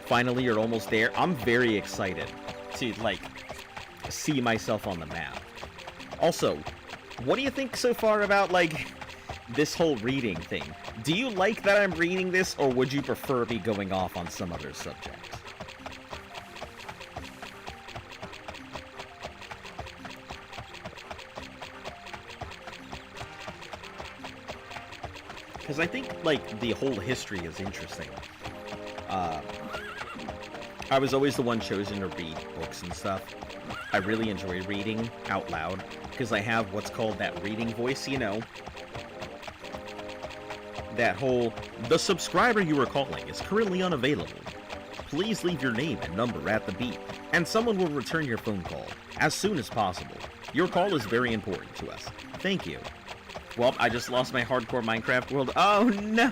Finally, you're almost there. I'm very excited to, like, see myself on the map. Also, what do you think so far about, like, this whole reading thing? Do you like that I'm reading this, or would you prefer me going off on some other subject? Because I think, like, the whole history is interesting. I was always the one chosen to read books and stuff. I really enjoy reading out loud, because I have what's called that reading voice, you know. That whole, the subscriber you are calling is currently unavailable. Please leave your name and number at the beep, and someone will return your phone call as soon as possible. Your call is very important to us. Thank you. Well, I just lost my hardcore Minecraft world. Oh no!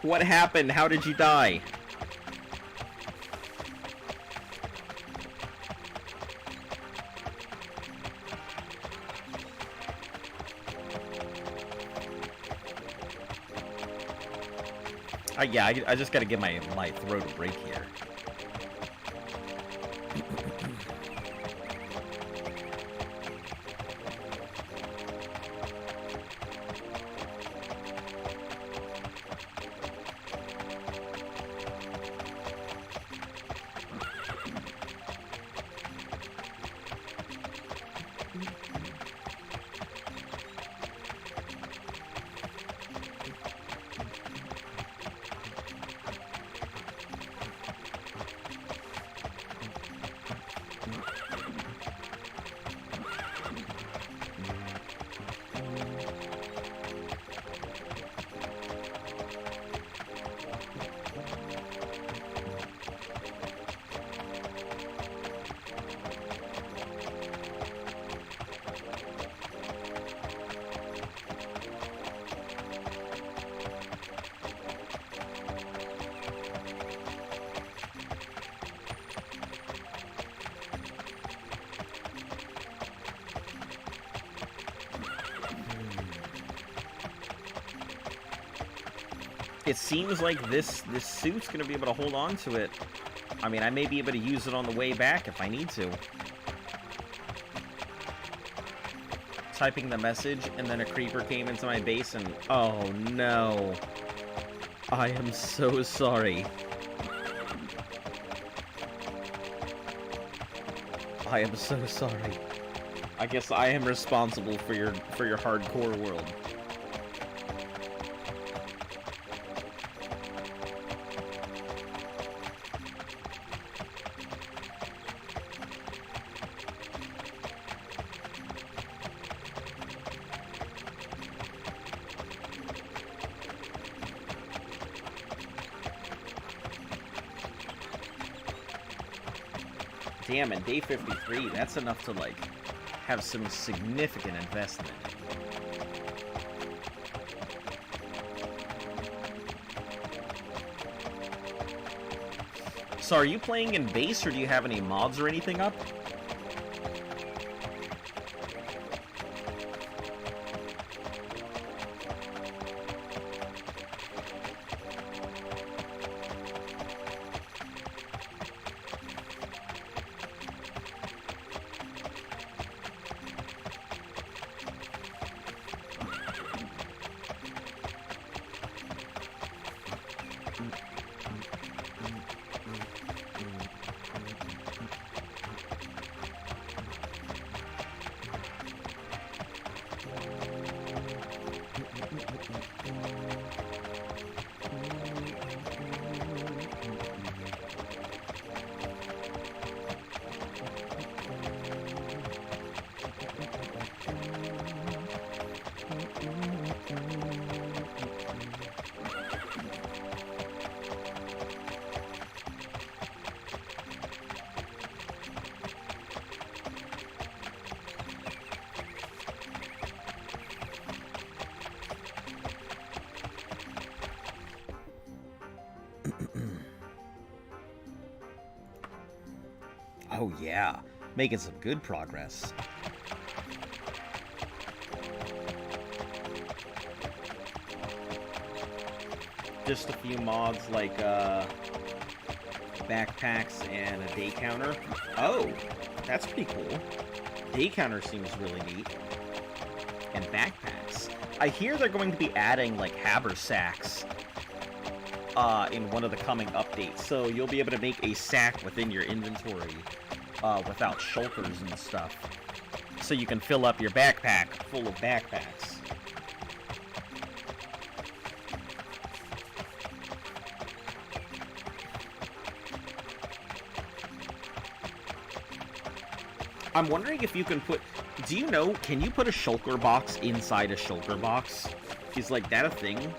What happened? How did you die? Yeah, I just gotta give my throat a break here. It seems like this suit's gonna be able to hold on to it. I mean, I may be able to use it on the way back if I need to. Typing the message, and then a creeper came into my base and... oh, no. I am so sorry. I am so sorry. I guess I am responsible for your hardcore world. Damn, and day 53, that's enough to, like, have some significant investment. So are you playing in base, or do you have any mods or anything up? Oh yeah, making some good progress. Just a few mods like backpacks and a day counter. Oh, that's pretty cool. Day counter seems really neat. And backpacks. I hear they're going to be adding like haversacks in one of the coming updates, so you'll be able to make a sack within your inventory without shulkers and stuff. So you can fill up your backpack full of backpacks. I'm wondering if you can put... Do you know, can you put a shulker box inside a shulker box? Is like that a thing?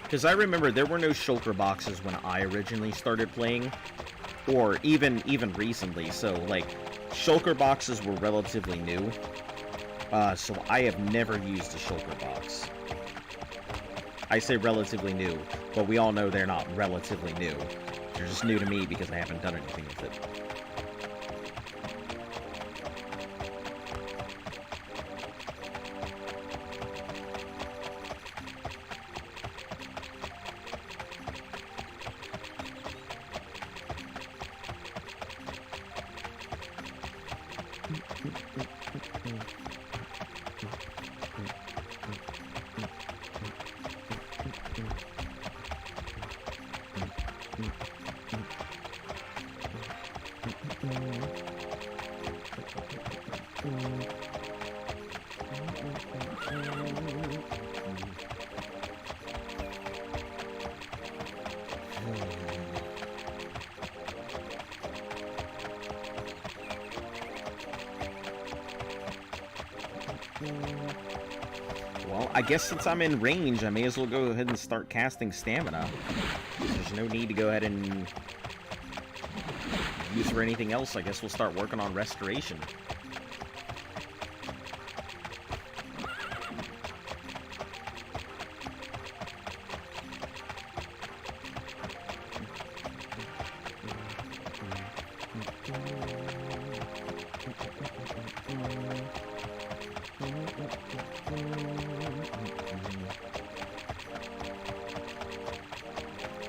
Because I remember there were no shulker boxes when I originally started playing, or even recently, so, like, shulker boxes were relatively new, so I have never used a shulker box. I say relatively new, but we all know they're not relatively new. They're just new to me because I haven't done anything with it. Well, I guess since I'm in range, I may as well go ahead and start casting stamina. There's no need to go ahead and use for anything else. I guess we'll start working on restoration.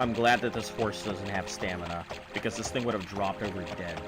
I'm glad that this horse doesn't have stamina, because this thing would have dropped over dead.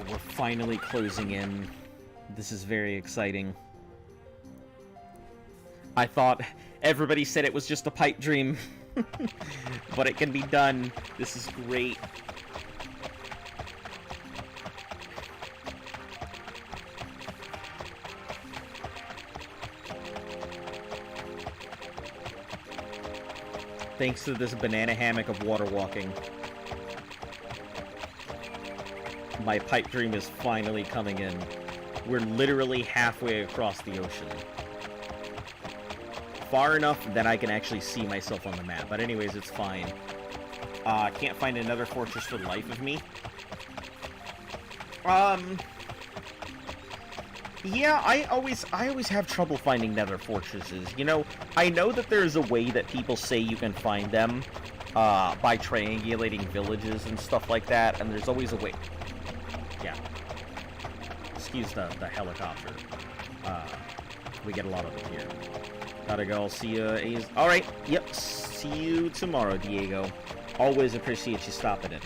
We're finally closing in. This is very exciting. I thought everybody said it was just a pipe dream, but it can be done. This is great. Thanks to this banana hammock of water walking, my pipe dream is finally coming in. We're literally halfway across the ocean. Far enough that I can actually see myself on the map. But anyways, it's fine. Can't find another fortress for the life of me. Yeah, I always have trouble finding nether fortresses. You know, I know that there's a way that people say you can find them, by triangulating villages and stuff like that, and there's always a way. Yeah. Excuse the helicopter. We get a lot of them here. Gotta go. I'll see you. Alright. Yep. See you tomorrow, Diego. Always appreciate you stopping in.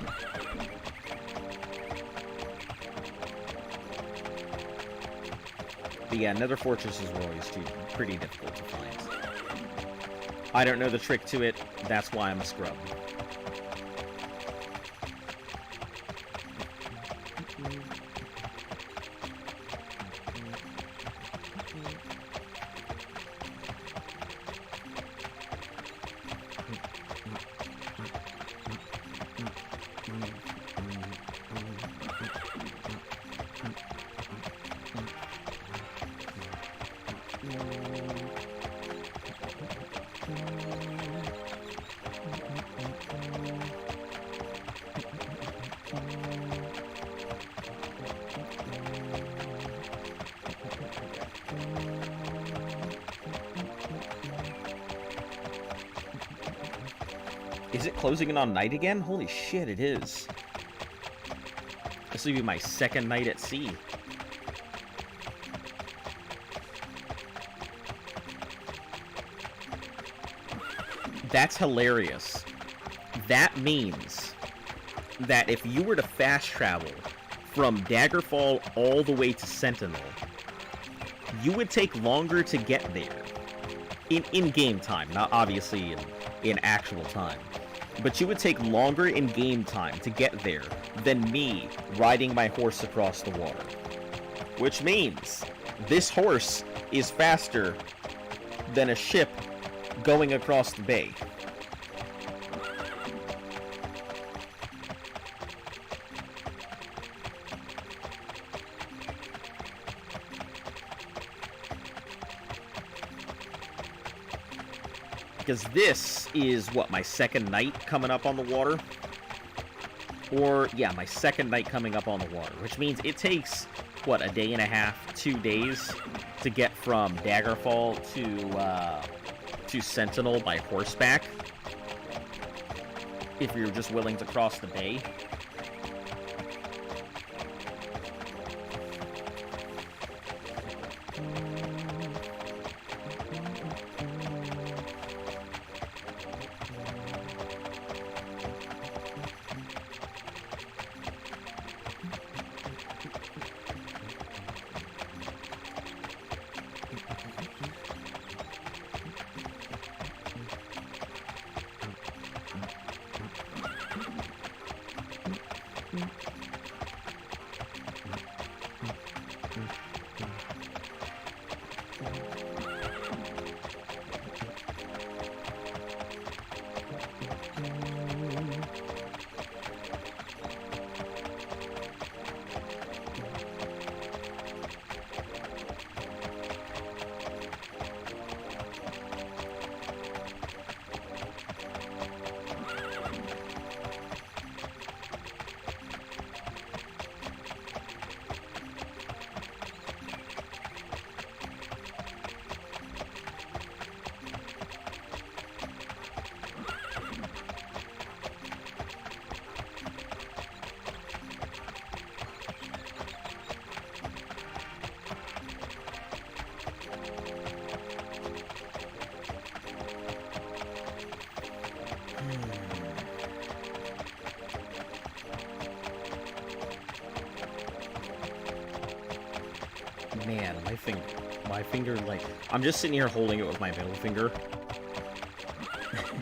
But yeah, nether fortresses were always pretty difficult to find. I don't know the trick to it. That's why I'm a scrub. Is it closing in on night again? Holy shit, it is. This will be my second night at sea. That's hilarious. That means that if you were to fast travel from Daggerfall all the way to Sentinel, you would take longer to get there. In game time, not obviously in actual time. But you would take longer in game time to get there than me riding my horse across the water. Which means this horse is faster than a ship going across the bay. Because this is, what, my second night coming up on the water? Or, yeah, my second night coming up on the water. Which means it takes, what, a day and a half, 2 days to get from Daggerfall to Sentinel by horseback. If you're just willing to cross the bay. Man, my finger, like, I'm just sitting here holding it with my middle finger,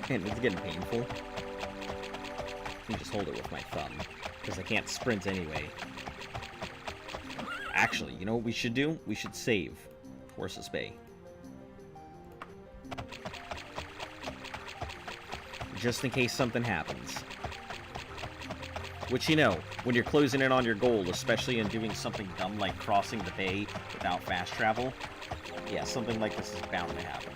and it's getting painful. I just hold it with my thumb, because I can't sprint anyway. Actually, you know what we should do? We should save Horses Bay. Just in case something happens. Which, you know, when you're closing in on your goal, especially in doing something dumb like crossing the bay without fast travel, yeah, something like this is bound to happen.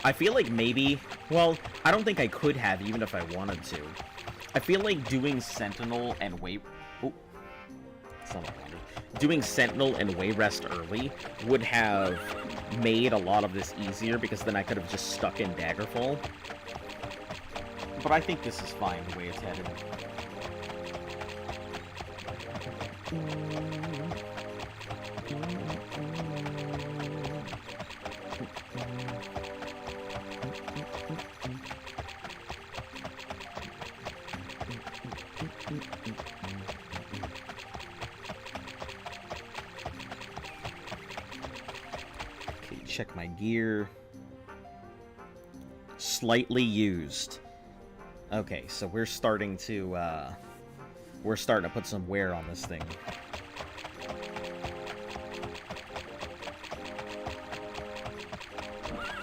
I feel like maybe, well, I don't think I could have even if I wanted to. I feel like doing Sentinel and doing Sentinel and Wayrest early would have made a lot of this easier, because then I could have just stuck in Daggerfall. But I think this is fine the way it's headed. Check my gear. Slightly used. Okay, so we're starting to put some wear on this thing.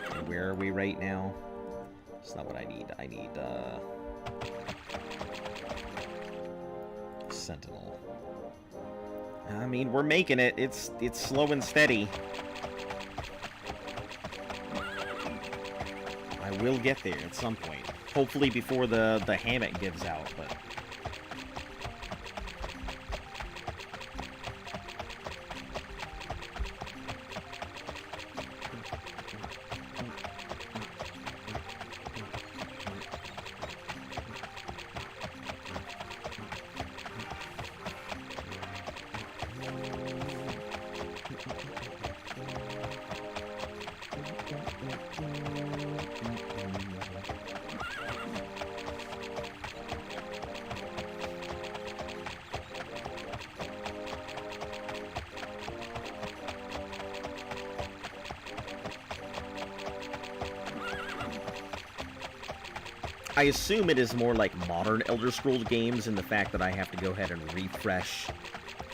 Okay, where are we right now? That's not what I need. I need Sentinel. I mean, we're making it. It's slow and steady. I will get there at some point. Hopefully before the hammock gives out, but... I assume it is more like modern Elder Scrolls games in the fact that I have to go ahead and refresh,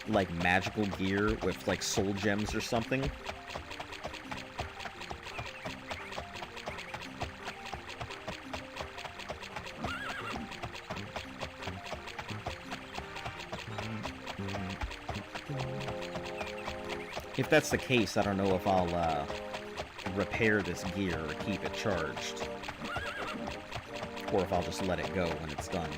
like, magical gear with, like, soul gems or something. If that's the case, I don't know if I'll, repair this gear or keep it charged. Or if I'll just let it go when it's done.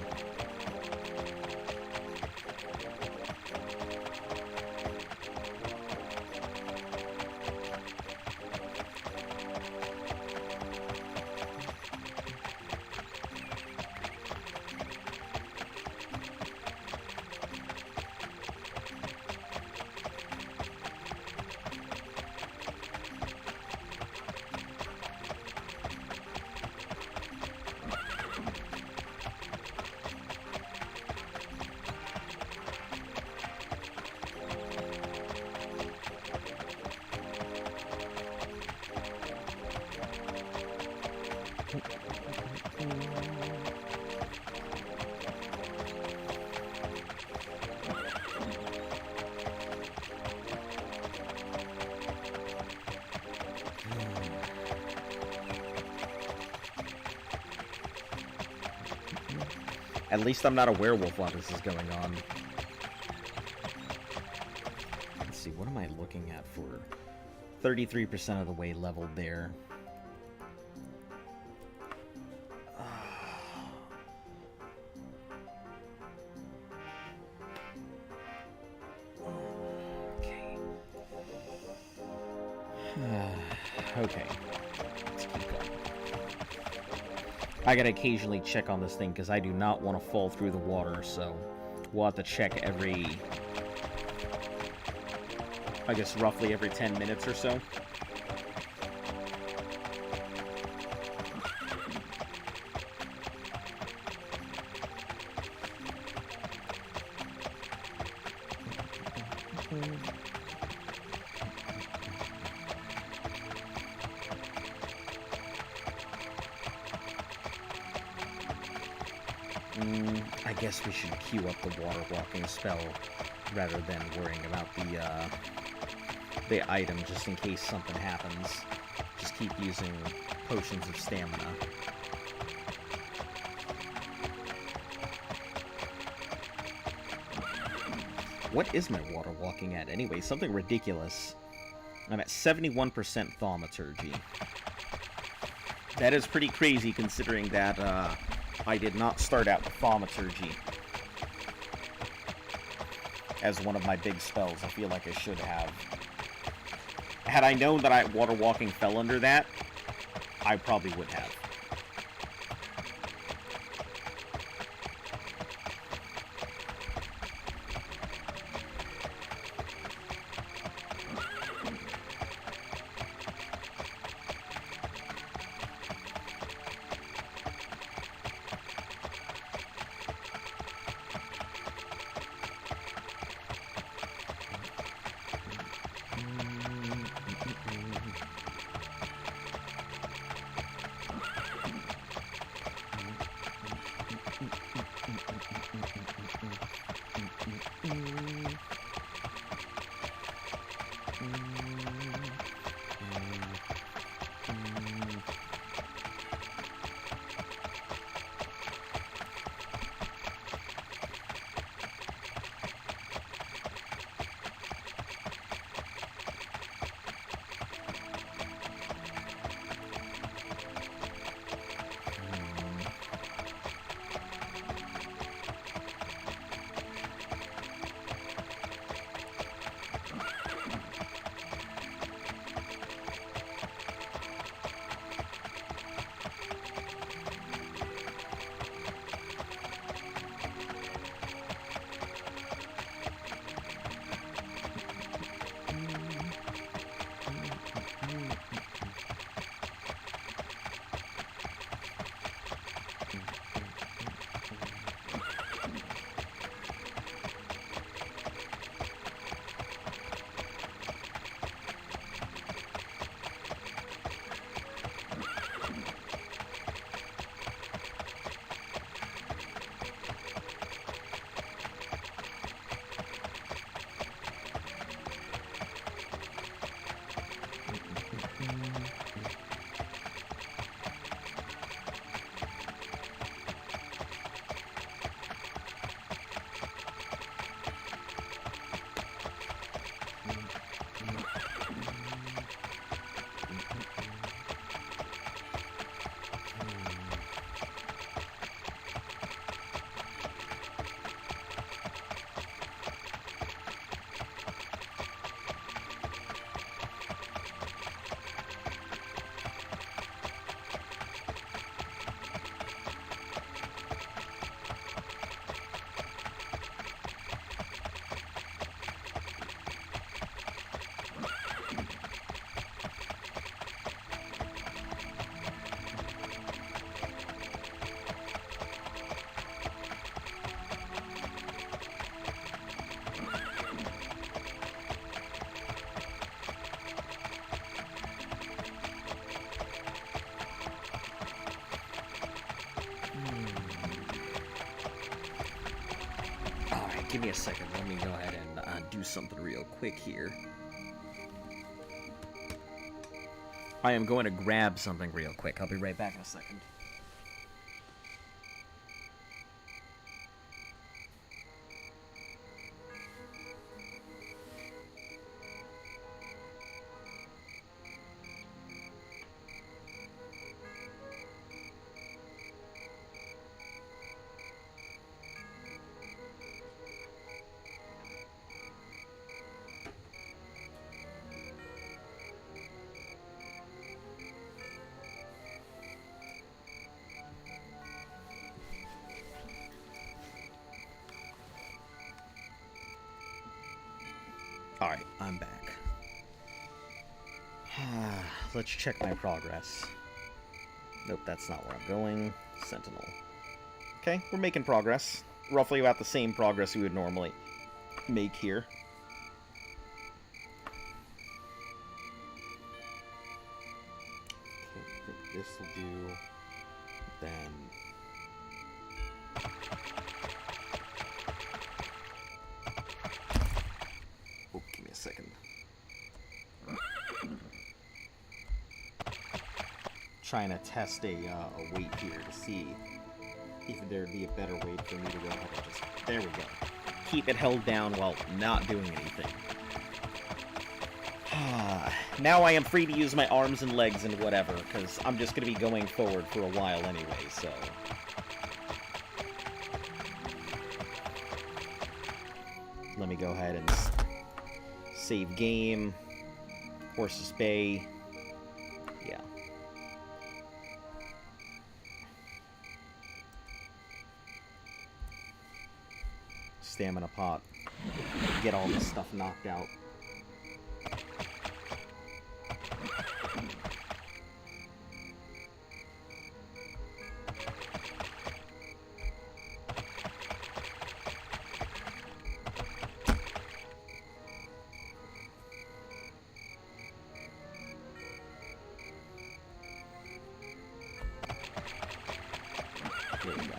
At least I'm not a werewolf while this is going on. Let's see, what am I looking at for 33% of the way leveled there? Okay. Okay. Let's keep going. I gotta occasionally check on this thing because I do not want to fall through the water, so we'll have to check every, I guess, roughly every 10 minutes or so. I guess we should queue up the water walking spell rather than worrying about the item just in case something happens. Just keep using potions of stamina. What is my water walking at anyway? Something ridiculous. I'm at 71% thaumaturgy. That is pretty crazy considering that I did not start out with thaumaturgy as one of my big spells. I feel like I should have. Had I known that water walking fell under that, I probably would have. Give me a second. Let me go ahead and do something real quick here. I am going to grab something real quick. I'll be right back in a second. Alright, I'm back. Let's check my progress. Nope, that's not where I'm going. Sentinel. Okay, we're making progress. Roughly about the same progress we would normally make here. Okay, I think this will do. Then... Oh, give me a second. Trying to test a weight here to see if there'd be a better way for me to go ahead and just... There we go. Keep it held down while not doing anything. Now I am free to use my arms and legs and whatever, because I'm just going to be going forward for a while anyway, so... Let me go ahead and save game. Horses Bay. Yeah. Stamina pot. Get all this stuff knocked out. There we go.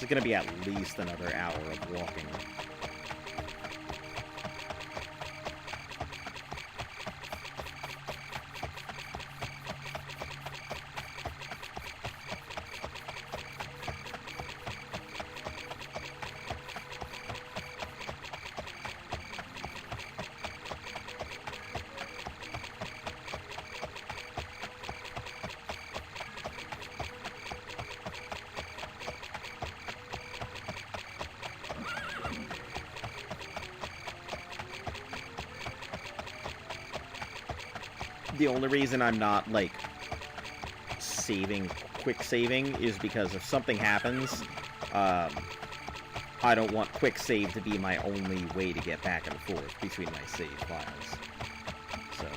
going to be at least another hour of walking. The only reason I'm not, like, quick saving, is because if something happens, I don't want quick save to be my only way to get back and forth between my save files. So...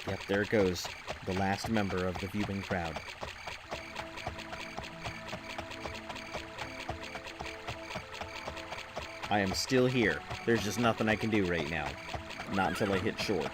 Yep, there it goes. The last member of the viewing crowd. I am still here. There's just nothing I can do right now. Not until I hit shore.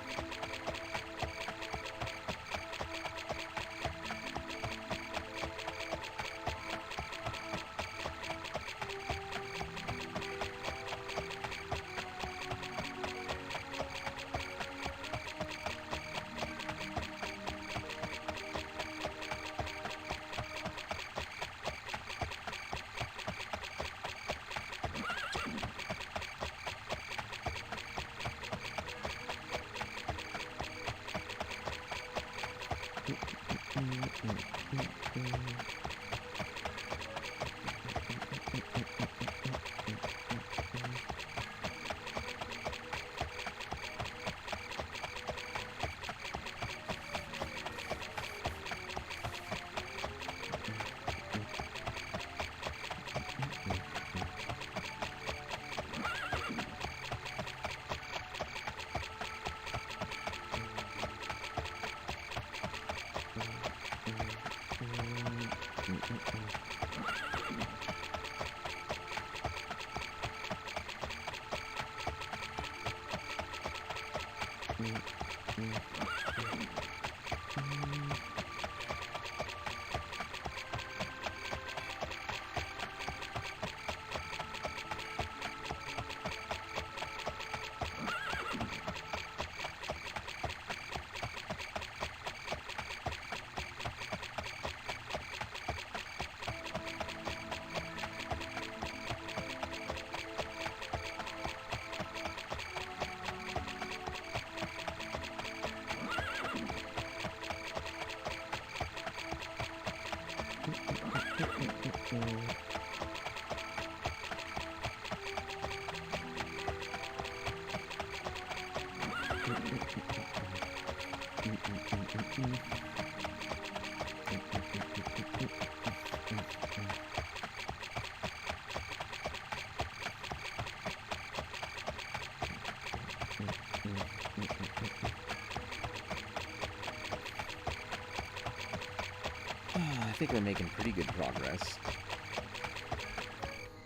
I think we're making pretty good progress.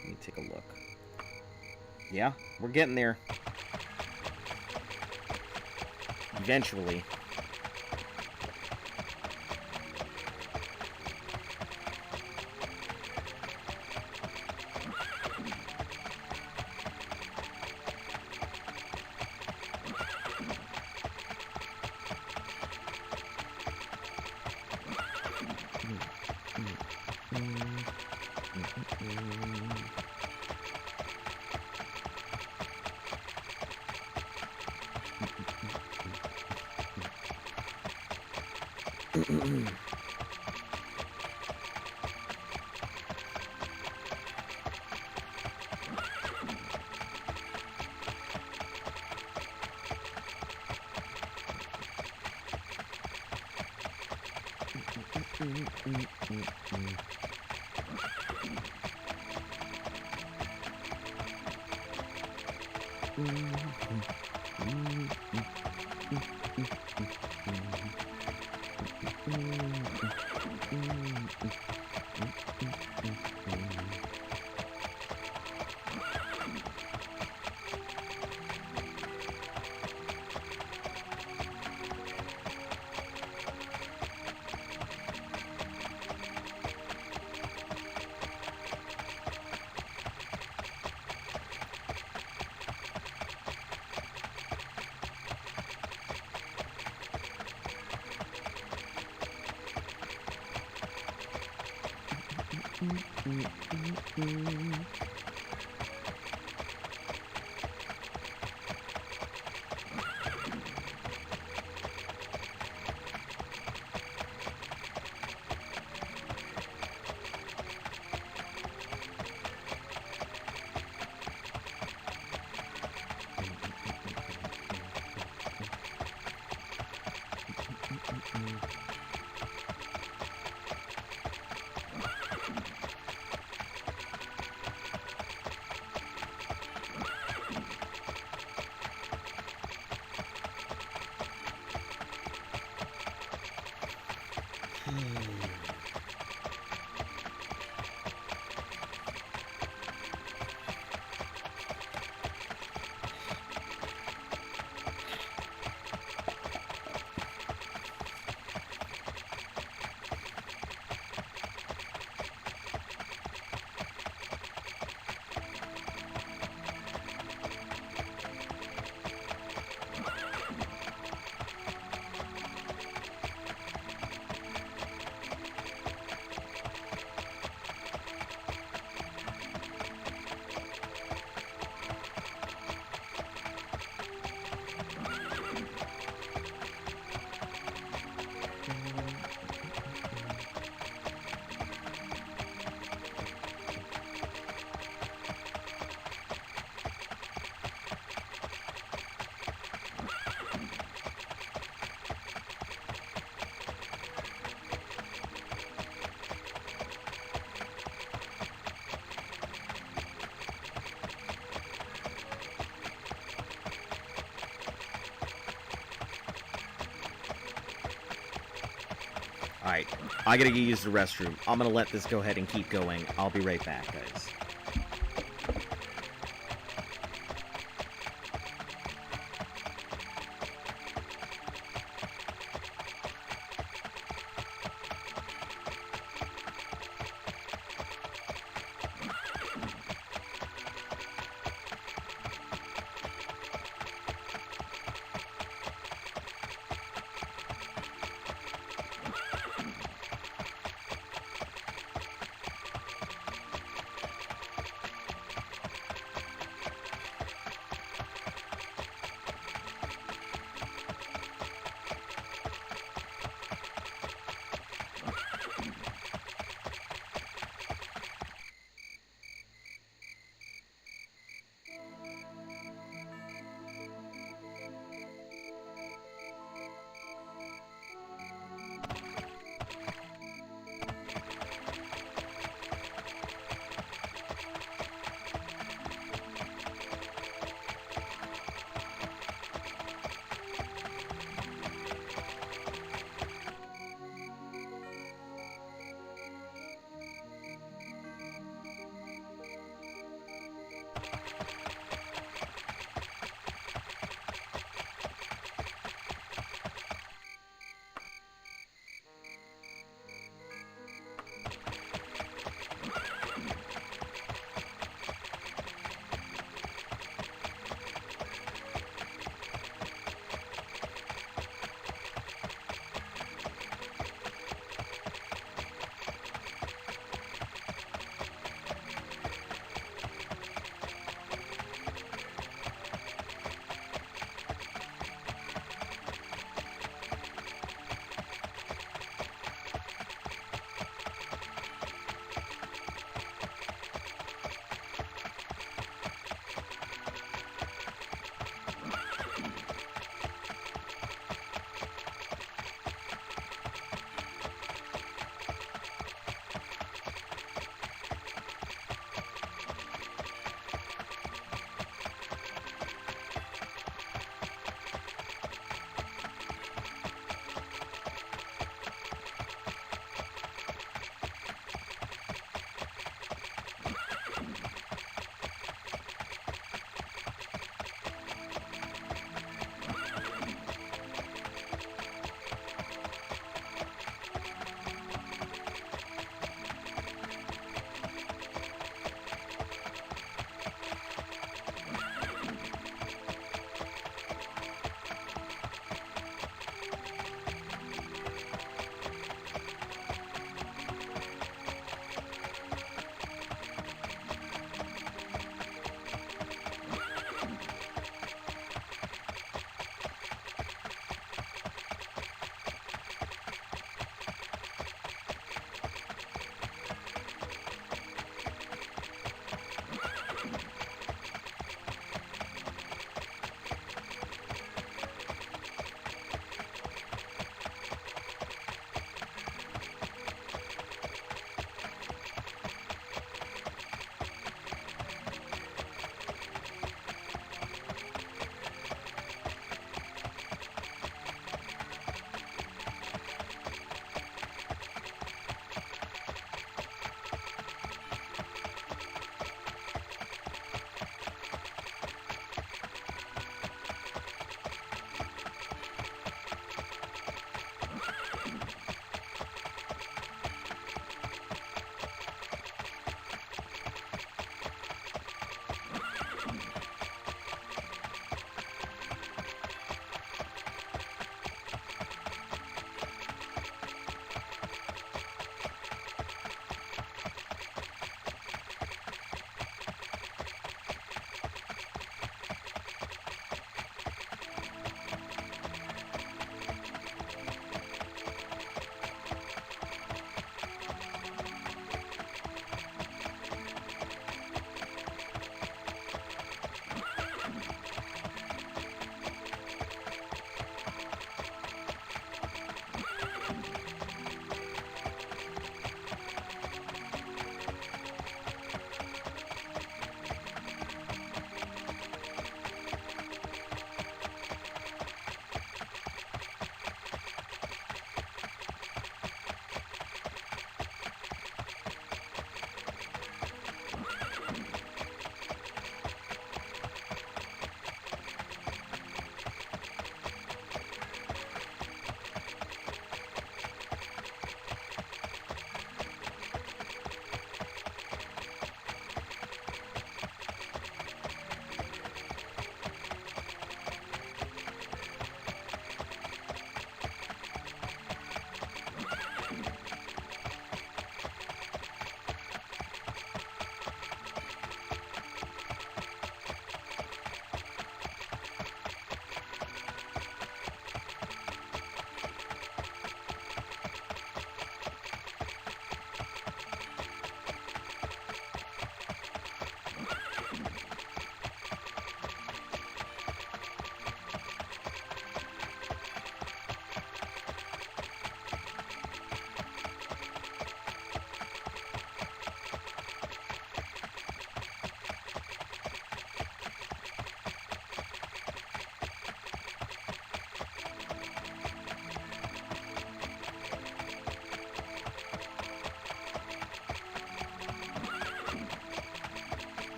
Let me take a look. Yeah, we're getting there. Eventually. Alright, I gotta go use the restroom. I'm gonna let this go ahead and keep going. I'll be right back, guys.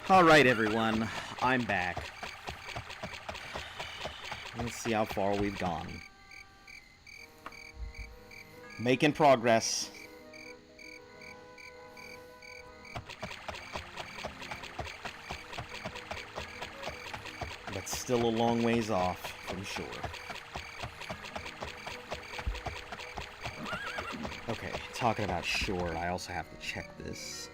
Alright, everyone. I'm back. Let's see how far we've gone. Making progress. But still a long ways off from shore. Okay, talking about shore, I also have to check this.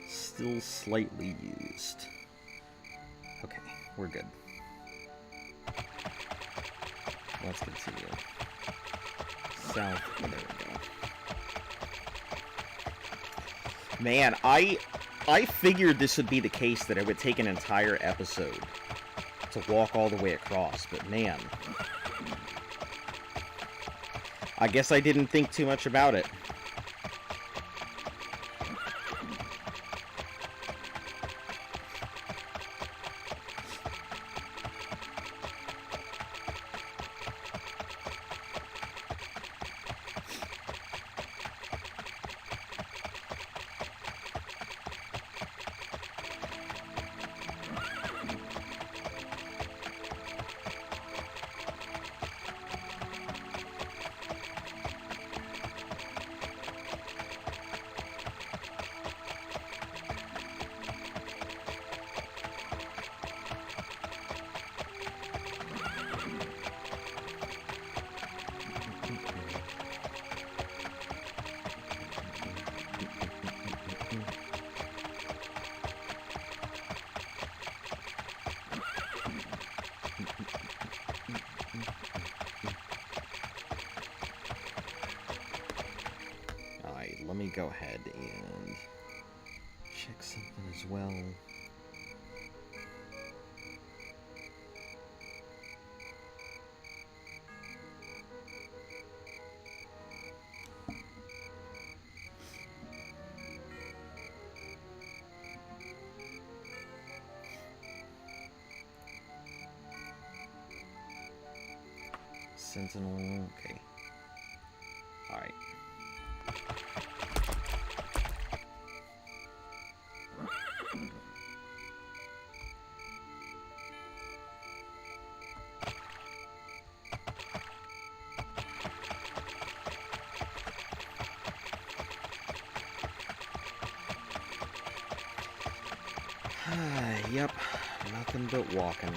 Still slightly used. Okay, we're good. Let's continue. South, oh, there we go. Man, I figured this would be the case, that it would take an entire episode to walk all the way across, but man, I guess I didn't think too much about it. Let me go ahead and check something as well. Sentinel, okay. Alright. Yep, nothing but walking.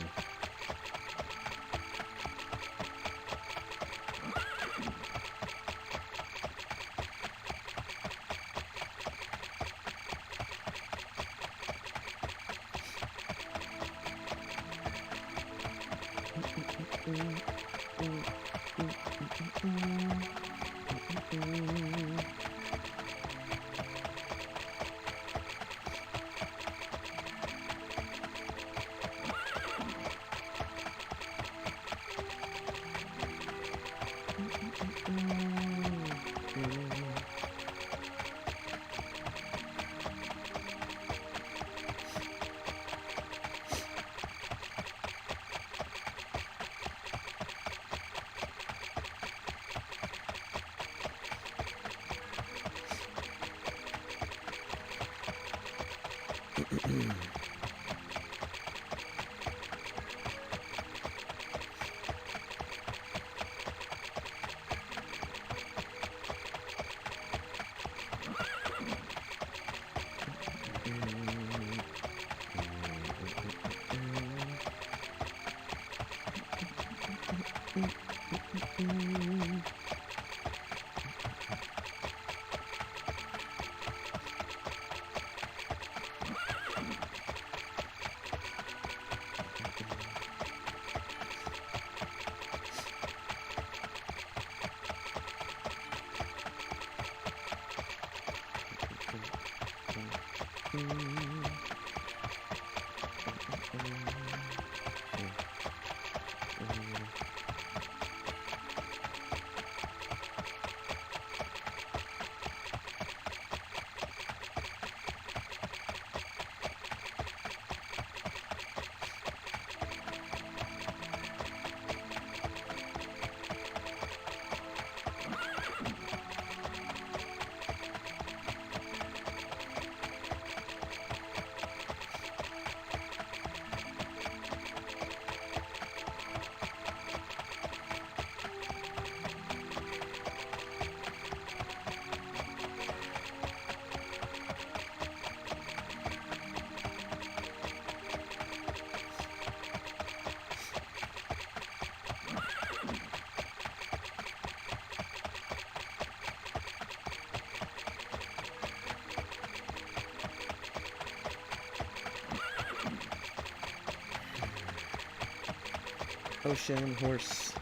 Ocean horse.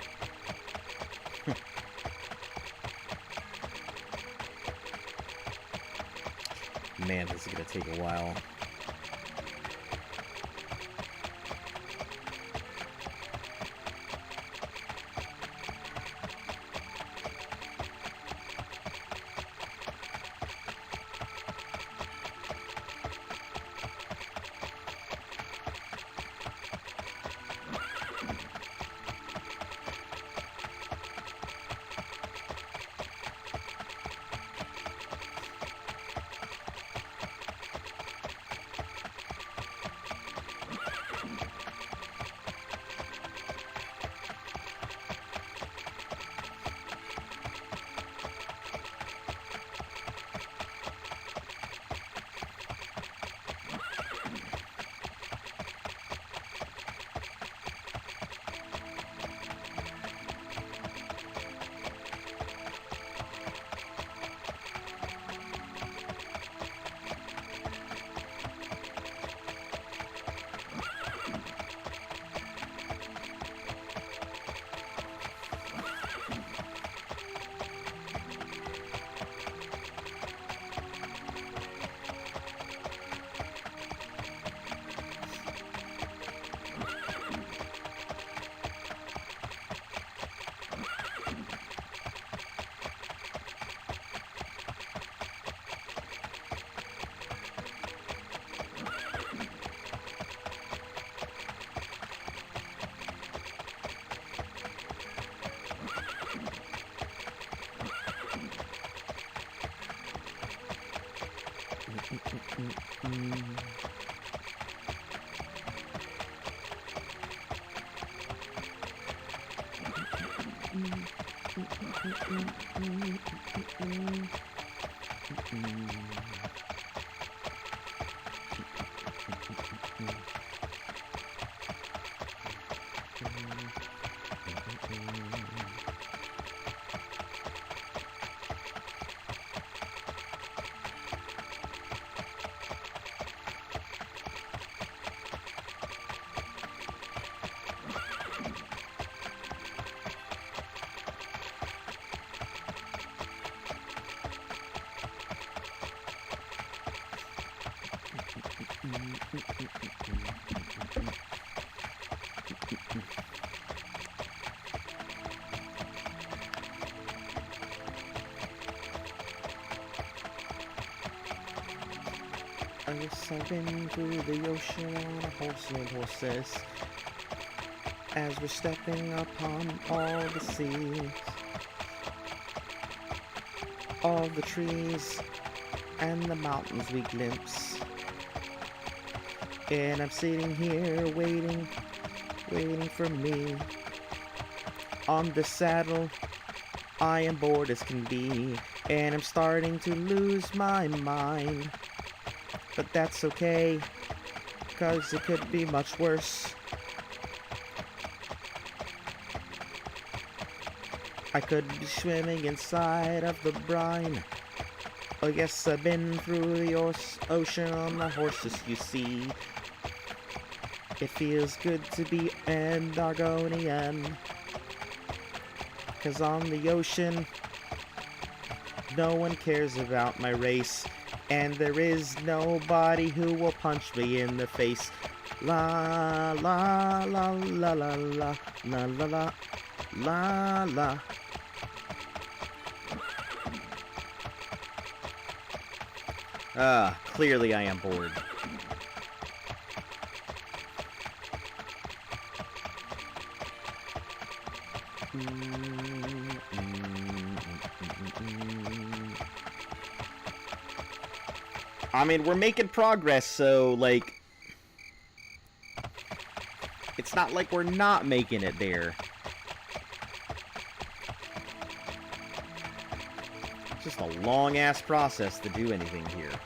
Man, this is gonna take a while. I guess I've been through the ocean on a horse and horses, as we're stepping upon all the seas, all the trees and the mountains we glimpse. And I'm sitting here waiting for me. On the saddle, I am bored as can be, and I'm starting to lose my mind. But that's okay, 'cause it could be much worse. I could be swimming inside of the brine. Oh yes, I've been through the ocean on the horses, you see. It feels good to be an Argonian, 'cause on the ocean, no one cares about my race, and there is nobody who will punch me in the face. La la la la la la la la la la la. Clearly I am bored. I mean, we're making progress, so, like, it's not like we're not making it there. It's just a long-ass process to do anything here.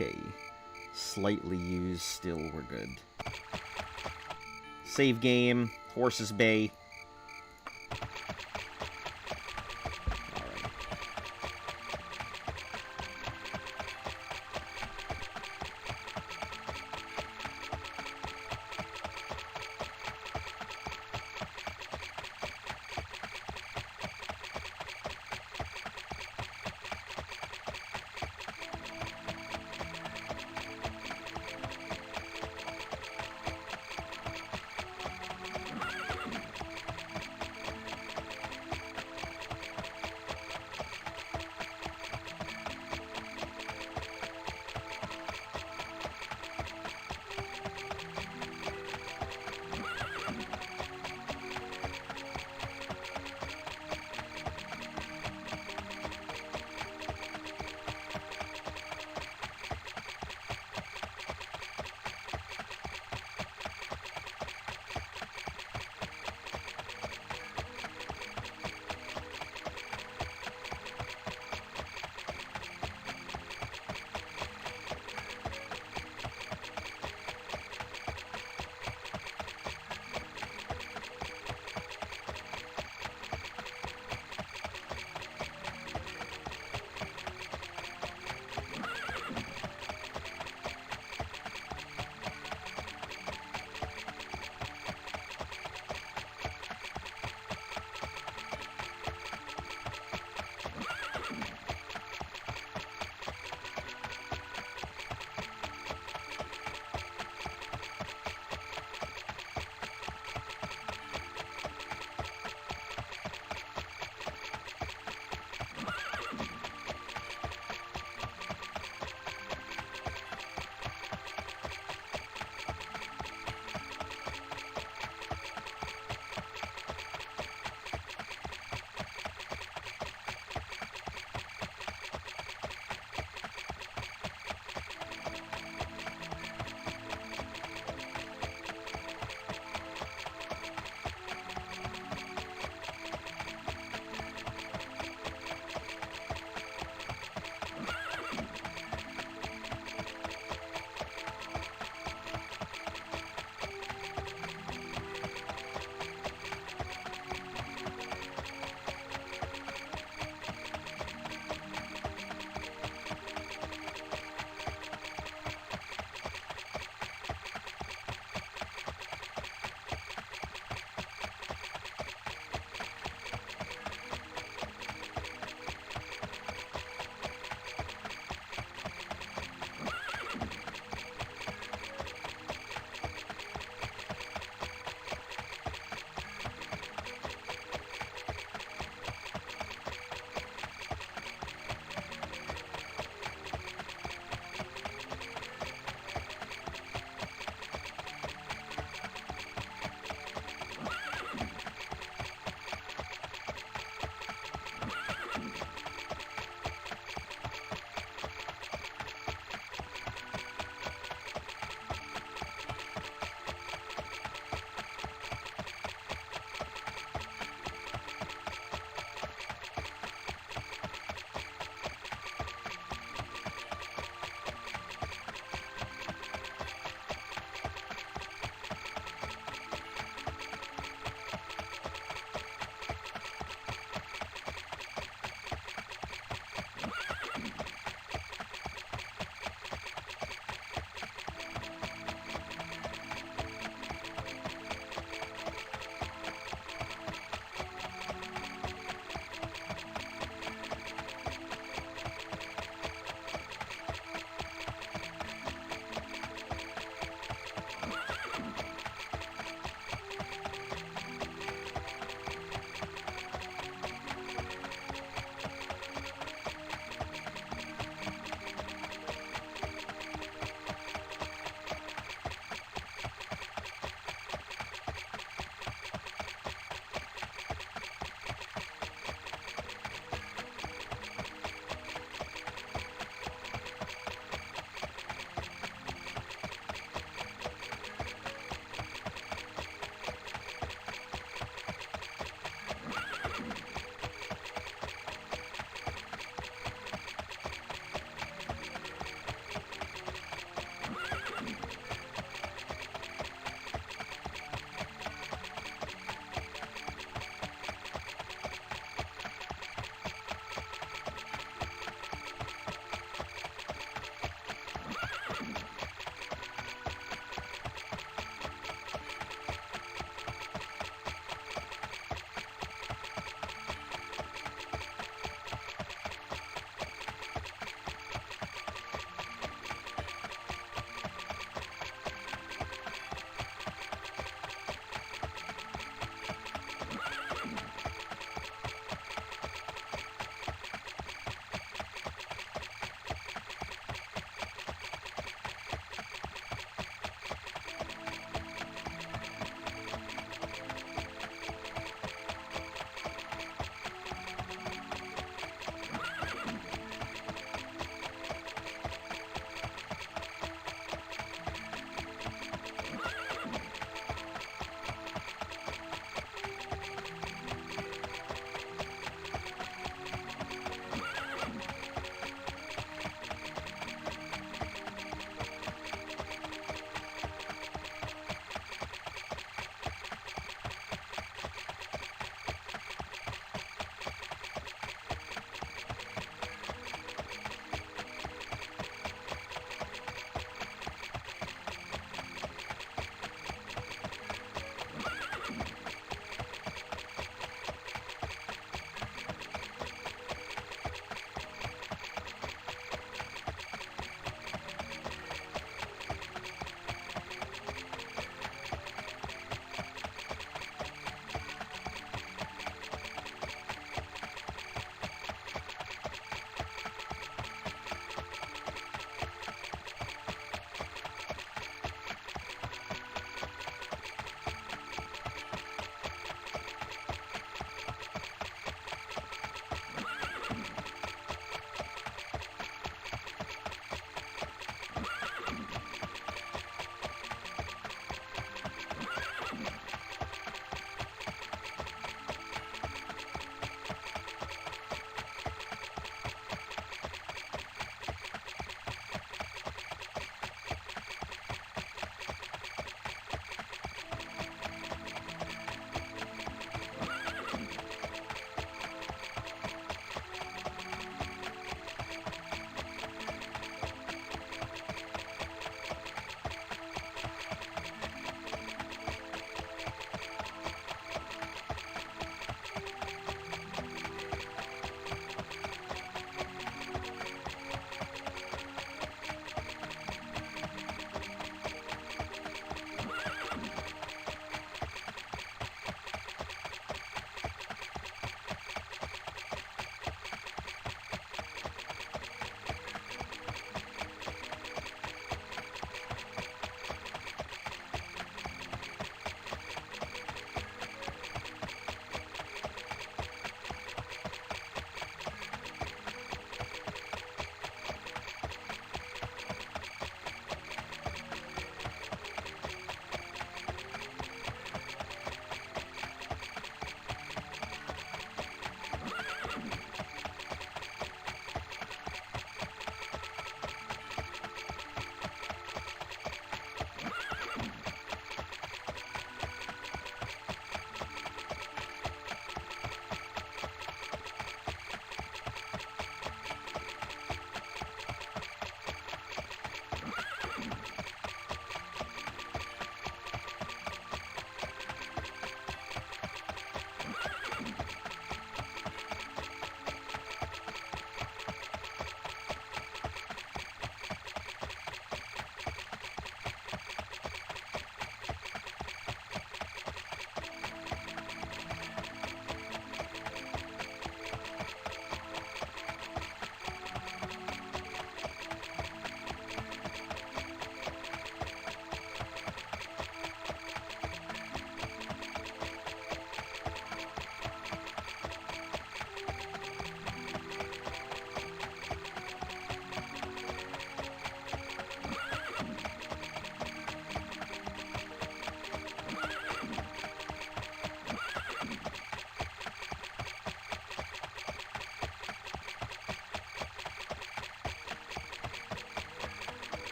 Okay. Slightly used, still we're good. Save game, Horses Bay.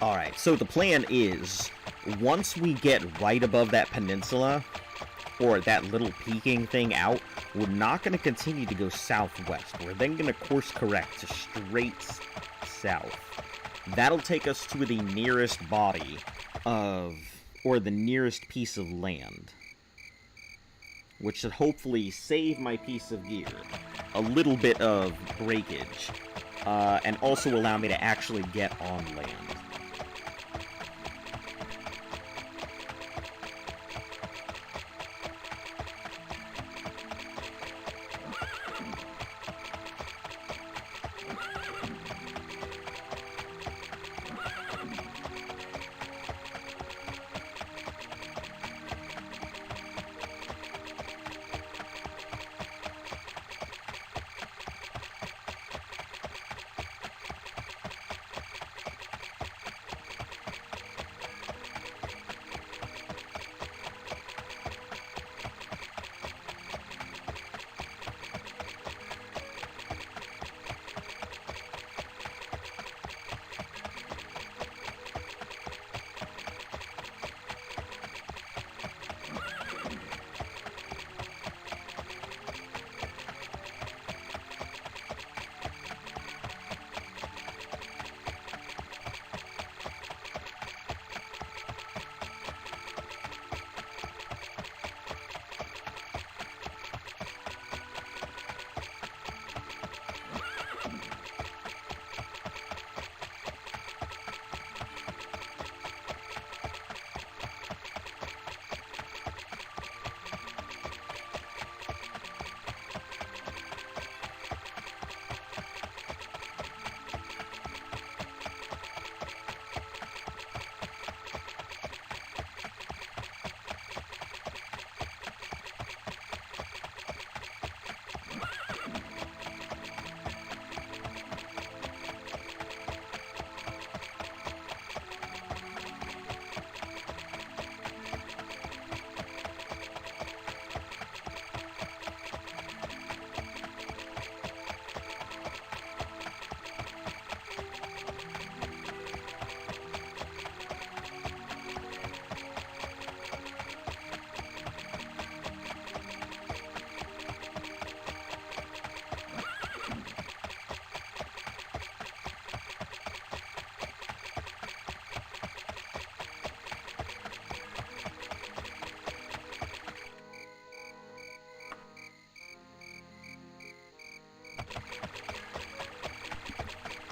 Alright, so the plan is, once we get right above that peninsula, or that little peaking thing out, we're not going to continue to go southwest. We're then going to course correct to straight south. That'll take us to the nearest body of, or the nearest piece of land, which should hopefully save my piece of gear a little bit of breakage, and also allow me to actually get on land.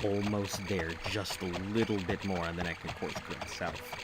Almost there, just a little bit more, and then I can course correct south.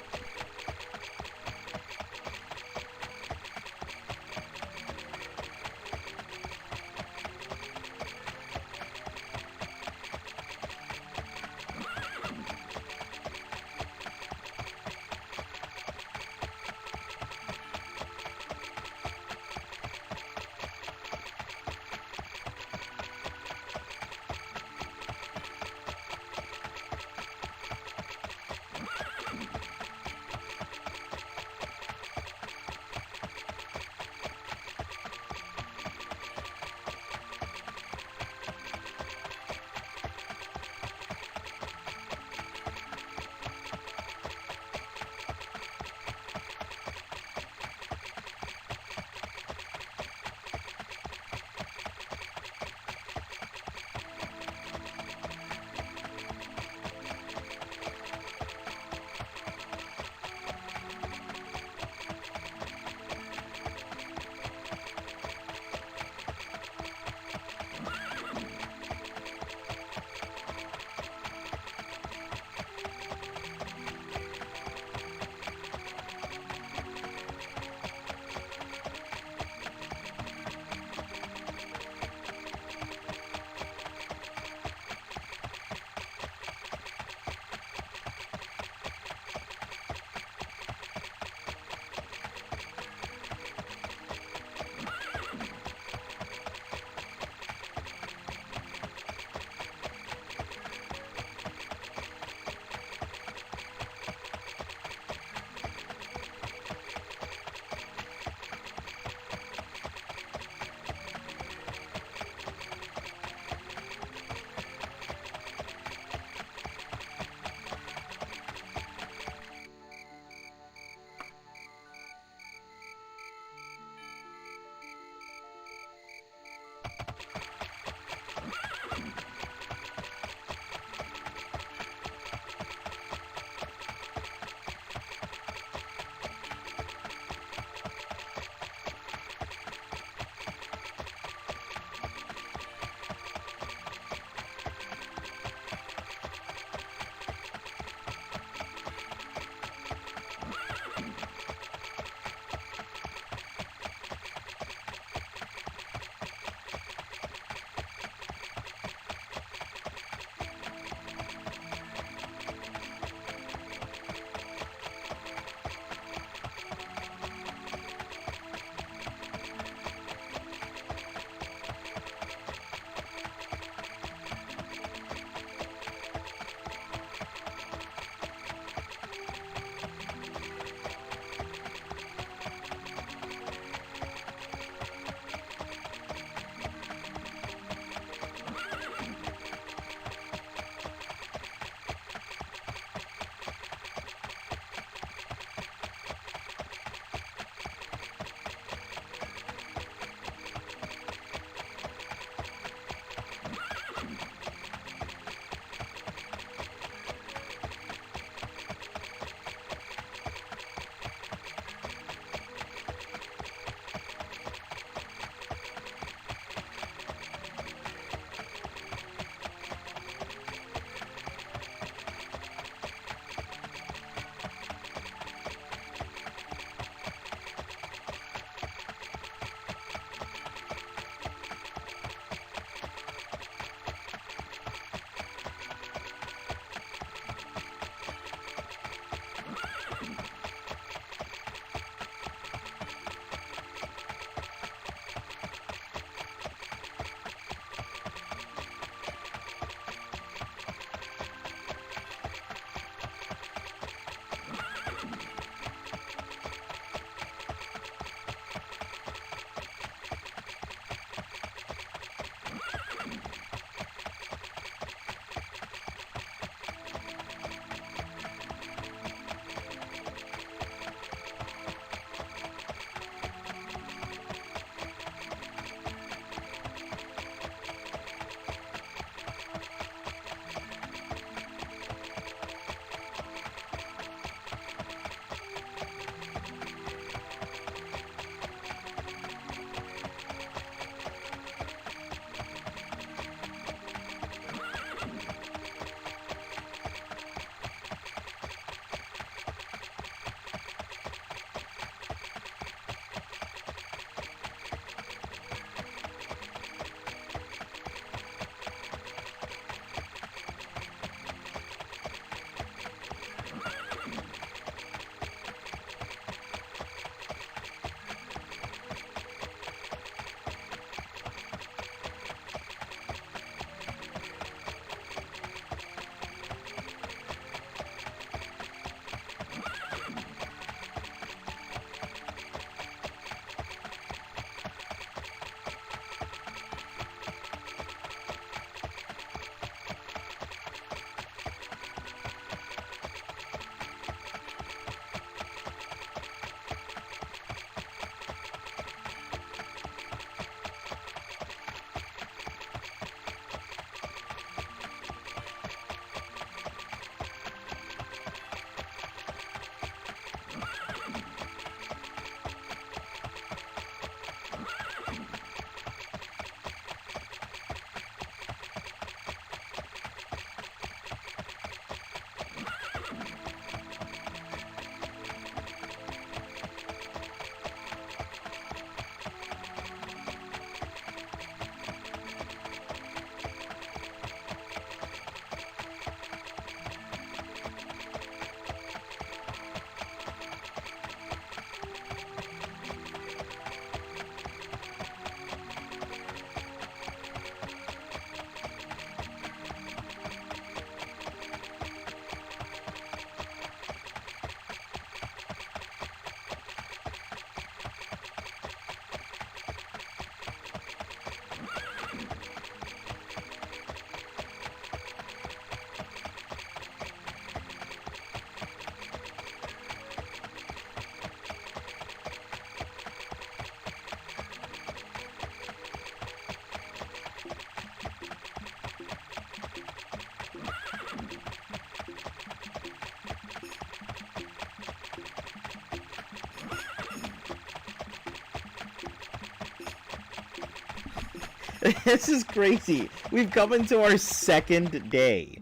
This is crazy. We've come into our second day.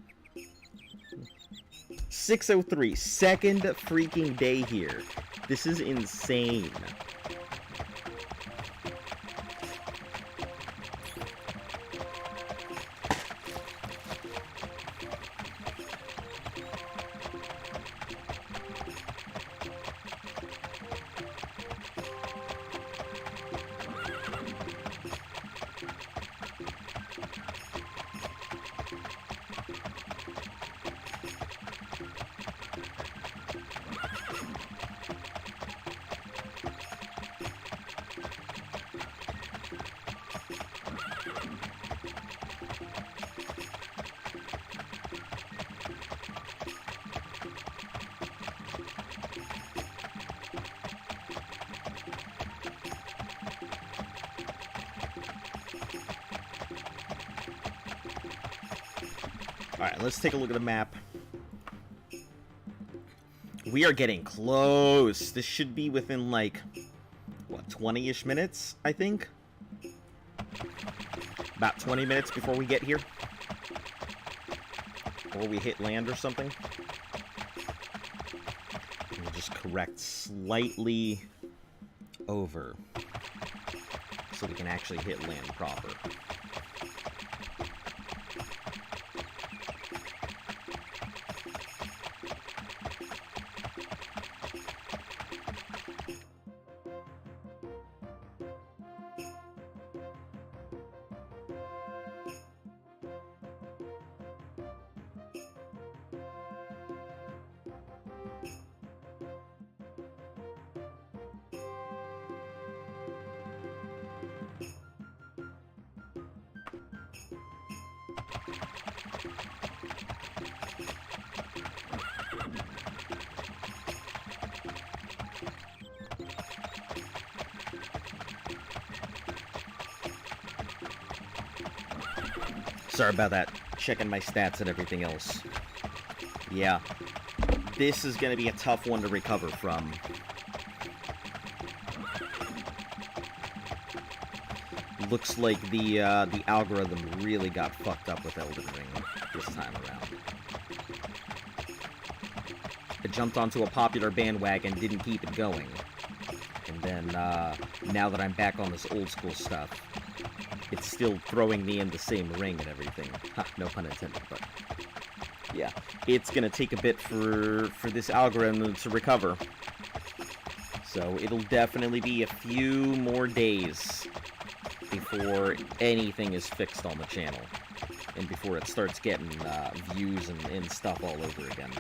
6:03, second freaking day here. This is insane. Alright, let's take a look at the map. We are getting close. This should be within, like, what, 20-ish minutes, I think? About 20 minutes before we get here. Or we hit land or something. We'll just correct slightly over. So we can actually hit land proper. Sorry about that. Checking my stats and everything else. Yeah. This is going to be a tough one to recover from. Looks like the algorithm really got fucked up with Elden Ring this time around. I jumped onto a popular bandwagon, didn't keep it going. And then, now that I'm back on this old school stuff, it's still throwing me in the same ring and everything. Ha, no pun intended, but... yeah, it's gonna take a bit for this algorithm to recover. So it'll definitely be a few more days before anything is fixed on the channel. And before it starts getting views and stuff all over again.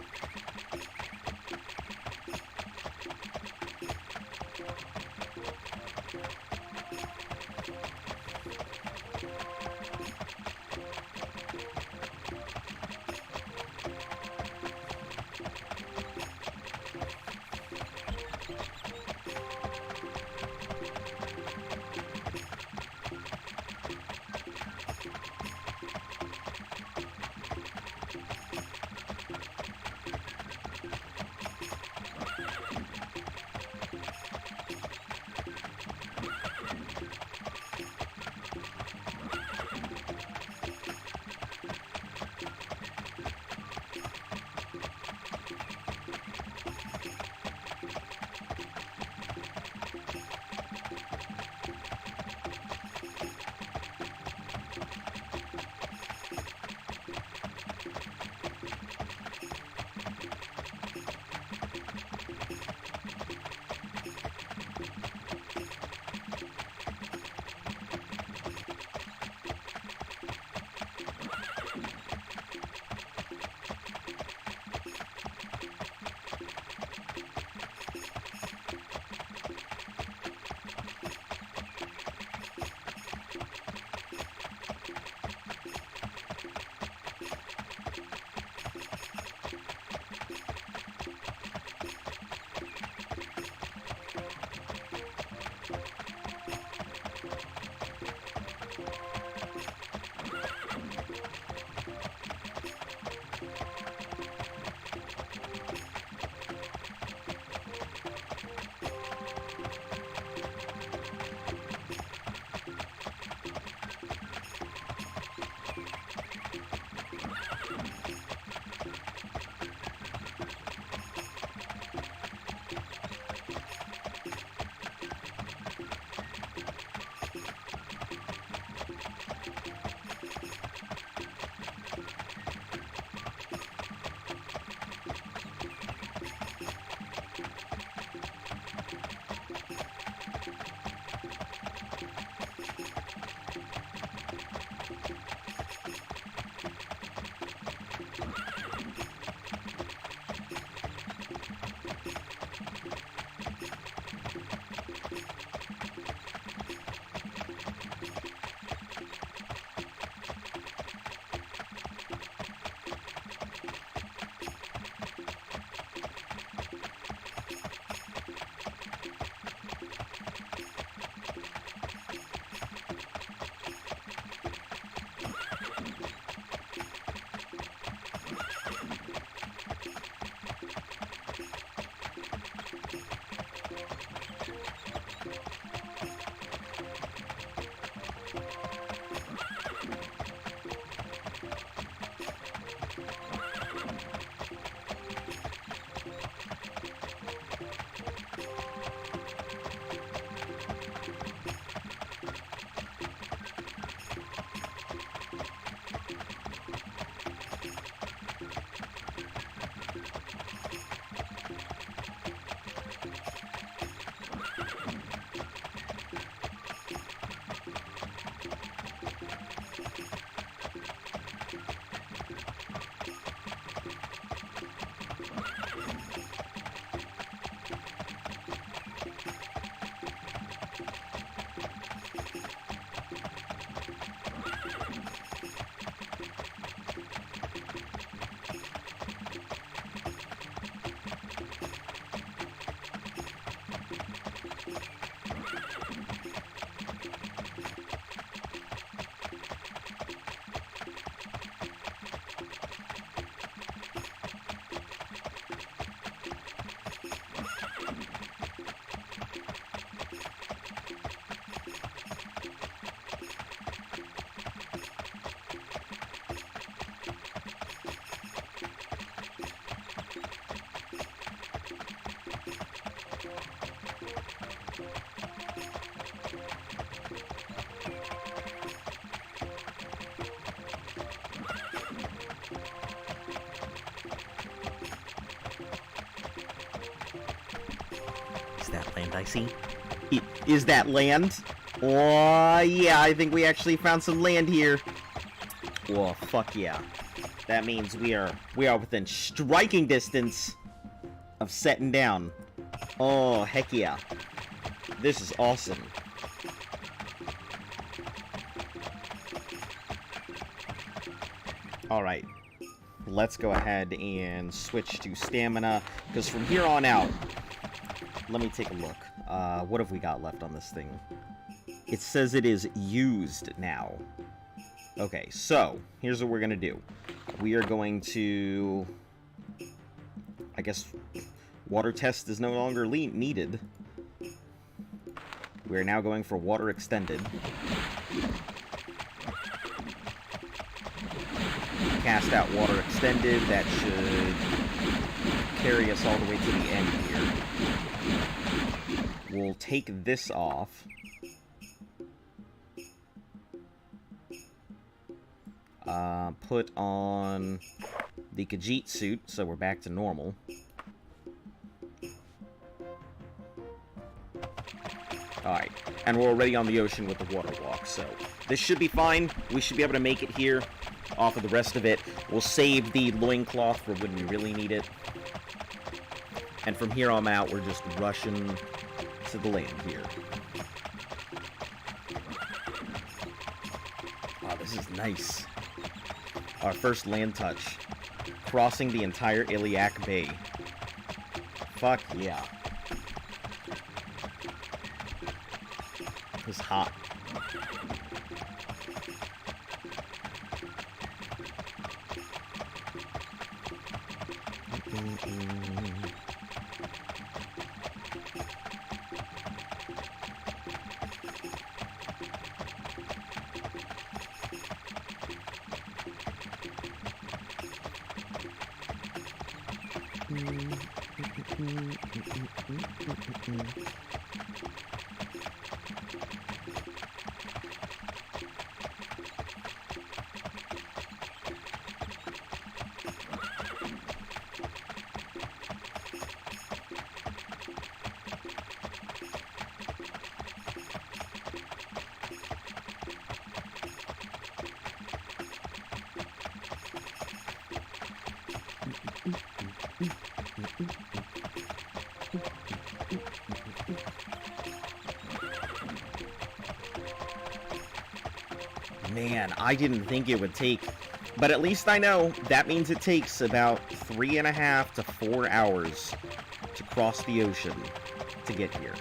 land I see? Is that land? Oh, yeah, I think we actually found some land here. Oh, fuck yeah. That means we are within striking distance of setting down. Oh, heck yeah. This is awesome. Alright. Let's go ahead and switch to stamina, because from here on out, let me take a look. What have we got left on this thing? It says it is used now. Okay, so, here's what we're gonna do. We are going to... I guess water test is no longer needed. We're now going for water extended. Cast out water extended. That should carry us all the way to the end here. We'll take this off. Put on the Khajiit suit, so we're back to normal. Alright, and we're already on the ocean with the water walk, so this should be fine. We should be able to make it here off of the rest of it. We'll save the loincloth for when we really need it. And from here on out, we're just rushing to the land here. Wow, this is nice. Our first land touch. Crossing the entire Illiac Bay. Fuck yeah. This is hot. Man, I didn't think it would take, but at least I know that means it takes about 3.5 to 4 hours to cross the ocean to get here.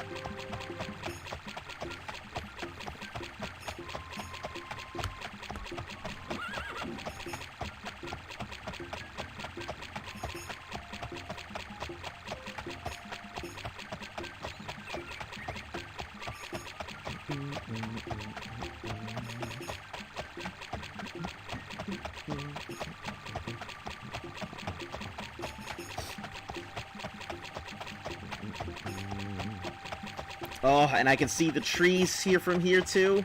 Oh, and I can see the trees here from here, too.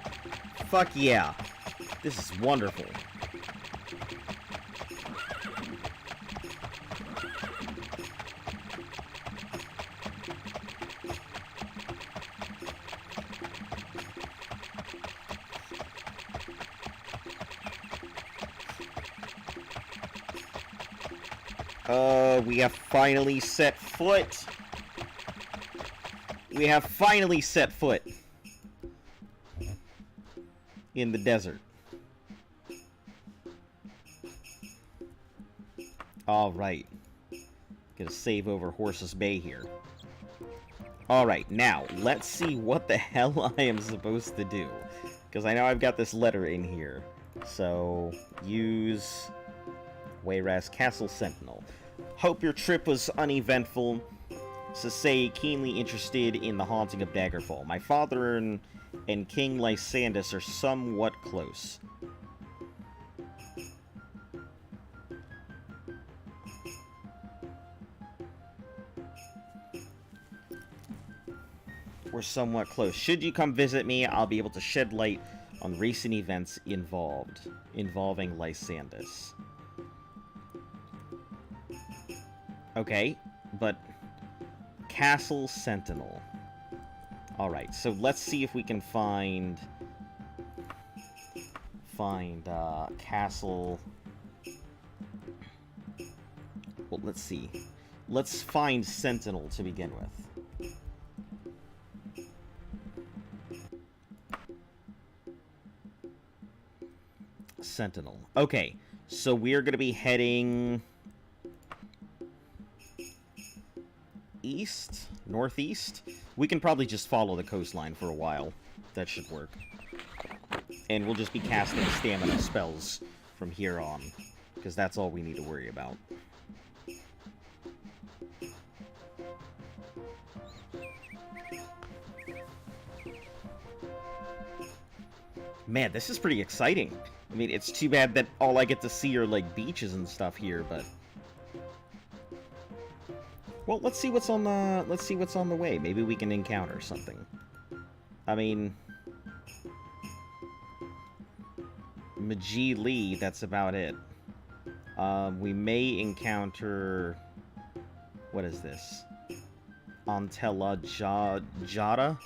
Fuck yeah. This is wonderful. We have finally set foot. We have finally set foot in the desert. Alright. Gonna save over Horses Bay here. Alright, now, let's see what the hell I am supposed to do. Because I know I've got this letter in here. So, use Wayras Castle Sentinel. Hope your trip was uneventful. Sasay, keenly interested in the haunting of Daggerfall. My father and King Lysandus are somewhat close. We're somewhat close. Should you come visit me, I'll be able to shed light on recent events involving Lysandus. Okay, but Castle Sentinel. Alright, so let's see if we can find castle. Well, let's see. Let's find Sentinel to begin with. Sentinel. Okay, so we're going to be heading east? Northeast? We can probably just follow the coastline for a while. That should work. And we'll just be casting stamina spells from here on, because that's all we need to worry about. Man, this is pretty exciting. I mean, it's too bad that all I get to see are, like, beaches and stuff here, but... Well, let's see what's on the way. Maybe we can encounter something. I mean... Majee Lee, that's about it. We may encounter... What is this? Antella Jada?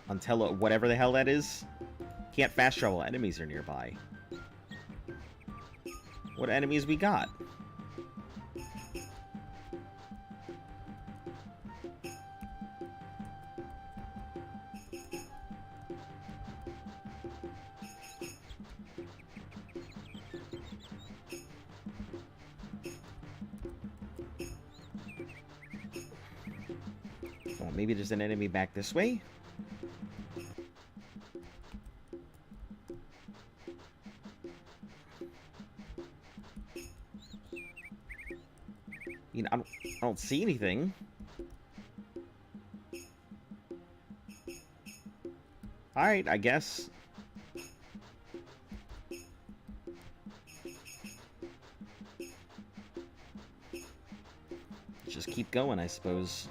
Antella, whatever the hell that is. Can't fast travel, enemies are nearby. What enemies we got? Well, maybe there's an enemy back this way. You know, I don't see anything. Alright, I guess. Just keep going, I suppose.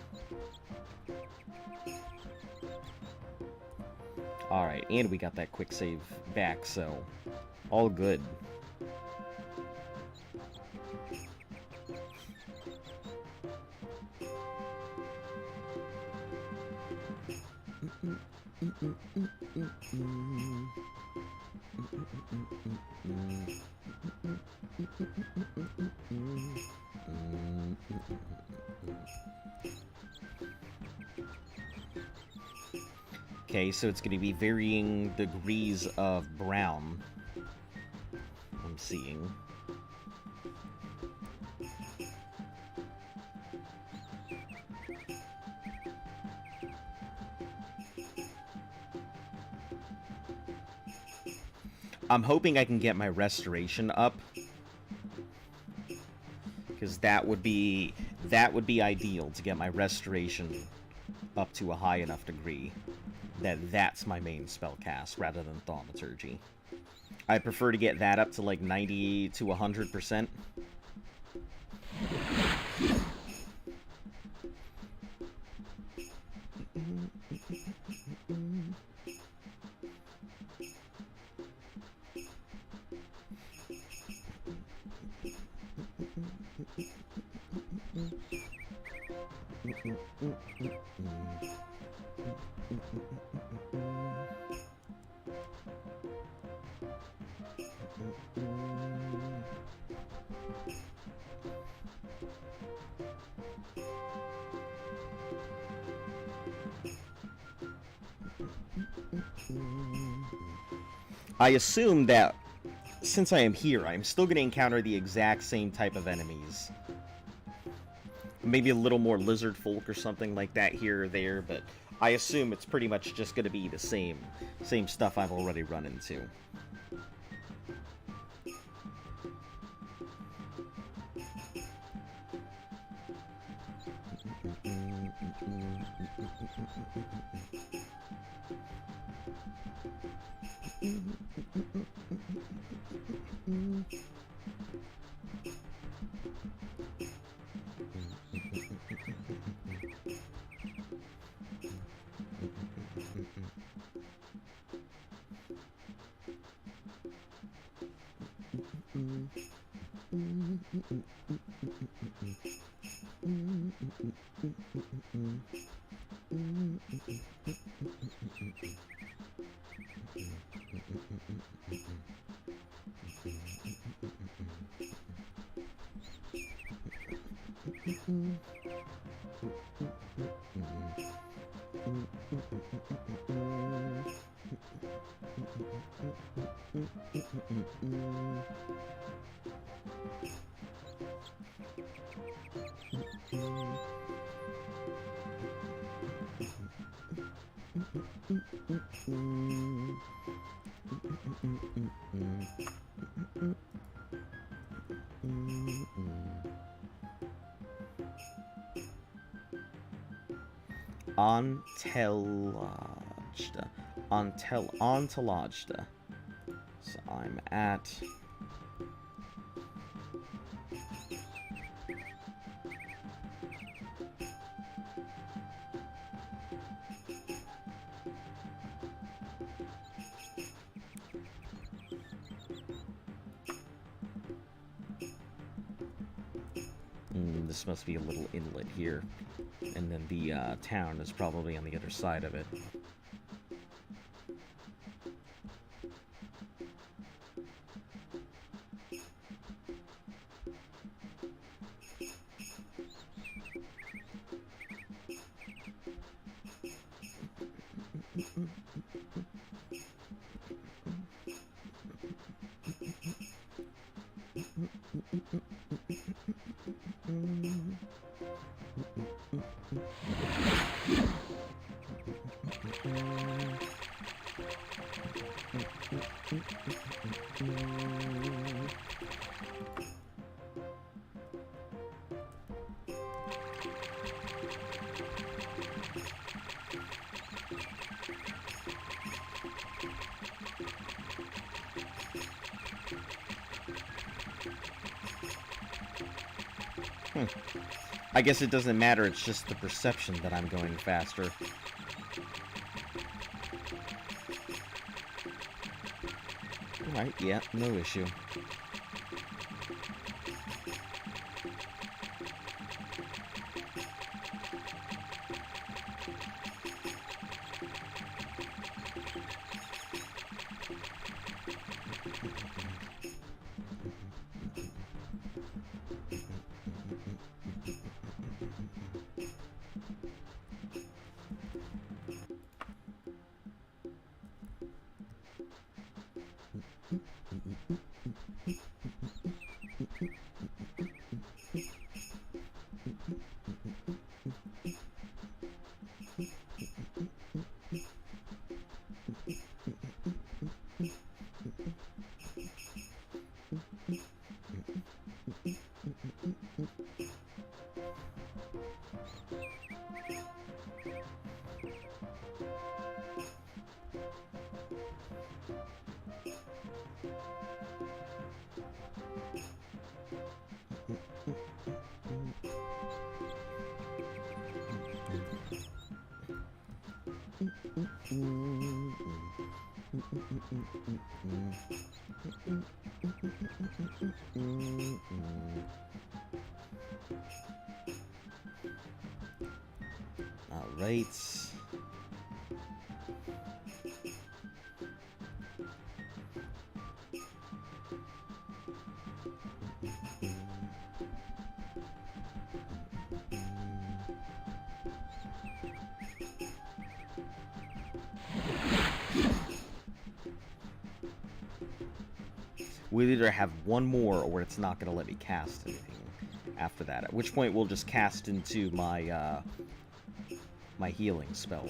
Alright, and we got that quick save back, so all good. Okay, so it's going to be varying degrees of brown. I'm seeing. I'm hoping I can get my restoration up, because that would be ideal, to get my restoration up to a high enough degree that that's my main spell cast rather than Thaumaturgy. I prefer to get that up to like 90 to 100%. I assume that since I am here, I'm still going to encounter the exact same type of enemies. Maybe a little more lizard folk or something like that here or there, but I assume it's pretty much just going to be the same stuff I've already run into. Ontologda. So I'm at... This must be a little inlet here. And then the town is probably on the other side of it. I guess it doesn't matter, it's just the perception that I'm going faster. Alright, yeah, no issue. Alright. We'll either have one more or it's not going to let me cast anything after that. At which point we'll just cast into my my healing spell.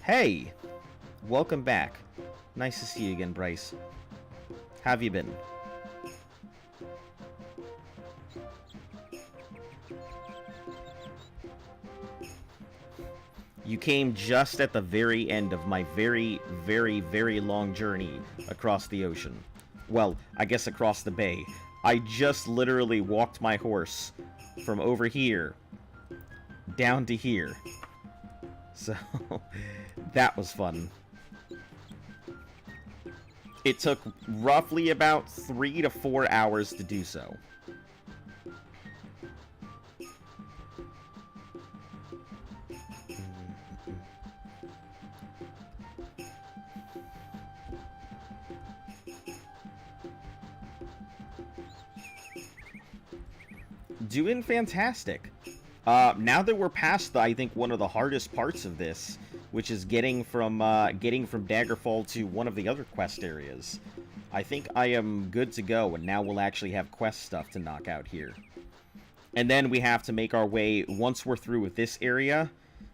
Hey! Welcome back. Nice to see you again, Bryce. How have you been? You came just at the very end of my very, very, very long journey across the ocean. Well, I guess across the bay. I just literally walked my horse from over here down to here. So, that was fun. It took roughly about 3 to 4 hours to do so. Doing fantastic. Now that we're past, I think, one of the hardest parts of this, which is getting from Daggerfall to one of the other quest areas, I think I am good to go, and now we'll actually have quest stuff to knock out here. And then we have to make our way, once we're through with this area,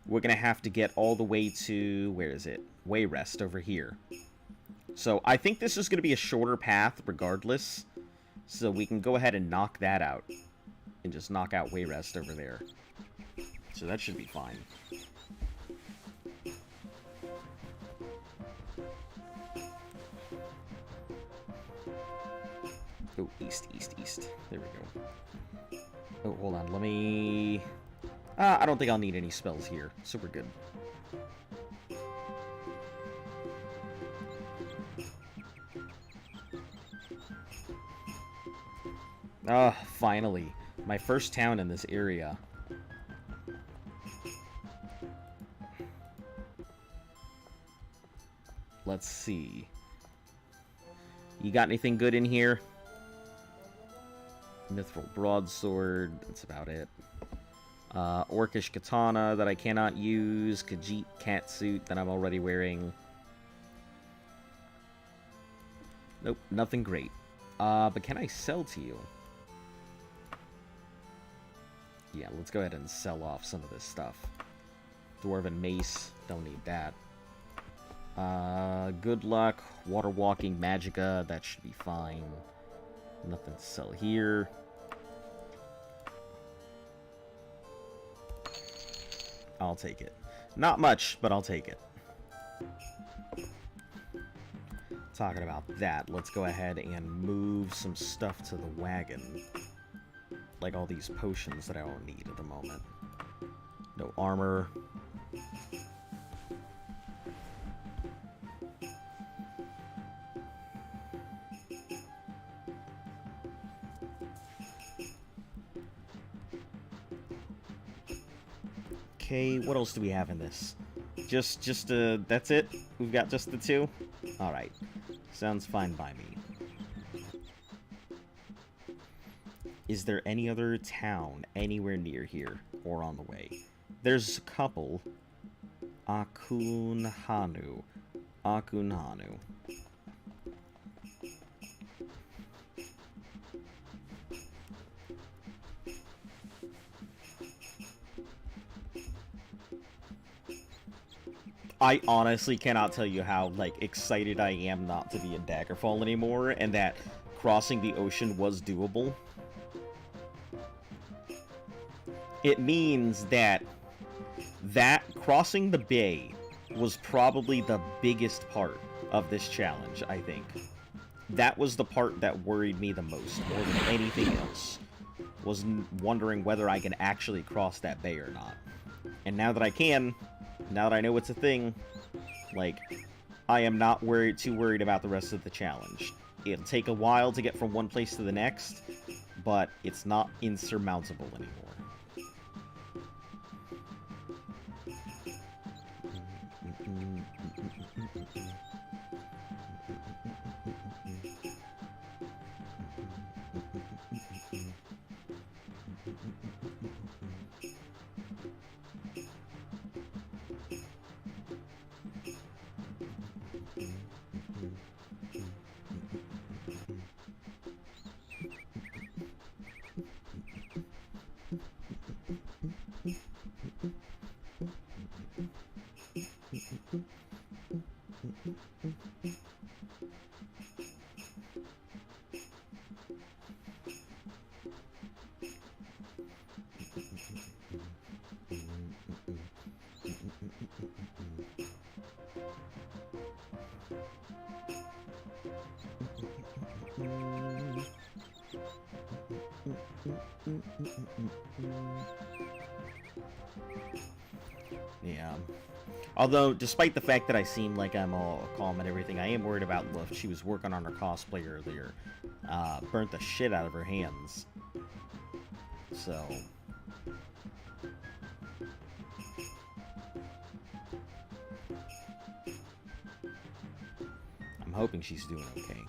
we're going to have to get all the way to, where is it? Wayrest over here. So I think this is going to be a shorter path regardless, so we can go ahead and knock that out. And just knock out Wayrest over there. So that should be fine. Oh, east, east, east. There we go. Oh, hold on. Let me... I don't think I'll need any spells here. So we're good. Ah, finally. My first town in this area. Let's see. You got anything good in here? Mithril broadsword, that's about it. Orcish katana that I cannot use. Khajiit catsuit that I'm already wearing. Nope, nothing great. But can I sell to you? Yeah, let's go ahead and sell off some of this stuff. Dwarven mace, don't need that. Good luck, water walking magicka, that should be fine. Nothing to sell here. I'll take it. Not much, but I'll take it. Talking about that, let's go ahead and move some stuff to the wagon. Like all these potions that I don't need at the moment. No armor. Okay, what else do we have in this? That's it? We've got just the two? Alright. Sounds fine by me. Is there any other town anywhere near here or on the way? There's a couple. Akunhanu. Akunhanu. I honestly cannot tell you how, like, excited I am not to be in Daggerfall anymore, and that crossing the ocean was doable. It means that crossing the bay was probably the biggest part of this challenge, I think. That was the part that worried me the most, more than anything else, was wondering whether I can actually cross that bay or not. And now that I can, now that I know it's a thing, like, I am not too worried about the rest of the challenge. It'll take a while to get from one place to the next, but it's not insurmountable anymore. Yeah. Although, despite the fact that I seem like I'm all calm and everything, I am worried about Luft. She was working on her cosplay earlier. Burnt the shit out of her hands. So... I'm hoping she's doing okay.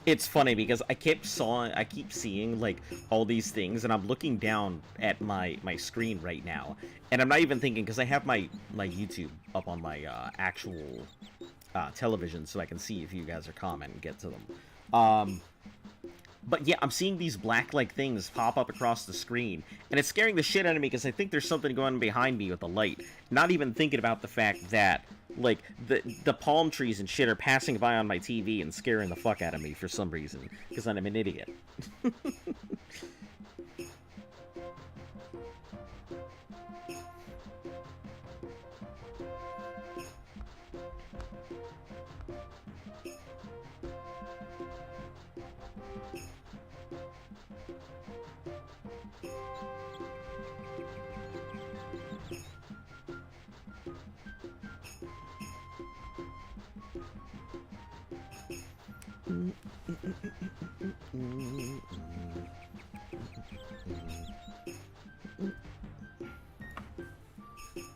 It's funny because I keep seeing like all these things, and I'm looking down at my screen right now, and I'm not even thinking because I have my YouTube up on my actual television, so I can see if you guys are commenting and get to them. But yeah, I'm seeing these black like things pop up across the screen, and it's scaring the shit out of me because I think there's something going on behind me with the light. Not even thinking about the fact that like the palm trees and shit are passing by on my TV and scaring the fuck out of me for some reason because I'm an idiot.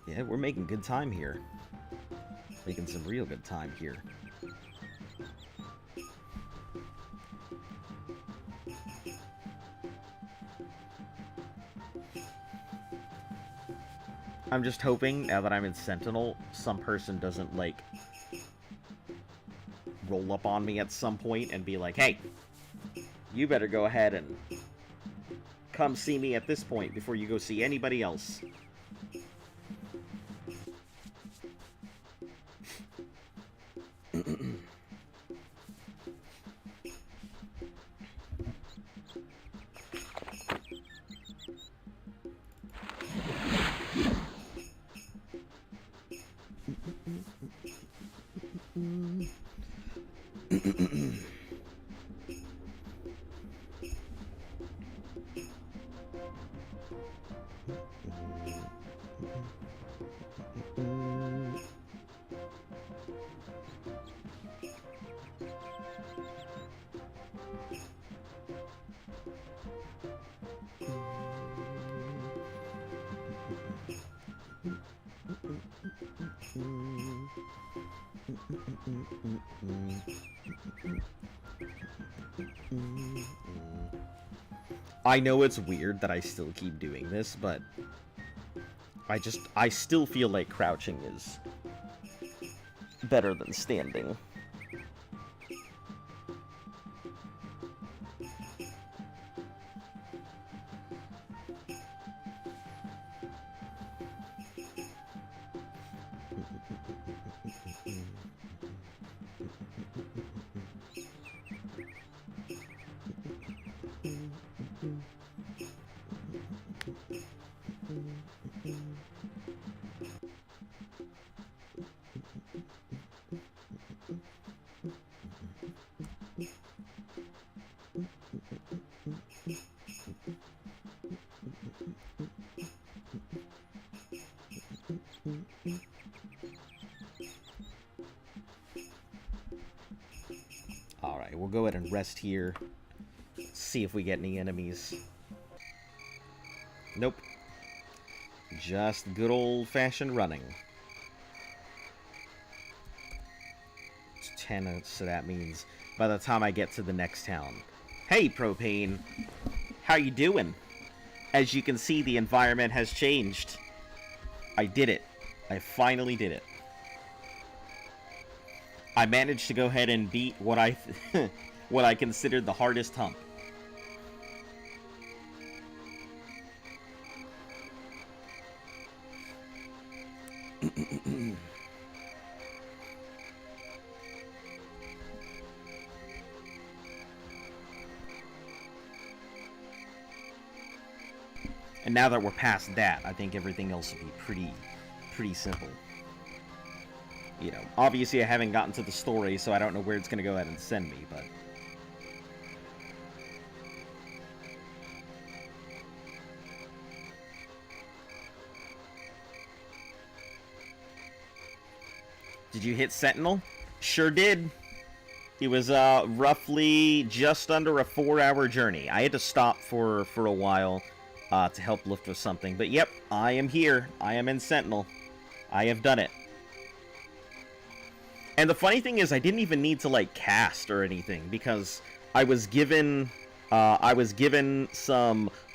Yeah, we're making good time here. Making some real good time here. I'm just hoping, now that I'm in Sentinel, some person doesn't, like, roll up on me at some point and be like, hey, you better go ahead and come see me at this point before you go see anybody else. I know it's weird that I still keep doing this, but I still feel like crouching is better than standing. Alright, we'll go ahead and rest here. See if we get any enemies. Nope. Just good old-fashioned running. It's 10, so that means by the time I get to the next town. Hey, Propane! How you doing? As you can see, the environment has changed. I did it. I finally did it. I managed to go ahead and beat what I what I considered the hardest hump. And now that we're past that, I think everything else will be pretty simple. You know, obviously I haven't gotten to the story, so I don't know where it's going to go ahead and send me, but... Did you hit Sentinel? Sure did. It was roughly just under a 4-hour journey. I had to stop for a while to help lift with something. But yep, I am here. I am in Sentinel. I have done it. And the funny thing is, I didn't even need to, like, cast or anything, because I was given a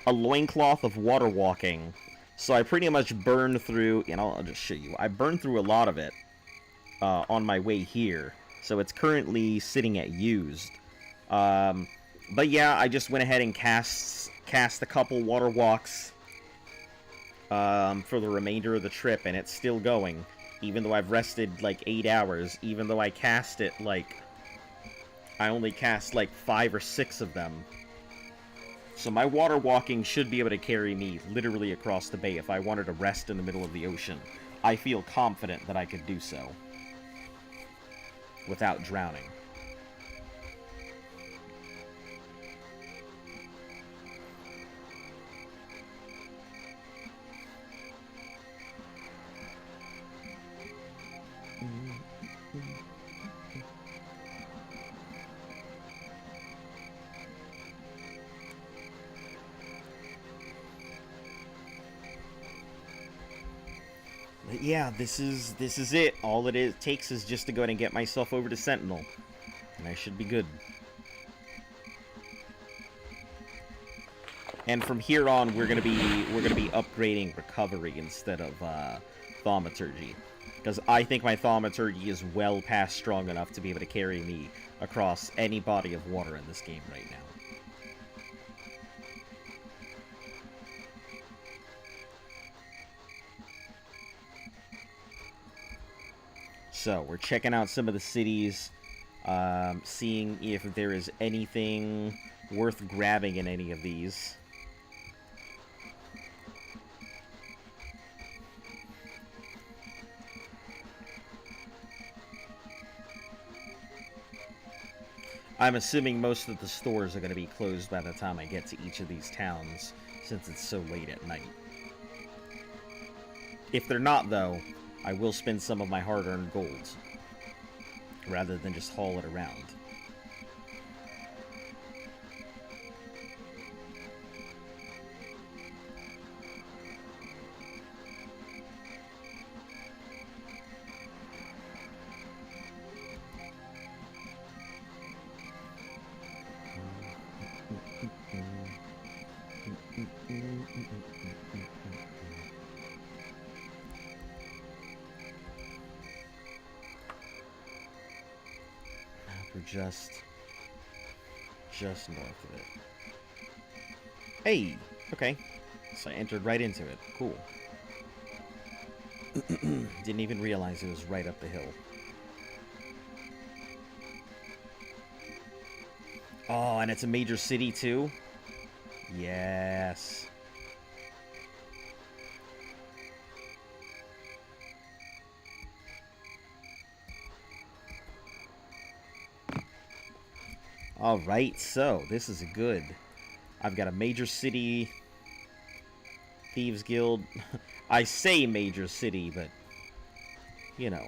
loincloth of water walking, so I pretty much burned through, you know, I'll just show you, I burned through a lot of it on my way here, so it's currently sitting at used. But yeah, I just went ahead and cast a couple water walks for the remainder of the trip, and it's still going. Even though I've rested, like, 8 hours, even though I cast it, like, I only cast, like, 5 or 6 of them. So my water walking should be able to carry me literally across the bay if I wanted to rest in the middle of the ocean. I feel confident that I could do so without drowning. But yeah, this is it. All it takes is just to go ahead and get myself over to Sentinel, and I should be good. And from here on, we're gonna be upgrading recovery instead of thaumaturgy, because I think my thaumaturgy is well past strong enough to be able to carry me across any body of water in this game right now. So we're checking out some of the cities, seeing if there is anything worth grabbing in any of these. I'm assuming most of the stores are going to be closed by the time I get to each of these towns, since it's so late at night. If they're not, though, I will spend some of my hard-earned gold, rather than just haul it around. We're just north of it. Hey! Okay. So I entered right into it. Cool. Didn't even realize it was right up the hill. Oh, and it's a major city too? Yes. Alright, so this is good. I've got a major city, Thieves Guild. I say major city, but, you know.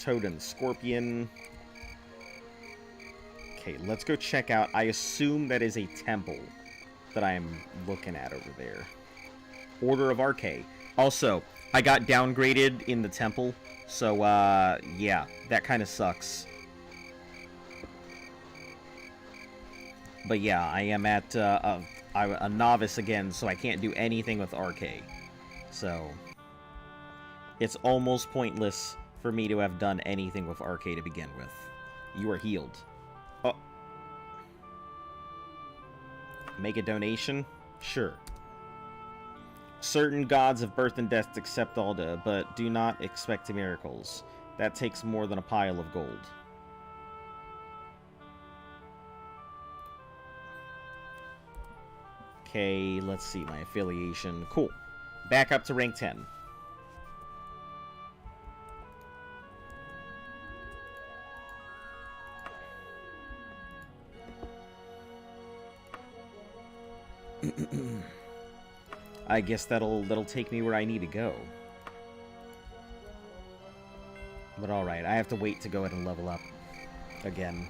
Toad and Scorpion. Okay, let's go check out. I assume that is a temple that I am looking at over there. Order of Arche. Also, I got downgraded in the temple, so, yeah, that kind of sucks. But yeah, I am at, a novice again, so I can't do anything with Arche. So, it's almost pointless for me to have done anything with Arche to begin with. You are healed. Oh. Make a donation? Sure. Certain gods of birth and death accept Alda, but do not expect miracles. That takes more than a pile of gold. Okay, let's see my affiliation. Cool. Back up to rank 10. I guess that'll take me where I need to go. But alright, I have to wait to go ahead and level up again.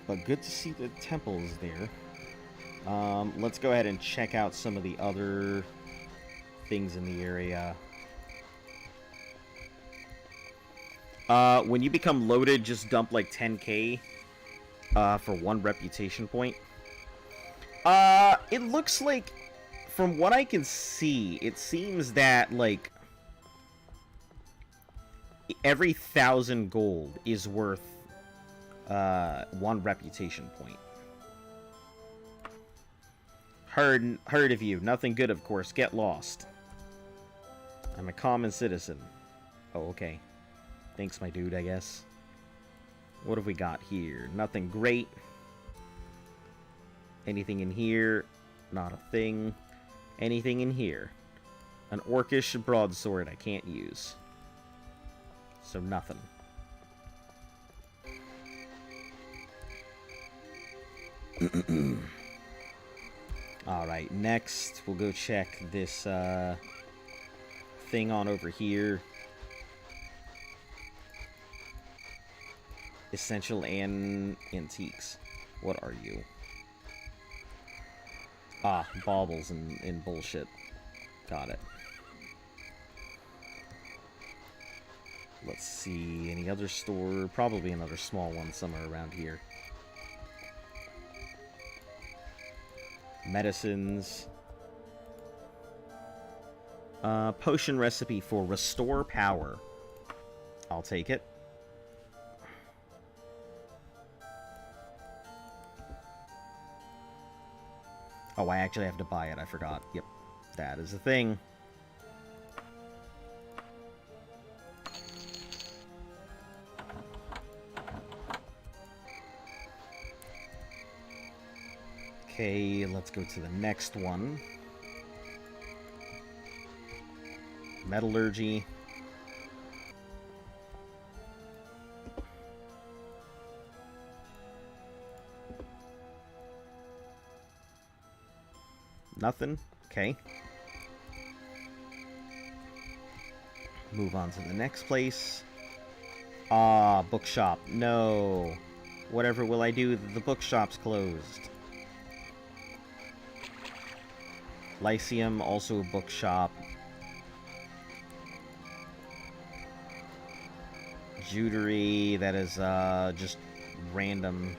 But good to see the temples there. Let's go ahead and check out some of the other things in the area. When you become loaded, just dump like 10k for 1 reputation point. It looks like, from what I can see, it seems that, like, every 1,000 gold is worth, 1 reputation point. Heard of you. Nothing good, of course. Get lost. I'm a common citizen. Oh, okay. Thanks, my dude, I guess. What have we got here? Nothing great. Anything in here? Not a thing. Anything in here? An orcish broadsword I can't use. So nothing. Alright, next we'll go check this thing on over here. Essential and antiques. What are you? Ah, baubles and bullshit. Got it. Let's see, any other store? Probably another small one somewhere around here. Medicines. Potion recipe for restore power. I'll take it. Oh, I actually have to buy it. I forgot. Yep, that is the thing. Okay, let's go to the next one. Metallurgy. Nothing? Okay. Move on to the next place. Ah, bookshop. No. Whatever will I do? The bookshop's closed. Lyceum, also a bookshop. Judery, that is just random.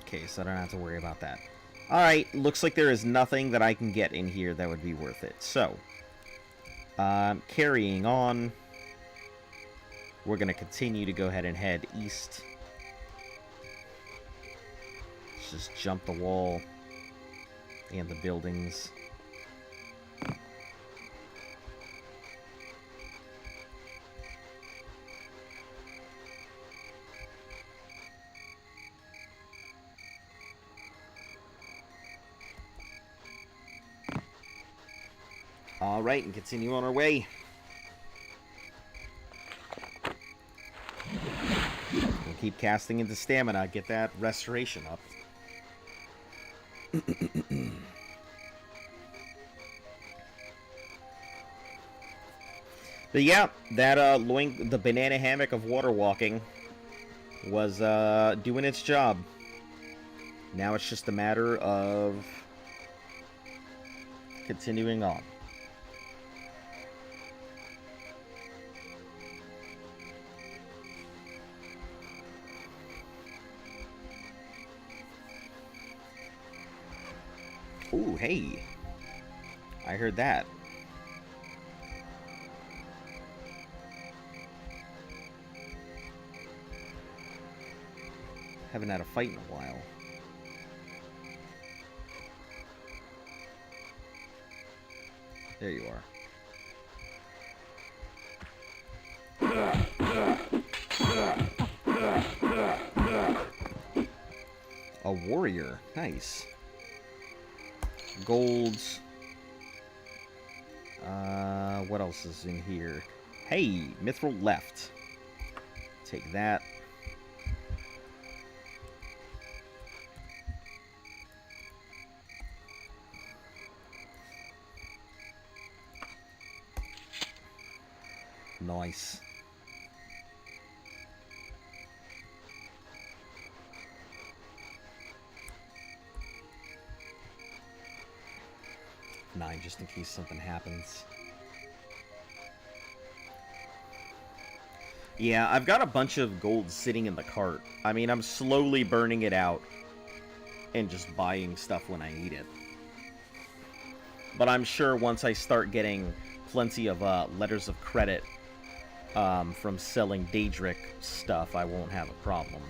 Okay, so I don't have to worry about that. Alright, looks like there is nothing that I can get in here that would be worth it. So, carrying on. We're going to continue to go ahead and head east. Let's just jump the wall and the buildings. Alright, and continue on our way. We'll keep casting into stamina, get that restoration up. But yeah, that the banana hammock of water walking was doing its job. Now it's just a matter of continuing on. Ooh, hey. I heard that. Haven't had a fight in a while. There you are. A warrior. Nice. Golds. What else is in here? Hey, mithril left. Take that. Nice. Nine, just in case something happens. Yeah, I've got a bunch of gold sitting in the cart. I mean, I'm slowly burning it out and just buying stuff when I need it. But I'm sure once I start getting plenty of letters of credit from selling Daedric stuff, I won't have a problem.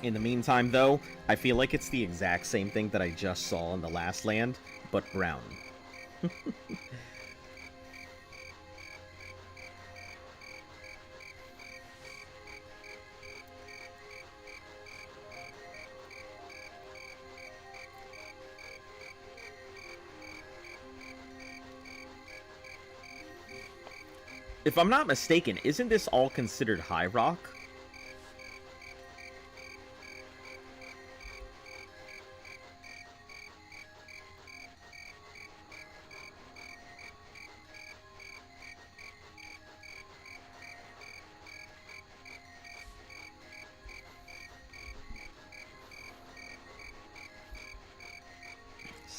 In the meantime, though, I feel like it's the exact same thing that I just saw in the last land, but brown. If I'm not mistaken, isn't this all considered high rock?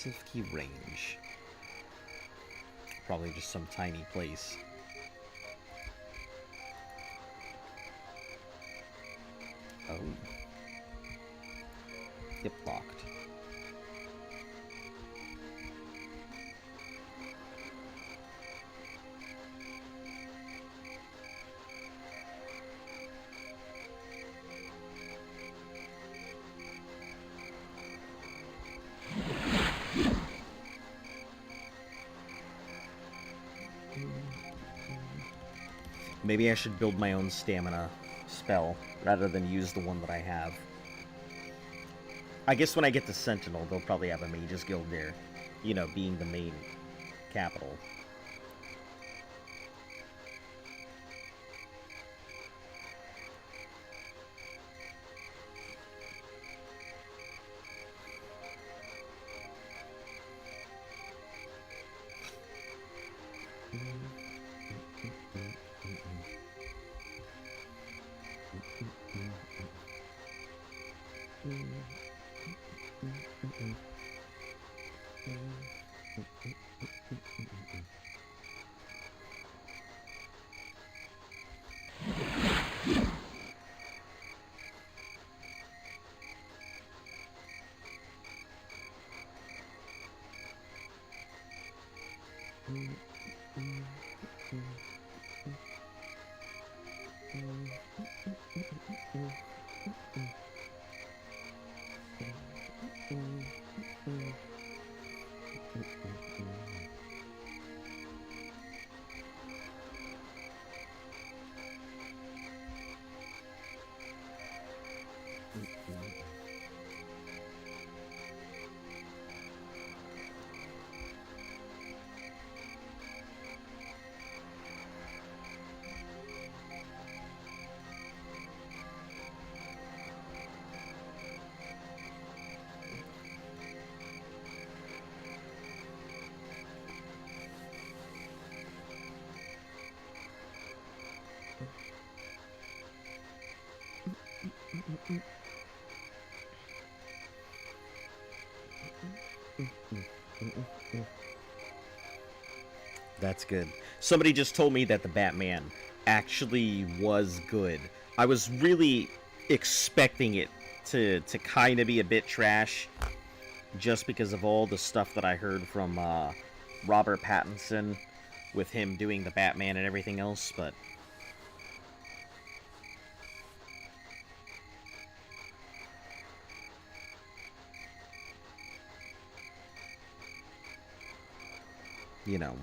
Safety range. Probably just some tiny place. Oh. Yep, locked. Maybe I should build my own stamina spell rather than use the one that I have. I guess when I get to Sentinel, they'll probably have a Mages Guild there. You know, being the main capital. That's good. Somebody just told me that the Batman actually was good. I was really expecting it to kind of be a bit trash, just because of all the stuff that I heard from Robert Pattinson with him doing the Batman and everything else, but you know.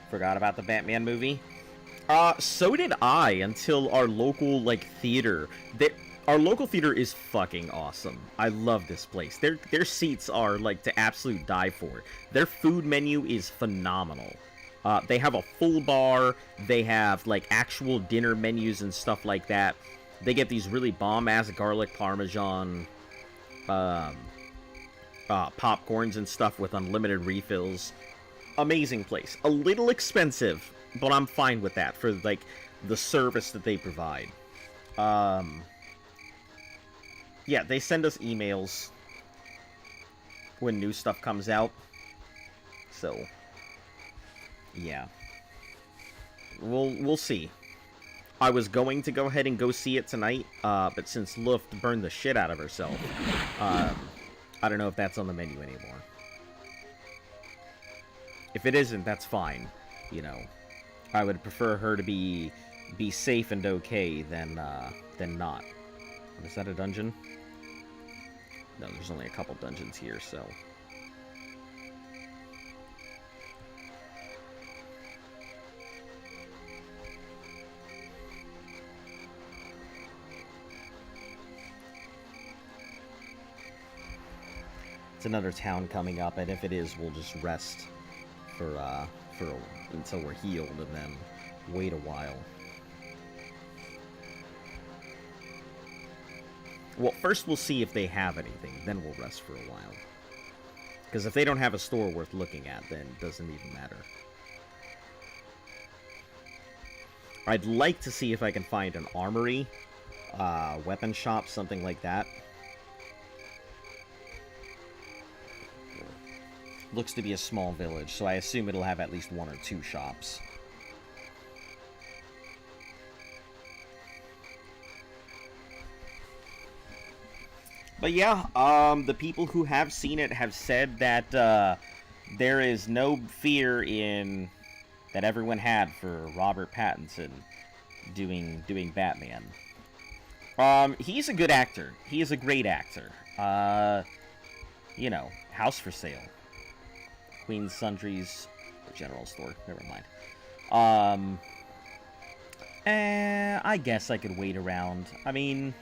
Forgot about the Batman movie. So did I, until our local, like, theater. Our local theater is fucking awesome. I love this place. Their seats are, like, to absolute die for. Their food menu is phenomenal. They have a full bar. They have, like, actual dinner menus and stuff like that. They get these really bomb-ass garlic parmesan popcorns and stuff with unlimited refills. Amazing place. A little expensive, but I'm fine with that for, like, the service that they provide. Yeah, they send us emails when new stuff comes out. So, yeah. We'll see. I was going to go ahead and go see it tonight, but since Luft burned the shit out of herself, I don't know if that's on the menu anymore. If it isn't, that's fine. You know, I would prefer her to be safe and okay than not. Is that a dungeon? No, there's only a couple dungeons here, so. it's another town coming up, and if it is, we'll just rest until we're healed, and then wait a while. Well, first we'll see if they have anything, then we'll rest for a while. Because if they don't have a store worth looking at, then it doesn't even matter. I'd like to see if I can find an armory, weapon shop, something like that. Looks to be a small village, so I assume it'll have at least 1 or 2 shops. But yeah, the people who have seen it have said that there is no fear in that everyone had for Robert Pattinson doing Batman. He's a good actor. He is a great actor. You know, House for Sale. Queen's Sundries, General Store, never mind. I guess I could wait around. I mean,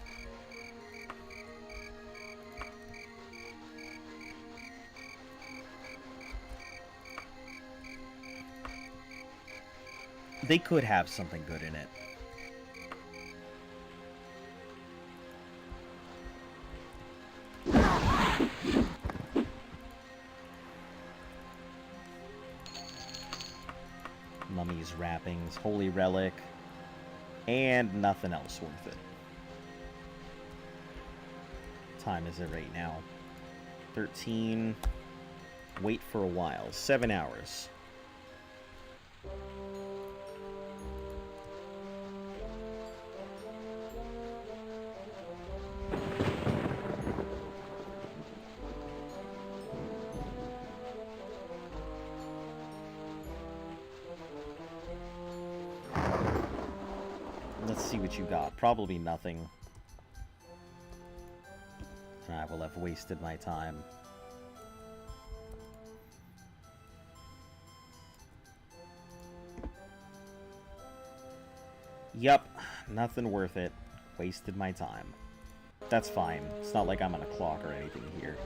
they could have something good in it. Mummy's wrappings, holy relic, and nothing else worth it. What time is it right now? 13. Wait for a while. 7 hours. Let's see what you got. Probably nothing. I will have wasted my time. Yup, nothing worth it. Wasted my time. That's fine. It's not like I'm on a clock or anything here.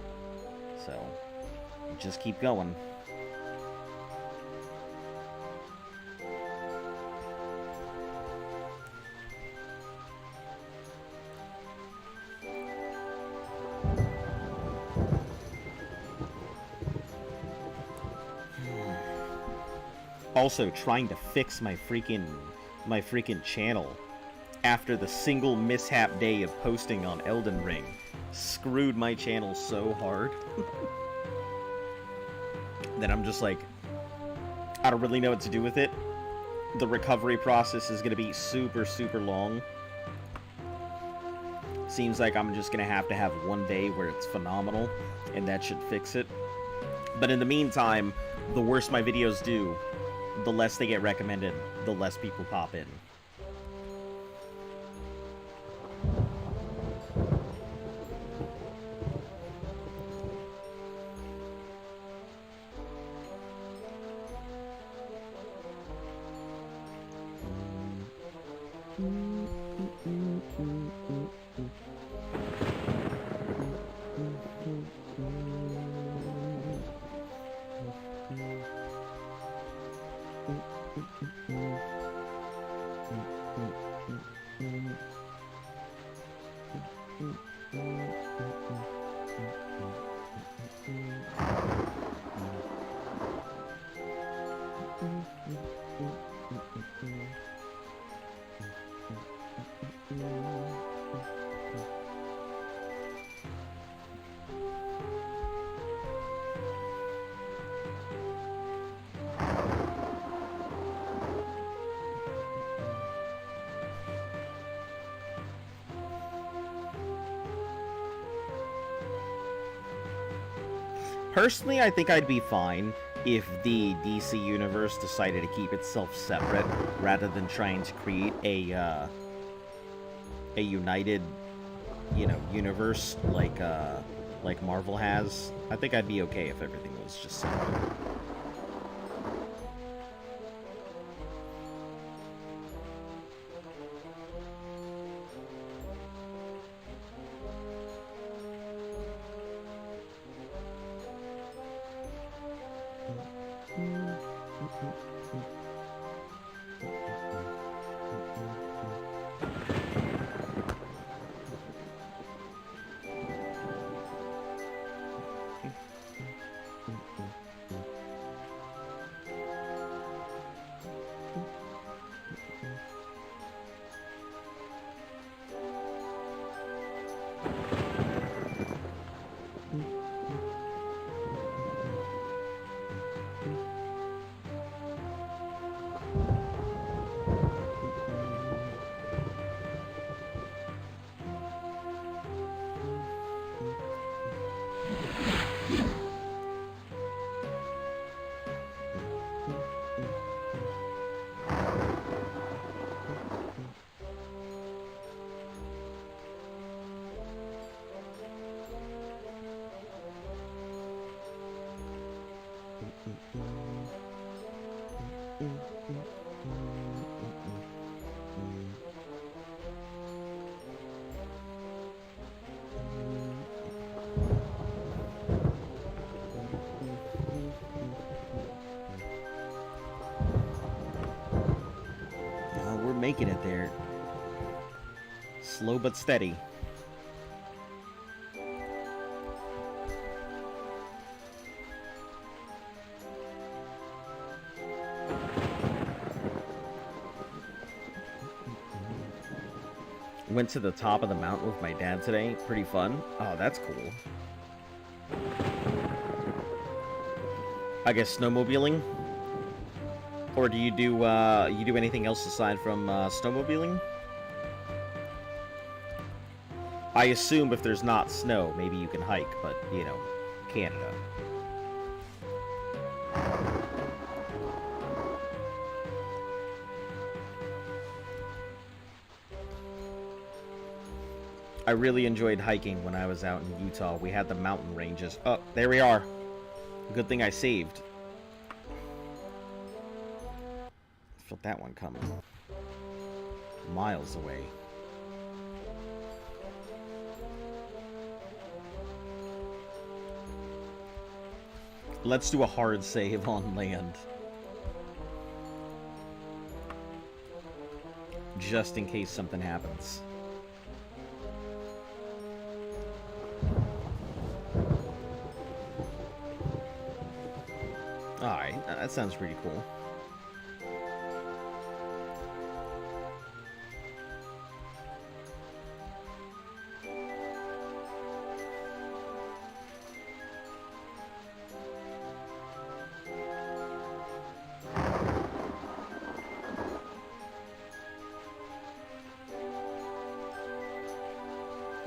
So, just keep going. Also, trying to fix my freaking channel after the single mishap day of posting on Elden Ring screwed my channel so hard that I'm just like, I don't really know what to do with it. The recovery process is going to be super, super long. Seems like I'm just going to have one day where it's phenomenal, and that should fix it. But in the meantime, the worse my videos do, the less they get recommended, the less people pop in. Personally, I think I'd be fine if the DC universe decided to keep itself separate rather than trying to create a united, you know, universe like Marvel has. I think I'd be okay if everything was just separate. We're making it there. Slow but steady. Went to the top of the mountain with my dad today. Pretty fun. Oh, that's cool. I guess snowmobiling? Or do you do anything else aside from snowmobiling? I assume if there's not snow, maybe you can hike, but, you know, Canada. I really enjoyed hiking when I was out in Utah. We had the mountain ranges. Oh, there we are. Good thing I saved. Felt that one coming. Miles away. Let's do a hard save on land. Just in case something happens. Alright, that sounds pretty cool.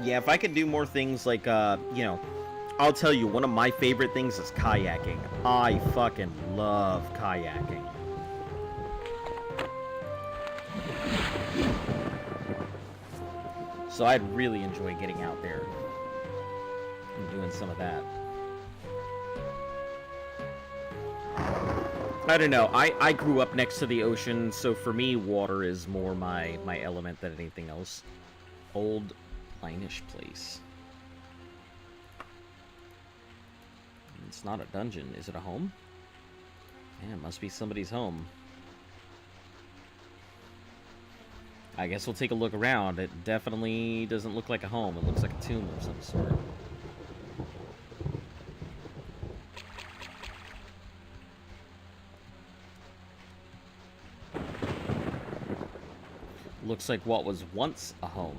Yeah, if I could do more things like, you know, I'll tell you, one of my favorite things is kayaking. I fucking love kayaking. So I'd really enjoy getting out there and doing some of that. I don't know, I grew up next to the ocean, so for me, water is more my element than anything else. Old Planish place. It's not a dungeon. Is it a home? Yeah, it must be somebody's home. I guess we'll take a look around. It definitely doesn't look like a home. It looks like a tomb of some sort. Looks like what was once a home.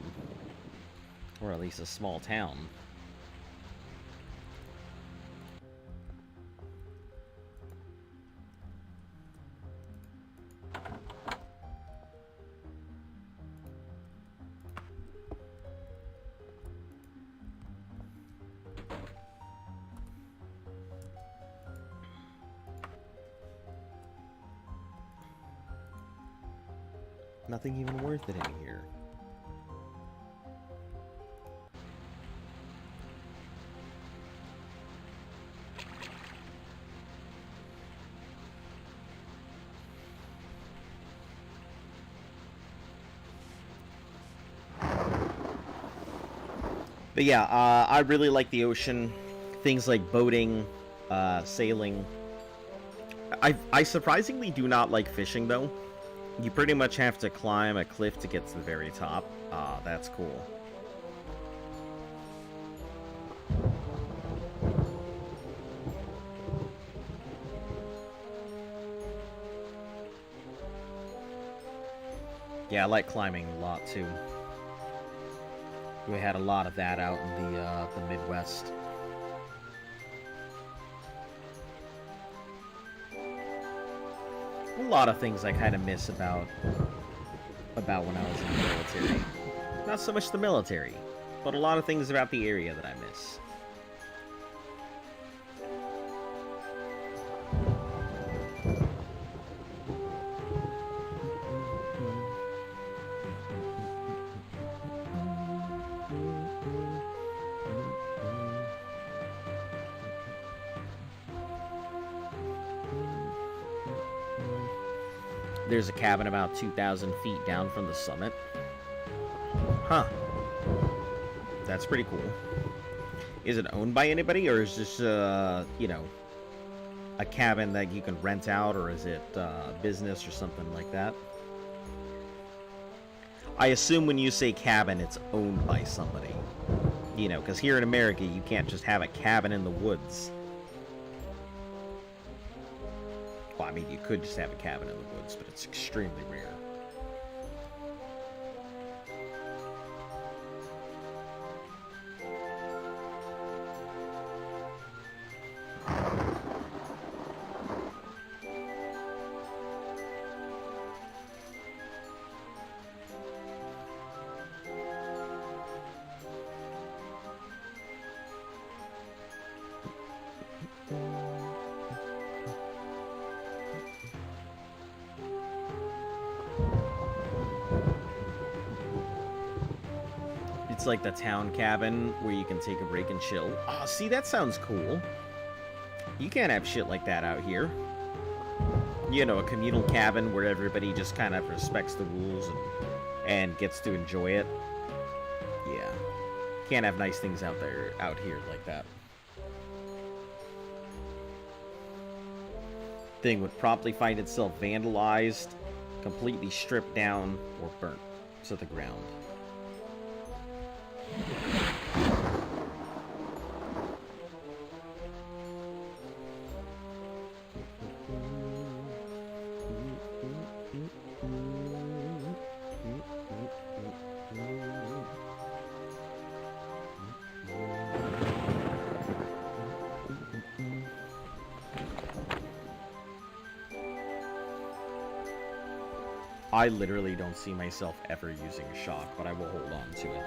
Or at least a small town. Nothing even worth it in here. But yeah, I really like the ocean. Things like boating, sailing. I surprisingly do not like fishing, though. You pretty much have to climb a cliff to get to the very top. Ah, that's cool. Yeah, I like climbing a lot, too. We had a lot of that out in the Midwest. A lot of things I kind of miss about when I was in the military. Not so much the military, but a lot of things about the area that I miss. There's a cabin about 2,000 feet down from the summit. Huh. That's pretty cool. Is it owned by anybody, or is this, you know, a cabin that you can rent out, or is it business or something like that? I assume when you say cabin, it's owned by somebody. You know, because here in America, you can't just have a cabin in the woods. Well, I mean, you could just have a cabin in the woods, but it's extremely rare. It's like the town cabin where you can take a break and chill. Oh, see, that sounds cool. You can't have shit like that out here. You know, a communal cabin where everybody just kind of respects the rules and gets to enjoy it. Yeah. Can't have nice things out here like that. Thing would promptly find itself vandalized, completely stripped down, or burnt to the ground. I literally don't see myself ever using a shock, but I will hold on to it.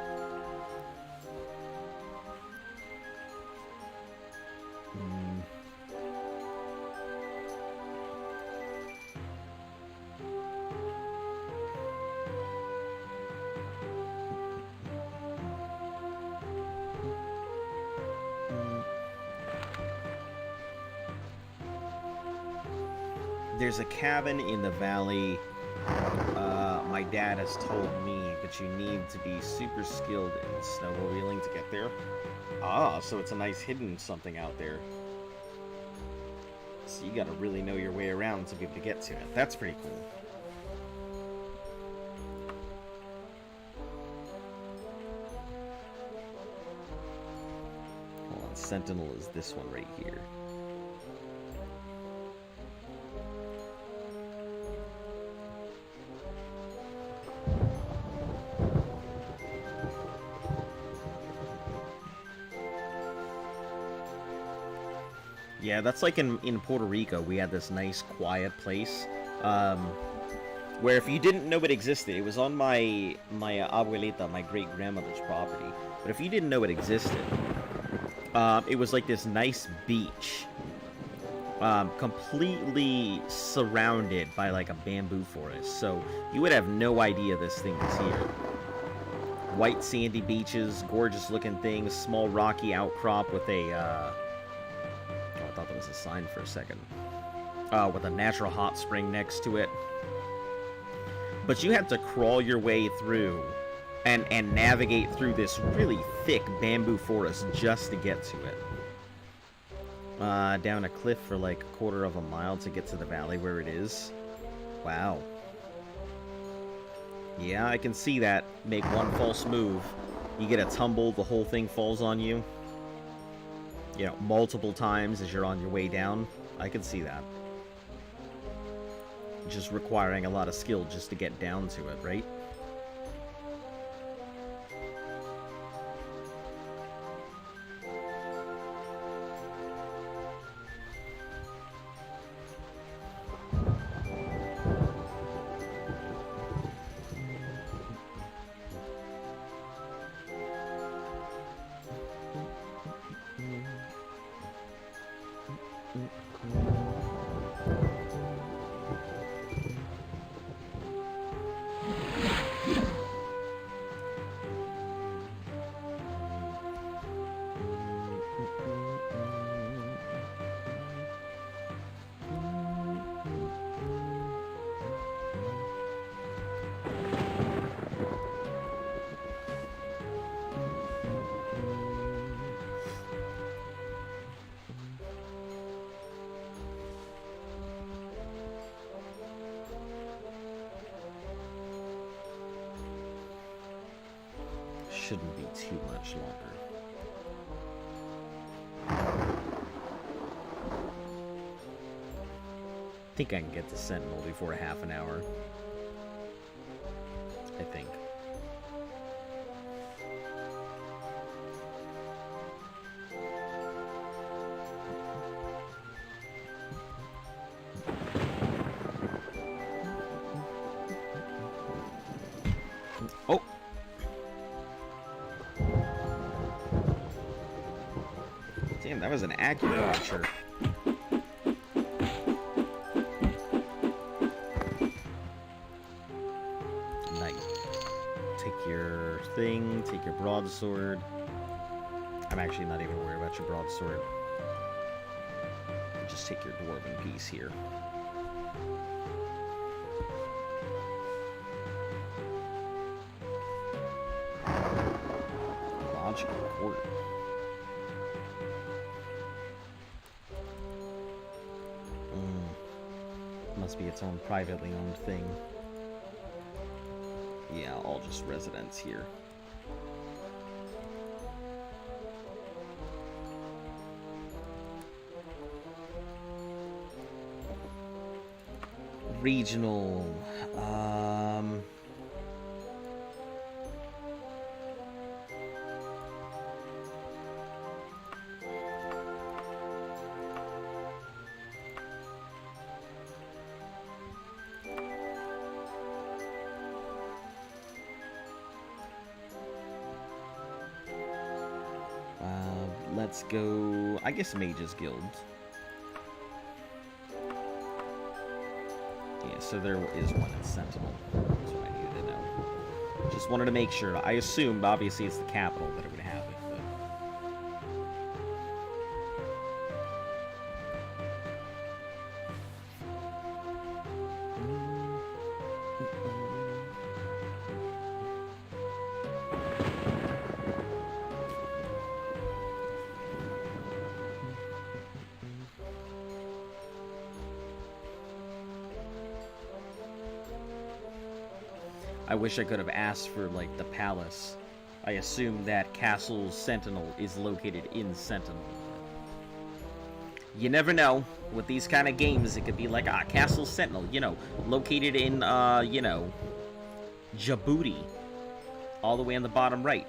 There's a cabin in the valley. My dad has told me, but you need to be super skilled in snowmobiling to get there. Ah, so it's a nice hidden something out there. So you gotta really know your way around to be able to get to it. That's pretty cool. Hold on, Sentinel is this one right here. Yeah, that's like in Puerto Rico, we had this nice, quiet place, where if you didn't know it existed, it was on my abuelita, my great-grandmother's property, but if you didn't know it existed, it was like this nice beach, completely surrounded by like a bamboo forest, so you would have no idea this thing was here. White sandy beaches, gorgeous-looking things, small rocky outcrop with a, I thought that was a sign for a second. With a natural hot spring next to it. But you had to crawl your way through and navigate through this really thick bamboo forest just to get to it. Down a cliff for like a quarter of a mile to get to the valley where it is. Wow. Yeah, I can see that. Make one false move. You get a tumble, the whole thing falls on you. You know, multiple times as you're on your way down. I can see that. Just requiring a lot of skill just to get down to it, right? shouldn't be too much longer. I think I can get to Sentinel before half an hour. I think. Oh! Damn, that was an accurate launcher. Thing, take your broadsword. I'm actually not even worried about your broadsword. Just take your dwarven piece here. Logical court. Must be its own privately owned thing. Yeah, all just residents here. Regional, let's go, I guess Mage's Guild. Yeah, so there is one in Sentinel. That's what I needed to know. Just wanted to make sure. I assumed, obviously, it's the capital that it would have it, but... I wish I could have asked for, like, the palace. I assume that Castle Sentinel is located in Sentinel. You never know. With these kind of games, it could be like, Castle Sentinel, you know, located in, you know, Djibouti. All the way on the bottom right.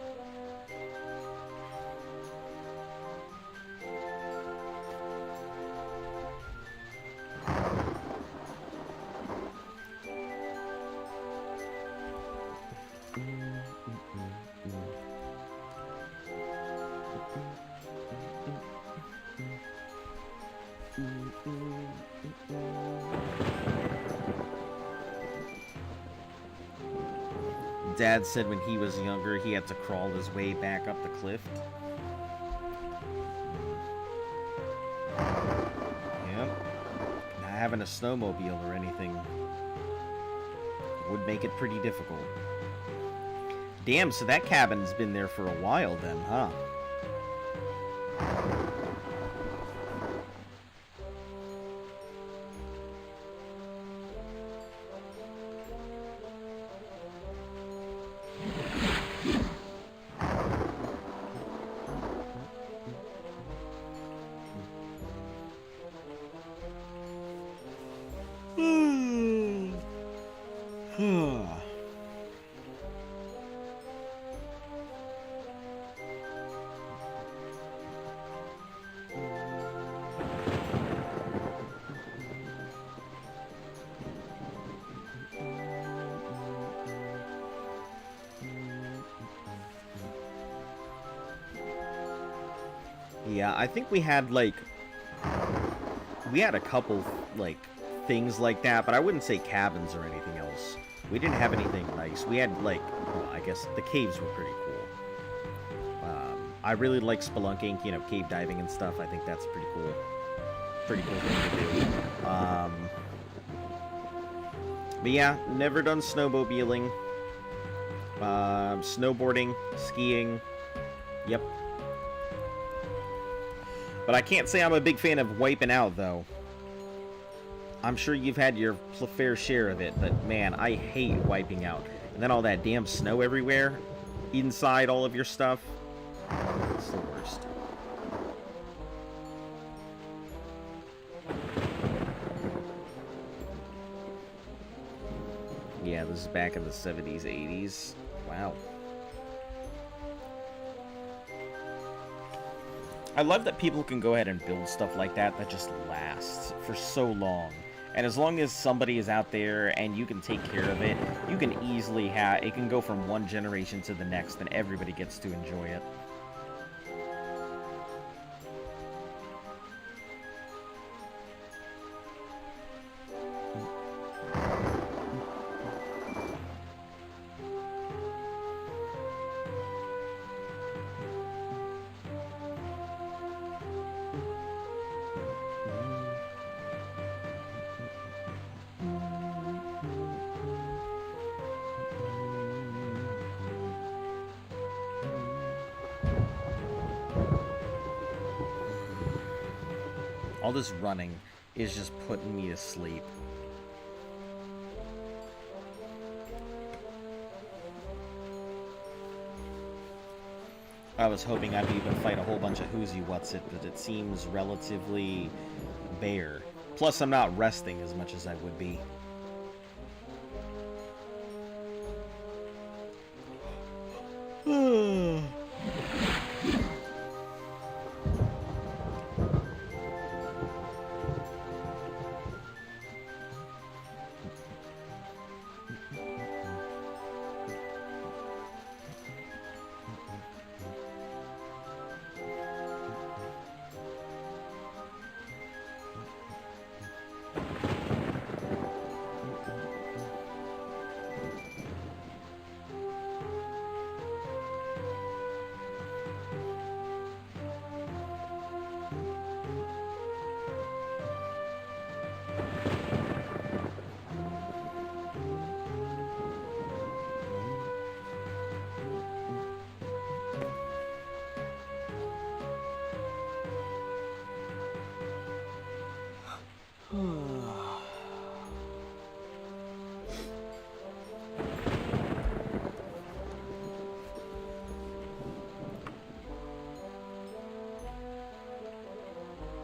Dad said when he was younger, he had to crawl his way back up the cliff. Yep. Not having a snowmobile or anything would make it pretty difficult. Damn, so that cabin's been there for a while then, huh? Yeah, I think we had, like, we had a couple, like, things like that, but I wouldn't say cabins or anything else. We didn't have anything nice. We had, like, well, I guess the caves were pretty cool. I really like spelunking, you know, cave diving and stuff. I think that's pretty cool. Pretty cool thing to do. But yeah, never done snowmobiling. Snowboarding, skiing. Yep. But I can't say I'm a big fan of wiping out, though. I'm sure you've had your fair share of it, but man, I hate wiping out. And then all that damn snow everywhere. inside all of your stuff. It's the worst. Yeah, this is back in the 70s, 80s. Wow. I love that people can go ahead and build stuff like that that just lasts for so long. And as long as somebody is out there and you can take care of it, you can easily have... It can go from one generation to the next and everybody gets to enjoy it. All this running is just putting me to sleep. I was hoping I'd be able to fight a whole bunch of who's you what's it, but it seems relatively bare. Plus, I'm not resting as much as I would be.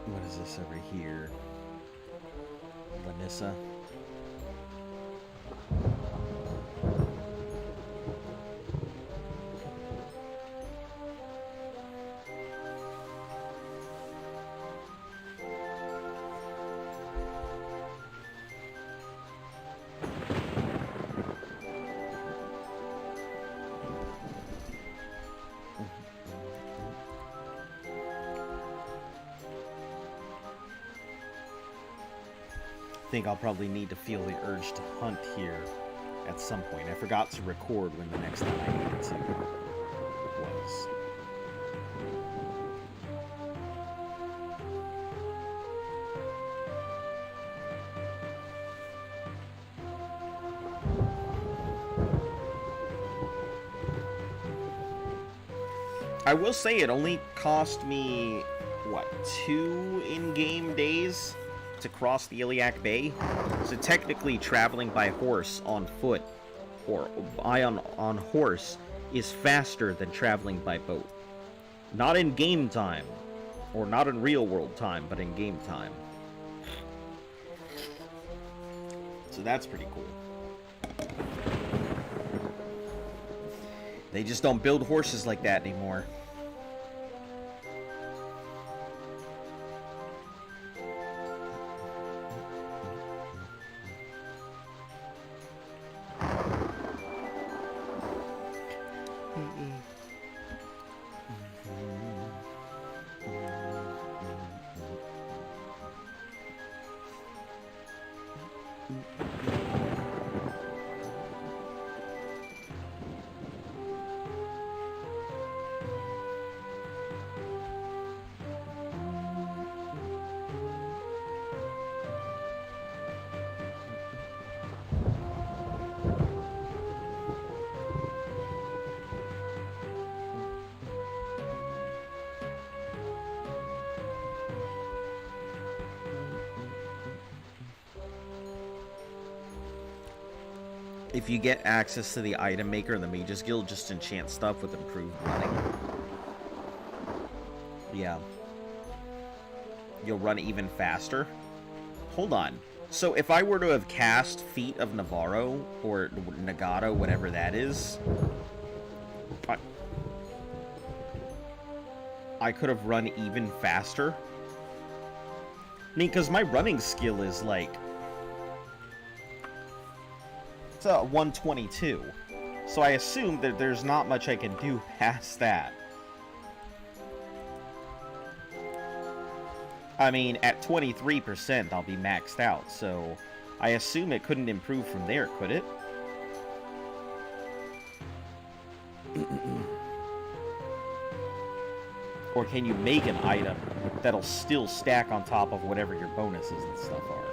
What is this over here? Vanessa. I think I'll probably need to feel the urge to hunt here at some point. I forgot to record when the next time I needed to was. I will say it only cost me, what, 2 in-game days to cross the Illiac Bay? So technically traveling by horse on foot, or on horse, is faster than traveling by boat. Not in game time, or not in real world time, but in game time. So that's pretty cool. They just don't build horses like that anymore. If you get access to the item maker in the Mages Guild, just enchant stuff with improved running. Yeah. You'll run even faster. Hold on. So if I were to have cast Feet of Navarro, or Nagato, whatever that is, I could have run even faster. I mean, because my running skill is like... It's a 122. So I assume that there's not much I can do past that. I mean, at 23%, I'll be maxed out, so I assume it couldn't improve from there, could it? Or can you make an item that'll still stack on top of whatever your bonuses and stuff are?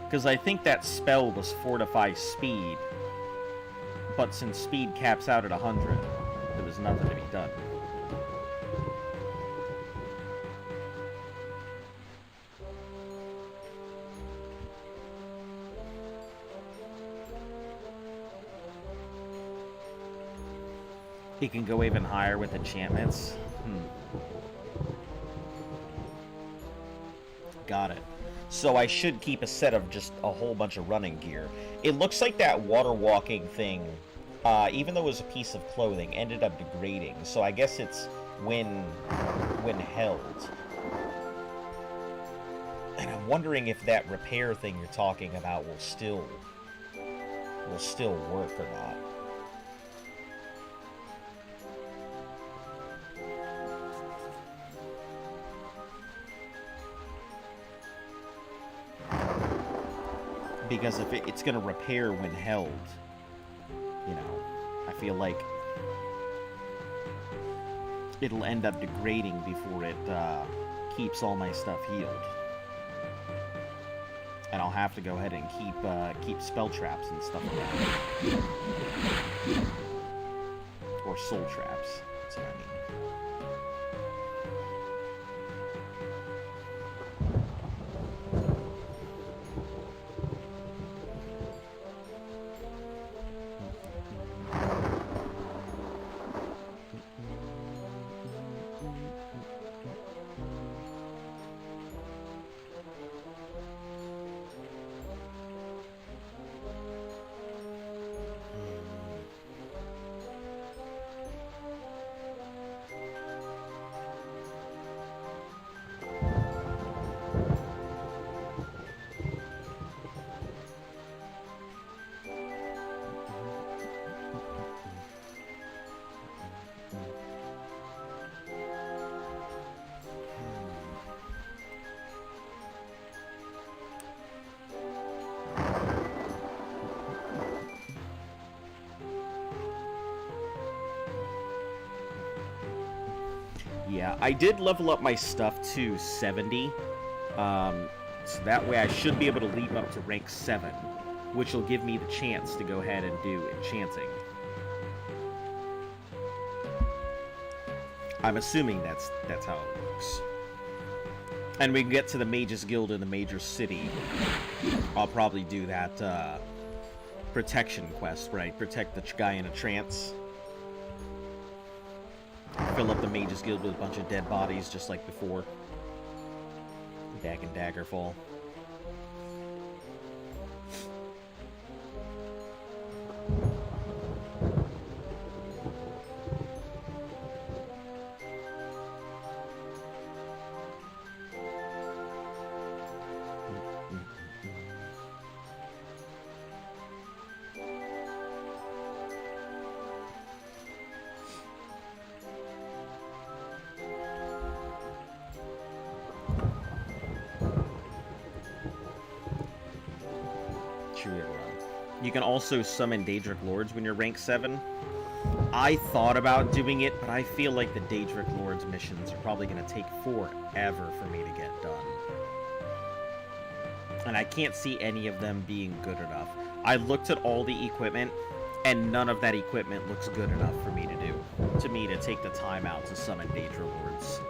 Because I think that spell was Fortify Speed, but since speed caps out at 100, there was nothing to be done. He can go even higher with enchantments. Got it. So I should keep a set of just a whole bunch of running gear. It looks like that water walking thing, even though it was a piece of clothing, ended up degrading. So I guess it's when held. And I'm wondering if that repair thing you're talking about will still work or not. Because if it's going to repair when held, you know, I feel like it'll end up degrading before it keeps all my stuff healed. And I'll have to go ahead and keep spell traps and stuff around. Or soul traps, that's what I mean. Yeah, I did level up my stuff to 70, so that way I should be able to leap up to rank 7, which will give me the chance to go ahead and do enchanting. I'm assuming that's how it works. And we can get to the Mages Guild in the major city. I'll probably do that protection quest, right? Protect the guy in a trance. Fill up the Mages Guild with a bunch of dead bodies, just like before. Back in Daggerfall. You can also summon Daedric Lords when you're rank 7. I thought about doing it, but I feel like the Daedric Lords missions are probably going to take forever for me to get done. And I can't see any of them being good enough. I looked at all the equipment, and none of that equipment looks good enough for me to do. To me, to take the time out to summon Daedric Lords.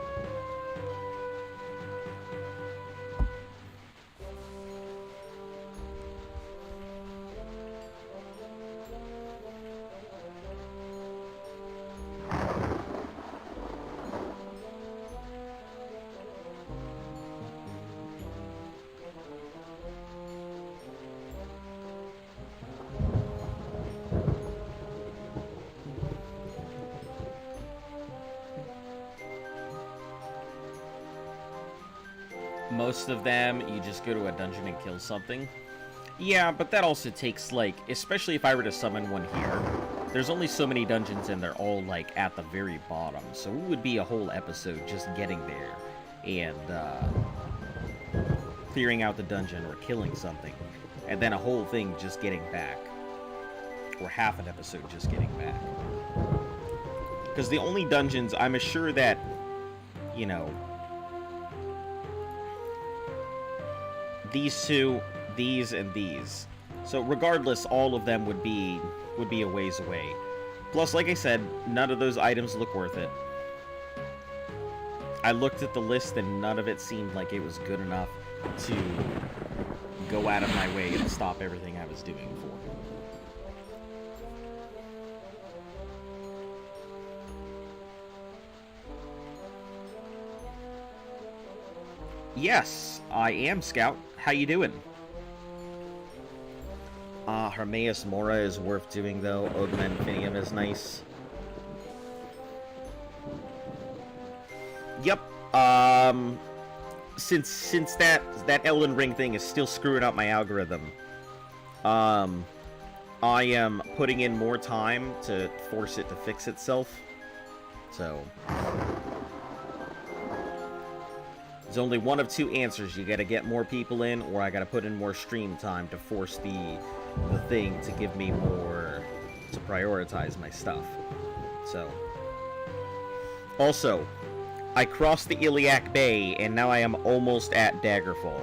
most of them, you just go to a dungeon and kill something. Yeah, but that also takes, like, especially if I were to summon one here, there's only so many dungeons and they're all, like, at the very bottom. So it would be a whole episode just getting there and, clearing out the dungeon or killing something. And then a whole thing just getting back. Or half an episode just getting back. Because the only dungeons, I'm sure that, you know, these two, these, and these. So regardless, all of them would be a ways away. Plus, like I said, none of those items look worth it. I looked at the list and none of it seemed like it was good enough to go out of my way and stop everything I was doing for. Yes, I am, Scout. How you doing? Hermaeus Mora is worth doing, though. Odin Infinium is nice. Yep. Since that Elden Ring thing is still screwing up my algorithm, I am putting in more time to force it to fix itself. So there's only one of two answers. You gotta get more people in, or I gotta put in more stream time to force the thing to give me more, to prioritize my stuff. So, also, I crossed the Illiac Bay, and now I am almost at Daggerfall.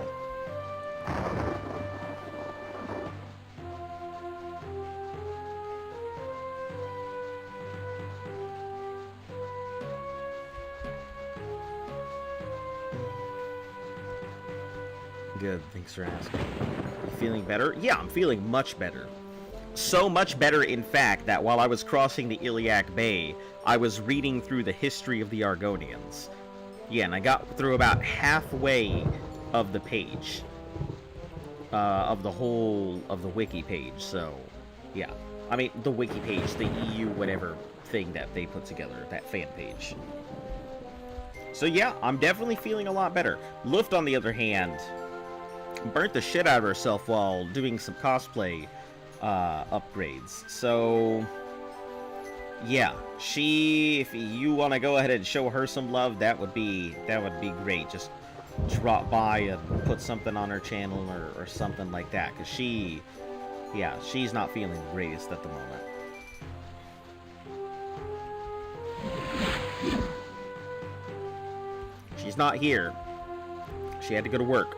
Good, thanks for asking. You feeling better? Yeah, I'm feeling much better. So much better, in fact, that while I was crossing the Illiac Bay, I was reading through the history of the Argonians. Yeah, and I got through about halfway of the page. Of the wiki page, so, yeah. I mean, the wiki page, the EU whatever thing that they put together, that fan page. So yeah, I'm definitely feeling a lot better. Luft, on the other hand, burnt the shit out of herself while doing some cosplay upgrades. So yeah, if you want to go ahead and show her some love, that would be great. Just drop by and put something on her channel or something like that, because she's not feeling the greatest at the moment. She's not here. She had to go to work.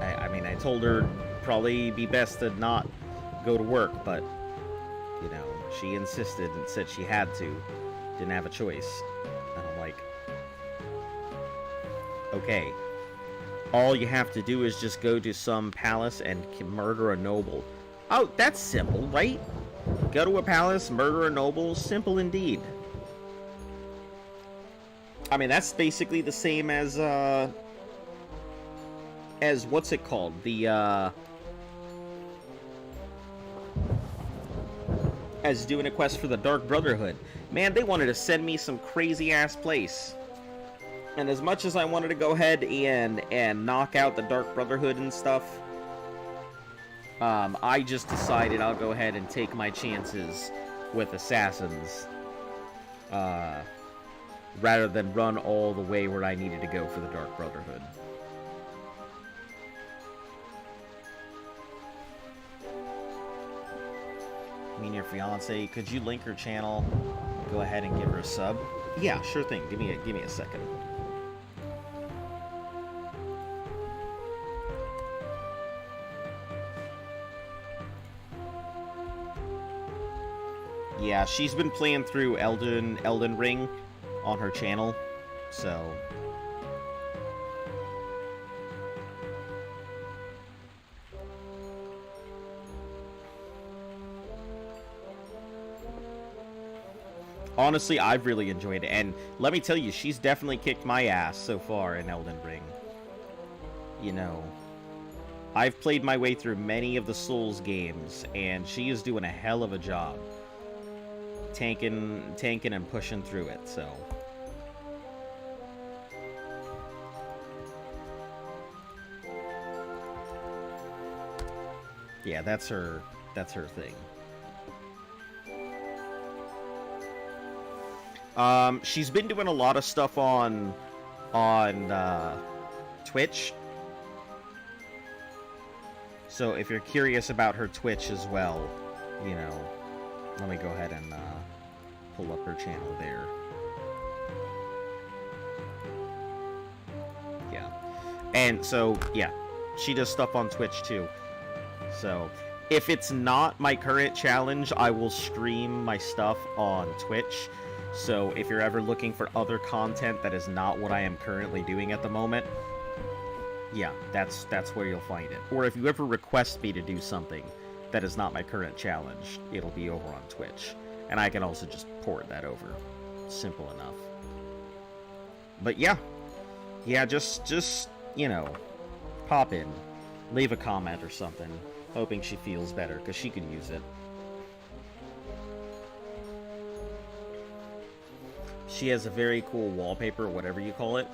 I mean, I told her probably be best to not go to work, but, you know, she insisted and said she had to. Didn't have a choice. And I'm like, okay. All you have to do is just go to some palace and murder a noble. Oh, that's simple, right? Go to a palace, murder a noble. Simple indeed. I mean, that's basically the same as what's it called? As doing a quest for the Dark Brotherhood. Man, they wanted to send me some crazy-ass place. And as much as I wanted to go ahead and knock out the Dark Brotherhood and stuff, I just decided I'll go ahead and take my chances with assassins, rather than run all the way where I needed to go for the Dark Brotherhood. I mean, your fiance, could you link her channel? Go ahead and give her a sub. Yeah, sure thing. Give me a second. Yeah, she's been playing through Elden Ring on her channel, so honestly, I've really enjoyed it, and let me tell you, she's definitely kicked my ass so far in Elden Ring. You know, I've played my way through many of the Souls games, and she is doing a hell of a job tanking and pushing through it, so. Yeah, that's her thing. She's been doing a lot of stuff on Twitch. So if you're curious about her Twitch as well, you know, let me go ahead and pull up her channel there. Yeah. And so, yeah, she does stuff on Twitch too. So, if it's not my current challenge, I will stream my stuff on Twitch. So, if you're ever looking for other content that is not what I am currently doing at the moment, yeah, that's where you'll find it. Or if you ever request me to do something that is not my current challenge, it'll be over on Twitch. And I can also just port that over. Simple enough. But yeah. Yeah, just you know, pop in. Leave a comment or something. Hoping she feels better, because she can use it. She has a very cool wallpaper, whatever you call it.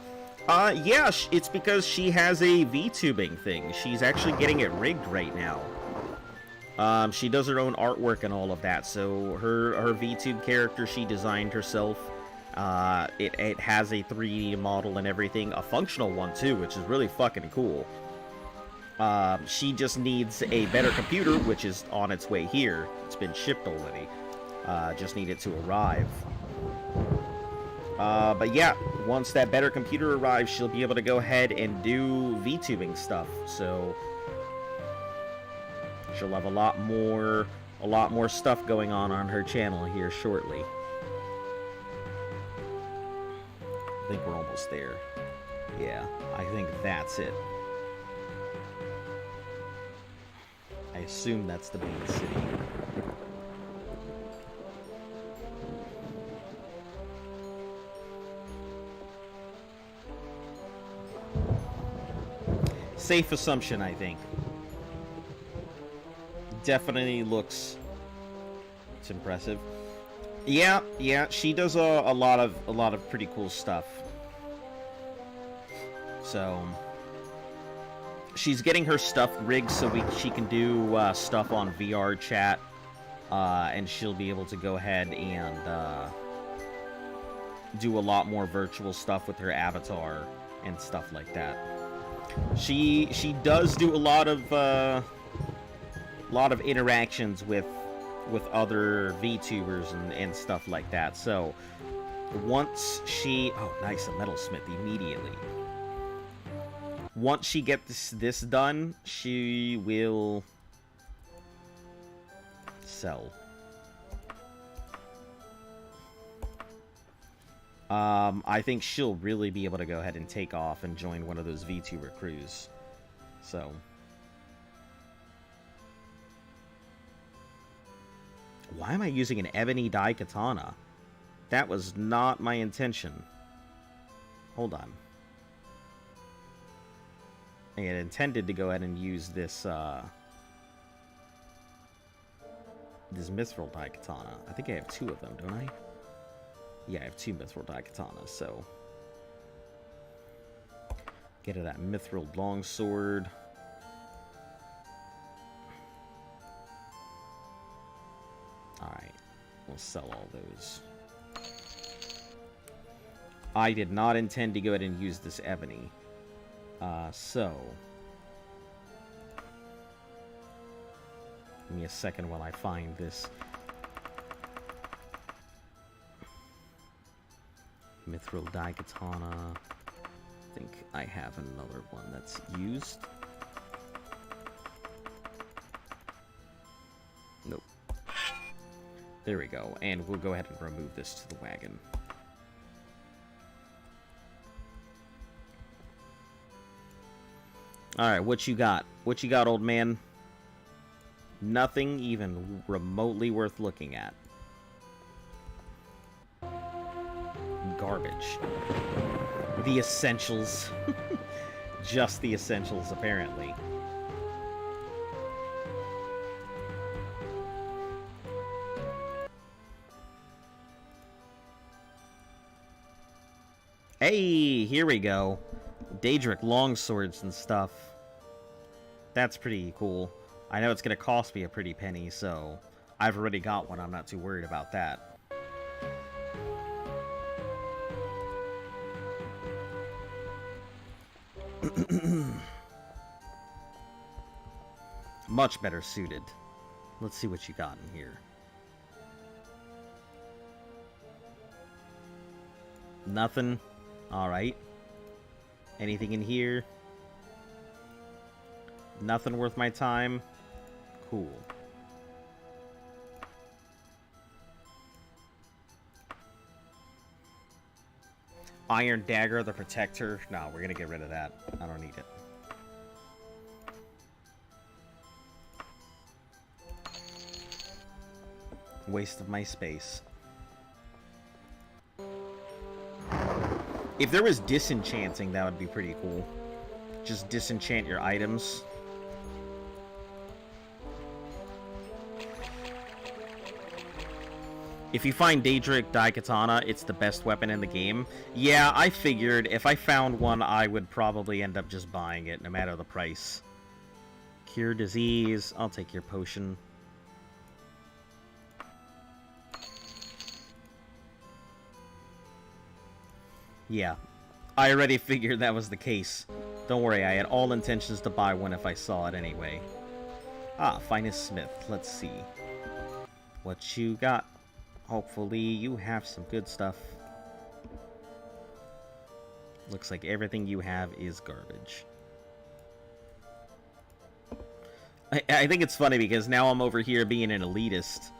Yeah, it's because she has a VTubing thing. She's actually getting it rigged right now. She does her own artwork and all of that, so her VTube character she designed herself. It has a 3D model and everything, a functional one too, which is really fucking cool. She just needs a better computer, which is on its way here. It's been shipped already. Just need it to arrive. But yeah, once that better computer arrives, she'll be able to go ahead and do VTubing stuff. So she'll have a lot more stuff going on her channel here shortly. I think we're almost there. Yeah, I think that's it. I assume that's the main city. Safe assumption, I think. Definitely looks... It's impressive. Yeah, she does a lot of pretty cool stuff. So she's getting her stuff rigged so she can do stuff on VR chat, and she'll be able to go ahead and do a lot more virtual stuff with her avatar and stuff like that. She does do a lot of interactions with other VTubers and stuff like that. So once she... Oh, nice, a metalsmith immediately. Once she gets this done, she will sell. I think she'll really be able to go ahead and take off and join one of those VTuber crews. So... Why am I using an ebony dye katana? That was not my intention. Hold on. I had intended to go ahead and use this, this mithril dye katana. I think I have two of them, don't I? Yeah, I have two mithril dye katanas, so... Get her that mithril longsword. Alright, we'll sell all those. I did not intend to go ahead and use this ebony. So... Give me a second while I find this. Mithril dye katana. I think I have another one that's used. Nope. There we go, and we'll go ahead and remove this to the wagon. Alright, what you got? What you got, old man? Nothing even remotely worth looking at. Garbage. The essentials. Just the essentials, apparently. Hey, here we go. Daedric longswords and stuff. That's pretty cool. I know it's going to cost me a pretty penny, so I've already got one. I'm not too worried about that. Much better suited. Let's see what you got in here. Nothing? Alright. Anything in here? Nothing worth my time? Cool. Iron Dagger, the Protector. No, we're gonna get rid of that. I don't need it. Waste of my space. If there was disenchanting, that would be pretty cool. Just disenchant your items. If you find Daedric Daikatana, it's the best weapon in the game. Yeah, I figured if I found one, I would probably end up just buying it, no matter the price. Cure disease. I'll take your potion. Yeah, I already figured that was the case. Don't worry, I had all intentions to buy one if I saw it anyway. Ah, Finest Smith. Let's see what you got. Hopefully you have some good stuff. Looks like everything you have is garbage. I think it's funny because now I'm over here being an elitist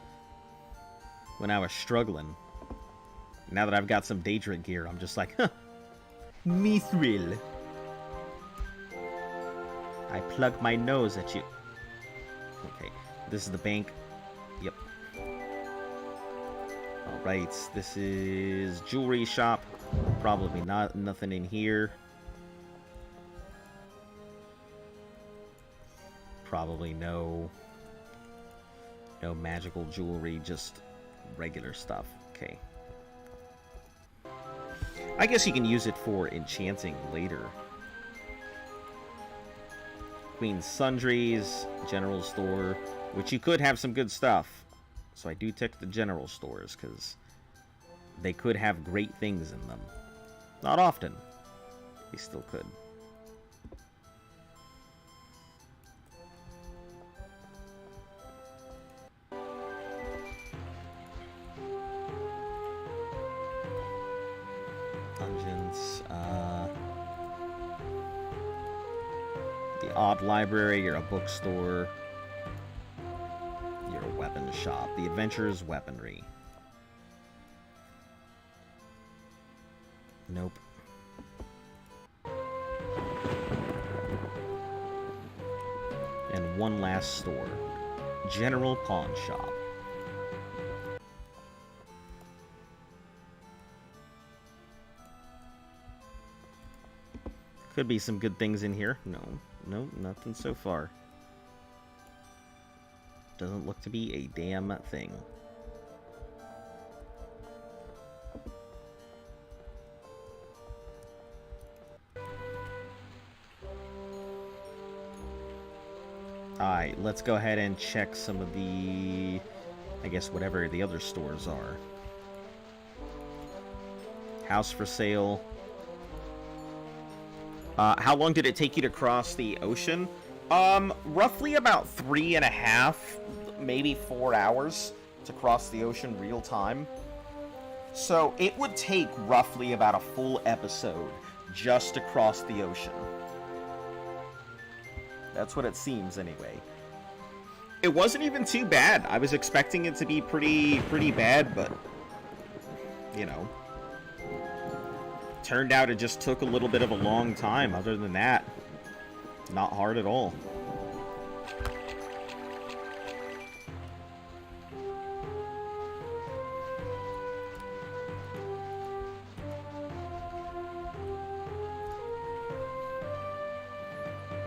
when I was struggling. Now that I've got some Daedric gear, I'm just like, huh, Mithril. I plug my nose at you. Okay, this is the bank. Yep. Alright, this is jewelry shop. Probably nothing in here. Probably no magical jewelry, just regular stuff. Okay. I guess you can use it for enchanting later. Queen's Sundries, General Store, which you could have some good stuff. So I do tick the general stores, because they could have great things in them. Not often. They still could. Dungeons. The Odd Library, you're a bookstore. You're a weapon shop. The Adventurer's Weaponry. Nope. And one last store. General Pawn Shop. Could be some good things in here. No, nothing so far. Doesn't look to be a damn thing. Alright, let's go ahead and check some of the, I guess, whatever the other stores are. House for sale. How long did it take you to cross the ocean? Roughly about 3.5, maybe 4 hours to cross the ocean real time. So it would take roughly about a full episode just to cross the ocean. That's what it seems anyway. It wasn't even too bad. I was expecting it to be pretty bad, but you know, turned out it just took a little bit of a long time. Other than that, not hard at all.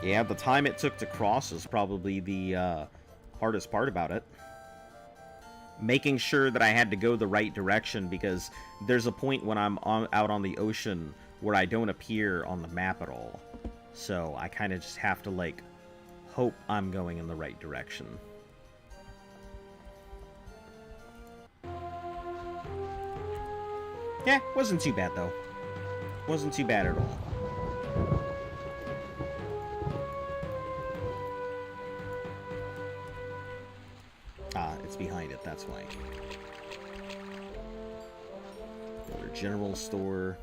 Yeah, the time it took to cross is probably the hardest part about it. Making sure that I had to go the right direction, because there's a point when I'm out on the ocean where I don't appear on the map at all. So I kind of just have to, like, hope I'm going in the right direction. Yeah, wasn't too bad, though. Wasn't too bad at all. Ah, it's behind it, that's why. Another general store.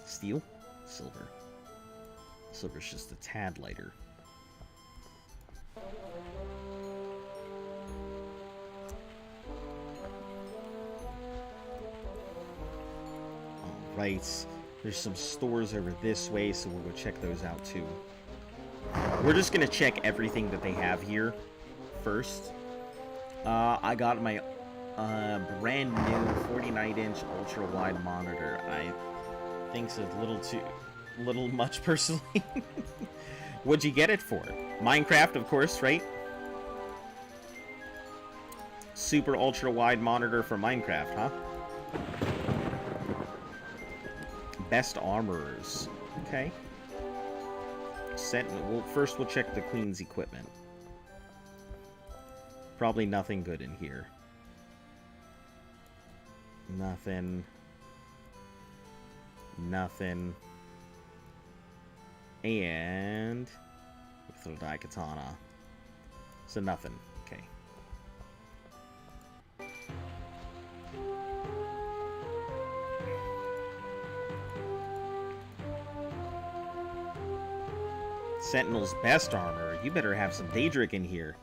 Steel? Silver. Silver's just a tad lighter. Alright. There's some stores over this way, so we'll go check those out too. We're just gonna check everything that they have here first. I got my brand new 49-inch ultra-wide monitor. I think it's a little much personally. What'd you get it for? Minecraft, of course, right? Super ultra-wide monitor for Minecraft, huh? Best armorers. Okay. Sentinel. First we'll check the Queen's equipment. Probably nothing good in here. Nothing. Nothing. And with a Daikatana. So nothing. Okay. Sentinel's best armor. You better have some Daedric in here.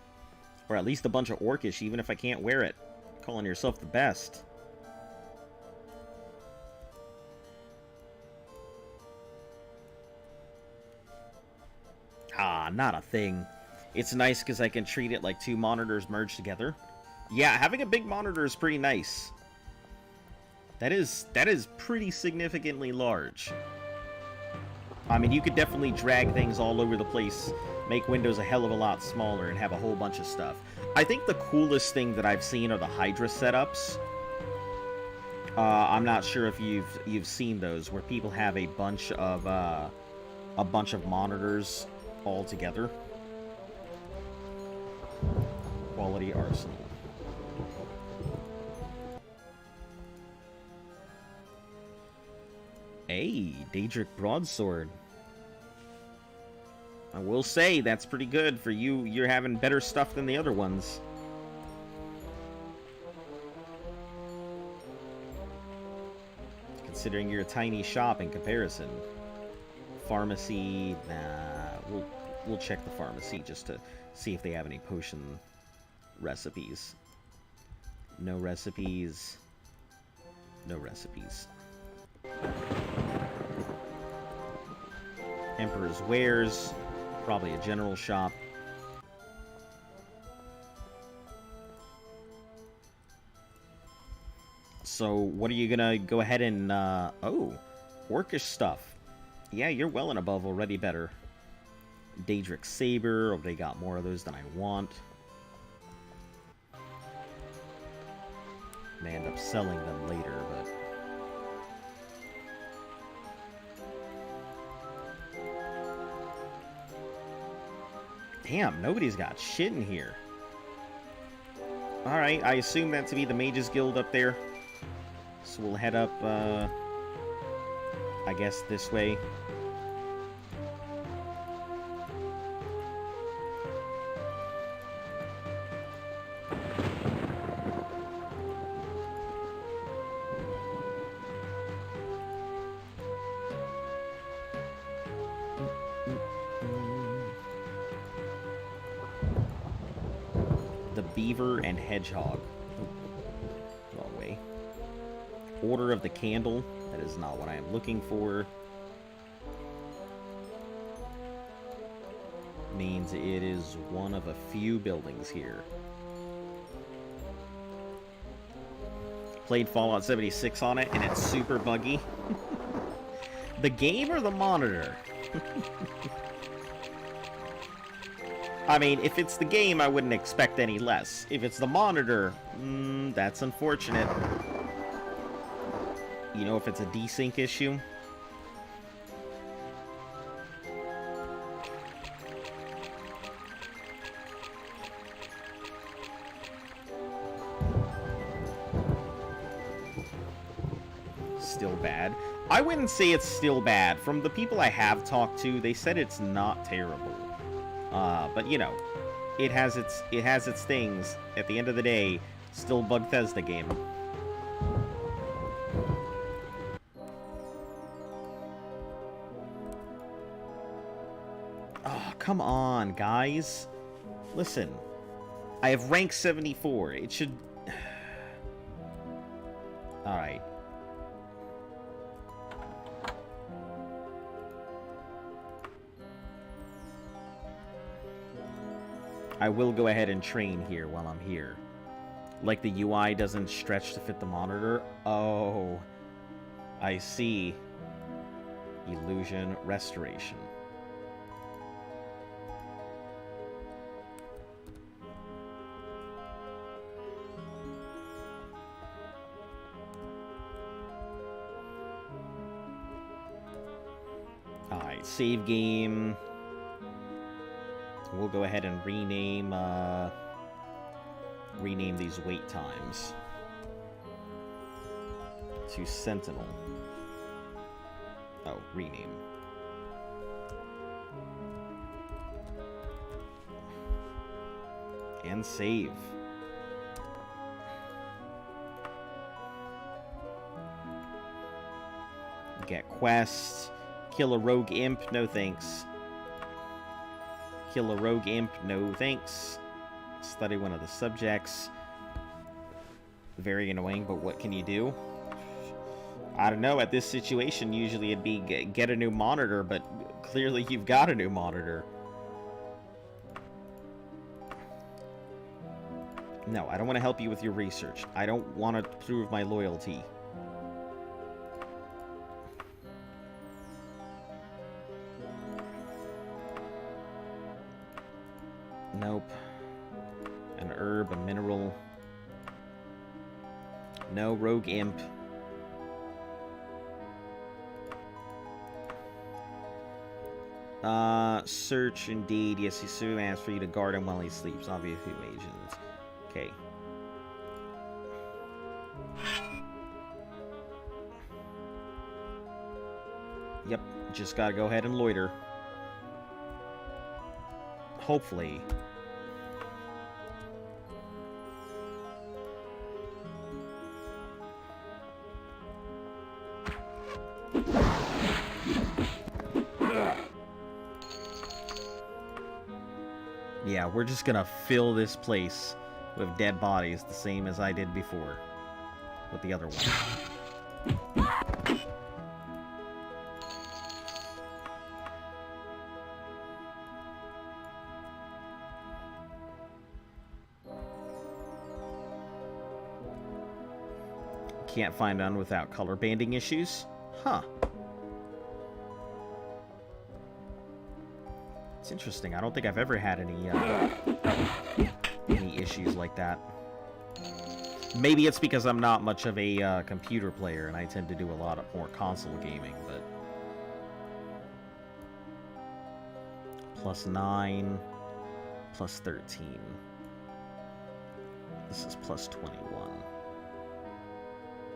Or at least a bunch of Orcish, even if I can't wear it. Calling yourself the best. Ah, not a thing. It's nice because I can treat it like two monitors merged together. Yeah, having a big monitor is pretty nice. That is pretty significantly large. I mean, you could definitely drag things all over the place, make Windows a hell of a lot smaller, and have a whole bunch of stuff. I think the coolest thing that I've seen are the Hydra setups. I'm not sure if you've seen those, where people have a bunch of monitors all together. Quality arsenal. Hey, Daedric broadsword. I will say that's pretty good for you. You're having better stuff than the other ones. Considering you're a tiny shop in comparison. Pharmacy, nah, we'll check the pharmacy just to see if they have any potion recipes. No recipes. No recipes. Emperor's Wares, probably a general shop. So, what are you gonna go ahead and, oh, Orcish stuff. Yeah, you're well and above already better. Daedric Saber, oh, they got more of those than I want. May end up selling them later, but... Damn, nobody's got shit in here. Alright, I assume that to be the Mages Guild up there. So we'll head up, I guess this way. The Beaver and Hedgehog. Wrong way. Order of the Candle. That is not what I am looking for. Means it is one of a few buildings here. Played Fallout 76 on it, and it's super buggy. The game or the monitor? I mean, if it's the game, I wouldn't expect any less. If it's the monitor, that's unfortunate. You know, if it's a desync issue. Still bad. I wouldn't say it's still bad. From the people I have talked to, they said it's not terrible. But you know, it has its things. At the end of the day, still a Bethesda game. Oh, come on, guys. Listen, I have rank 74. It should... Alright. I will go ahead and train here while I'm here. Like the UI doesn't stretch to fit the monitor. Oh, I see. Illusion restoration. Alright, save game. We'll go ahead and rename these wait times to Sentinel. Oh, rename. And save. Get quests. Kill a rogue imp, no thanks. Kill a rogue imp, no thanks. Study one of the subjects. Very annoying, but what can you do? I don't know, at this situation, usually it'd be get a new monitor, but clearly you've got a new monitor. No, I don't want to help you with your research. I don't want to prove my loyalty. Nope. An herb, a mineral. No, rogue imp. Search indeed. Yes, he soon asks for you to guard him while he sleeps. Obviously, agents. Okay. Yep, just gotta go ahead and loiter. Hopefully. Yeah, we're just gonna fill this place with dead bodies the same as I did before with the other one. Can't find none without color banding issues? Huh. It's interesting. I don't think I've ever had any issues like that. Maybe it's because I'm not much of a computer player and I tend to do a lot of more console gaming, but... +9, +13. This is +21.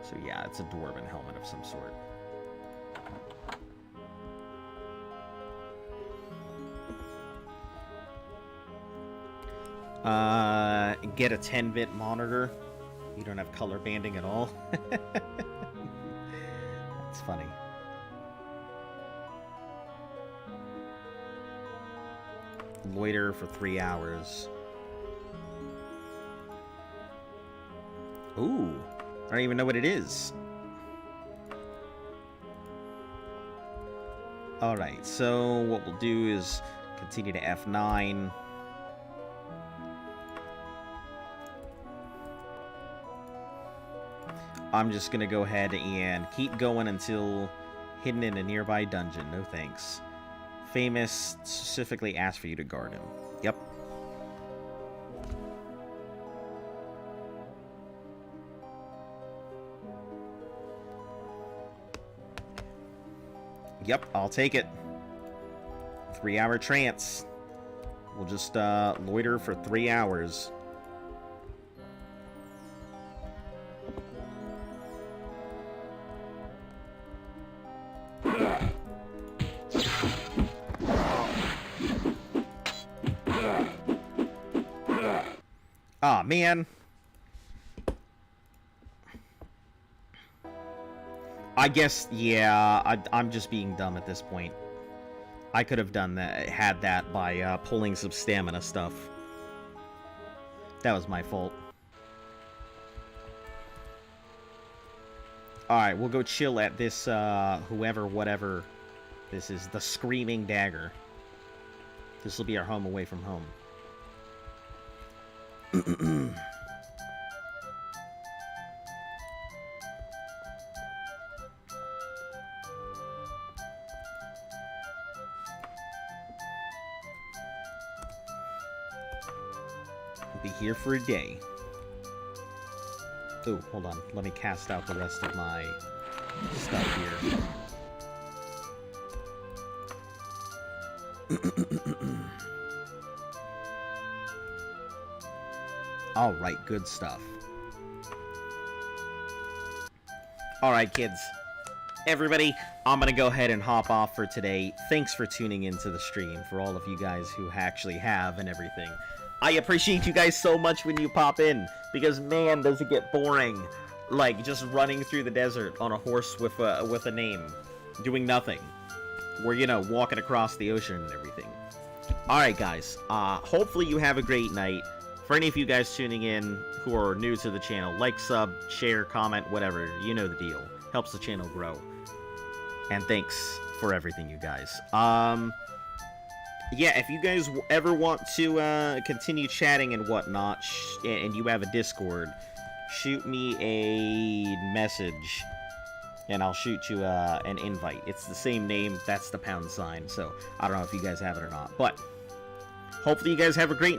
So yeah, it's a dwarven helmet of some sort. Get a 10-bit monitor. You don't have color banding at all. That's funny. Loiter for 3 hours. Ooh. I don't even know what it is. Alright, so what we'll do is continue to F9. I'm just gonna go ahead and keep going until hidden in a nearby dungeon. No thanks. Famous specifically asked for you to guard him. Yep. Yep, I'll take it. 3-hour trance. We'll just loiter for 3 hours. Aw, man. I guess, yeah, I'm just being dumb at this point. I could have done that, had that by pulling some stamina stuff. That was my fault. Alright, we'll go chill at this, whoever, whatever. This is the Screaming Dagger. This will be our home away from home. We'll be here for a day. Ooh, hold on. Let me cast out the rest of my stuff here. Alright, good stuff. Alright, kids. Everybody, I'm gonna go ahead and hop off for today. Thanks for tuning into the stream, for all of you guys who actually have and everything. I appreciate you guys so much when you pop in, because man, does it get boring. Like, just running through the desert on a horse with a name, doing nothing. Or, you know, walking across the ocean and everything. Alright, guys. Hopefully you have a great night. For any of you guys tuning in who are new to the channel, like, sub, share, comment, whatever. You know the deal. Helps the channel grow. And thanks for everything, you guys. Yeah, if you guys ever want to continue chatting and whatnot, and you have a Discord, shoot me a message, and I'll shoot you an invite. It's the same name, that's the #, so I don't know if you guys have it or not. But hopefully you guys have a great